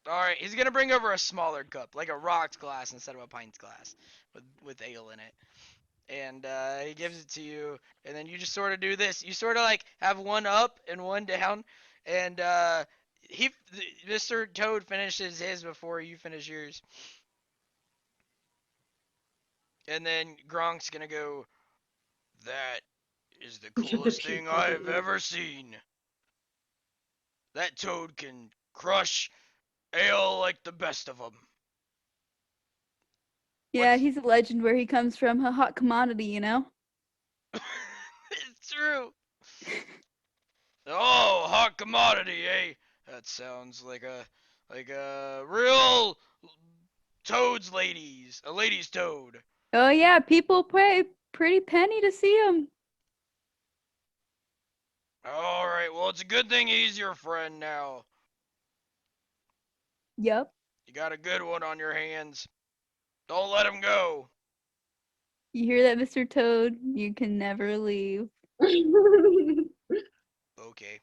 All right, he's gonna bring over a smaller cup, like a rocks glass instead of a pint's glass, with ale in it. And he gives it to you, and then you just sort of do this. You sort of like have one up and one down, and Mr. Toad finishes his before you finish yours. And then Gronk's gonna go, that is the We should coolest repeat thing that, I've didn't we? ever seen. That Toad can crush ale like the best of them. Yeah, What's- he's a legend where he comes from. A hot commodity, you know? It's true. Oh, hot commodity, eh? That sounds like a real toads ladies, a lady's toad. Oh yeah, people pay pretty penny to see him. All right, well it's a good thing he's your friend now. Yup. You got a good one on your hands. Don't let him go. You hear that, Mr. Toad? You can never leave. Okay.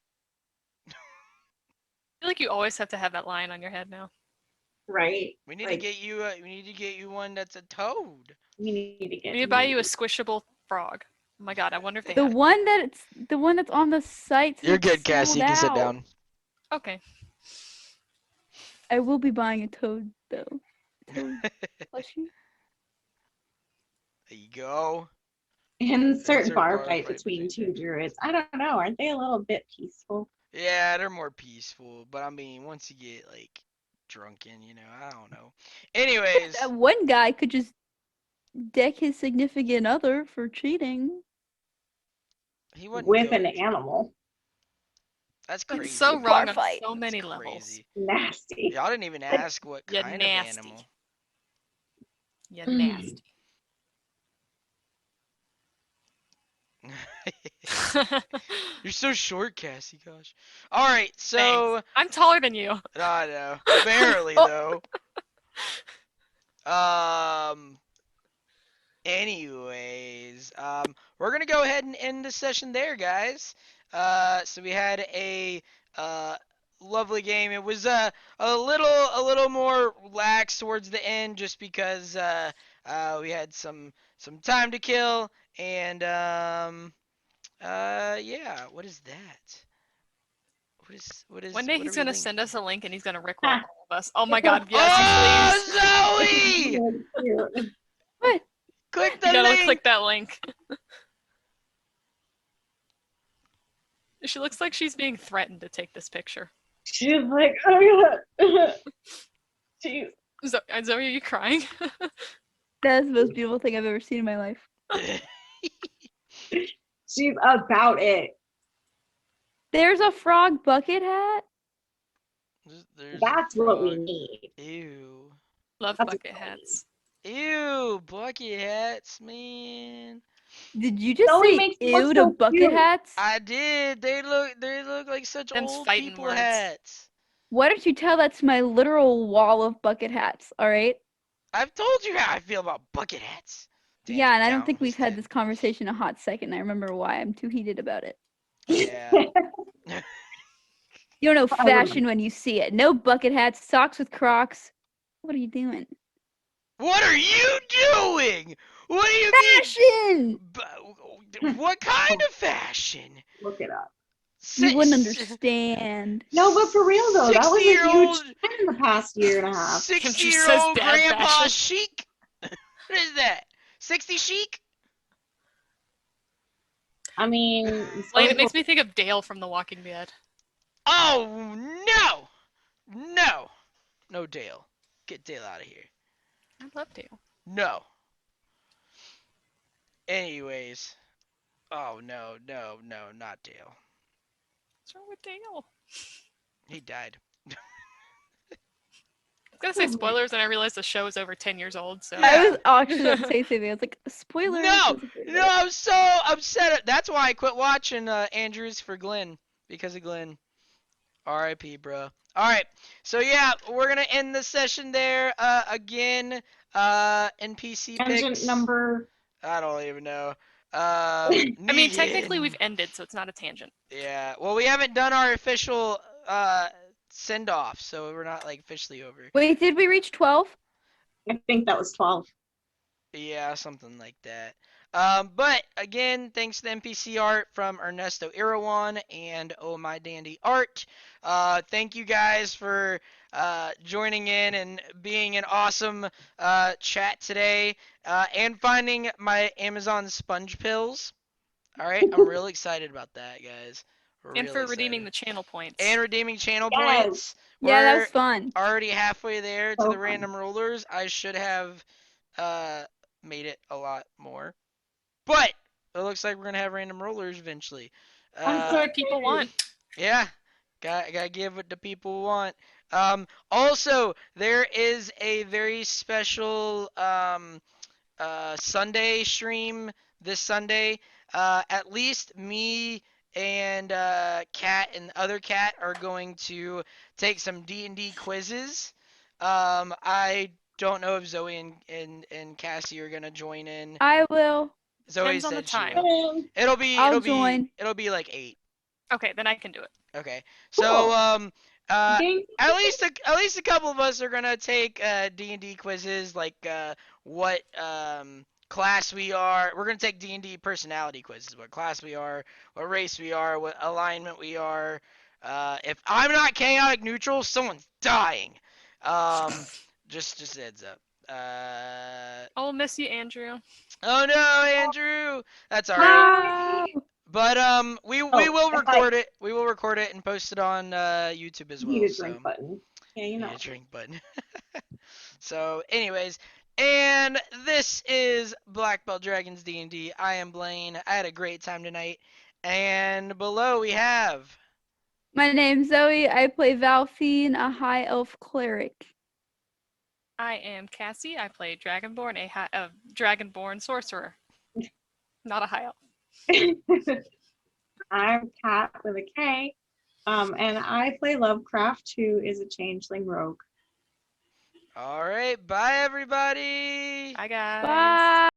I feel like you always have to have that line on your head now. Right. We need to Like, get you. We need to get you one that's a toad. we need to get We need to buy you a squishable frog. Oh my god, I wonder if they The have. one that's on the site says You're it's good, Cassie. sold You can sit out. down. Okay. I will be buying a toad though. Toad plushie. There you go. insert bar fight fight between two druids. I don't know. Aren't they a little bit peaceful? Yeah, they're more peaceful, but I mean, once you get like drunken, I don't know. Anyways, That one guy could just deck his significant other for cheating. he wouldn't Whip go. an animal. That's That's crazy. so Bar wrong on fight. so That's many levels. crazy. Nasty. Y'all didn't even ask what You kind nasty. of animal. You nasty. You're so short, Cassie. Gosh. All right, so Thanks. I'm taller than you. I know. Barely Oh. though. Anyways, we're gonna go ahead and end the session there, guys. So we had a uh lovely game. It was a little more relaxed towards the end, just because we had some time to kill, and yeah. What is that? One day What are he's we gonna send linking? us a link and he's gonna rickroll all of us. Oh my god, yes, please. Oh, Zoe! What? Click the You gotta link. click that link. She looks like she's being threatened to take this picture. She's like, oh god. Jeez. Zoe, are you crying? That's the most beautiful thing I've ever seen in my life. She's about it. There's a frog bucket hat. There's a That's what we frog. need. Ew. Love That's bucket exciting. hats. Ew, bucket hats, man. Did you It just only say makes them look ew to so bucket cute. hats? I did. They look like such Them's old fighting people words. hats. Why don't you tell that to my literal wall of bucket hats, alright? I've told you how I feel about bucket hats. Yeah, and I don't Down, think we've had step. this conversation a hot second. I remember why. I'm too heated about it. Yeah. You don't know I would- fashion when you see it. No bucket hats, socks with Crocs. What are you doing? What are you doing? What do you Fashion! mean? What kind of fashion? Look it up. You wouldn't Si- understand. No, but for real though, that was a 60-year-old huge trend in the past year and a half. 60-year-old Dad grandpa fashion. chic? What is that? 60 chic? I mean, Lane, Zoe it makes me think of Dale from The Walking Dead. Oh no! No! No, Dale. Get Dale out of here. I love Dale. No. Anyways. Oh no, not Dale. What's wrong with Dale? He died. I was gonna say spoilers, and I realized the show is over 10 years old, so. I was Yeah. actually about to say something. I was like, spoilers. No! No, I'm so upset. That's why I quit watching Andrews for Glenn. Because of Glenn. R.I.P., bro. Alright, so yeah, we're gonna end the session there. Again, NPC tangent picks. number. I don't even know. I mean, technically Negan. we've ended, so it's not a tangent. Yeah, well, we haven't done our official send off, so we're not like officially over. Wait, did we reach 12? I think that was 12. Yeah, something like that. But again, thanks to the NPC art from Ernesto Irawan and Oh My Dandy Art. Thank you guys for joining in and being an awesome chat today, and finding my Amazon sponge pills. All right, I'm real excited about that, guys. And for Really redeeming excited. the channel points. And redeeming channel Yes. points. Yeah, that We're was fun. already halfway there to So the fun. random rollers. I should have made it a lot more. But it looks like we're gonna have random rollers eventually. I'm so That's what people excited. want. Yeah, gotta give what the people want. Also, there is a very special Sunday stream this Sunday. At least me and Kat and other Kat are going to take some D&D quizzes. I don't know if Zoe and Cassie are gonna join in. I will. Zoe Depends on the said she time. will. It'll be I'll it'll be join. it'll be like 8. Okay, then I can do it. Okay. So Cool. uh Ding. at least a couple of us are gonna take D&D quizzes like what class we are. We're gonna take D&D personality quizzes, what class we are, what race we are, what alignment we are. If I'm not chaotic neutral, someone's dying. Um just a heads up. I'll miss you, Andrew. Oh no, Andrew. That's all right. No. But we Oh, will if I record it. We will record it and post it on YouTube as need well. a drink So button. Yeah, you need know. a drink button. So, anyways, and this is Black Belt Dragons D&D. I am Blaine. I had a great time tonight. And below we have. My name's Zoe. I play Valfine, a high elf cleric. I am Cassie. I play Dragonborn, a Dragonborn sorcerer, not a high elf. I'm Kat with a K. And I play Lovecraft, who is a changeling rogue. All right, bye everybody. Bye, guys. Bye.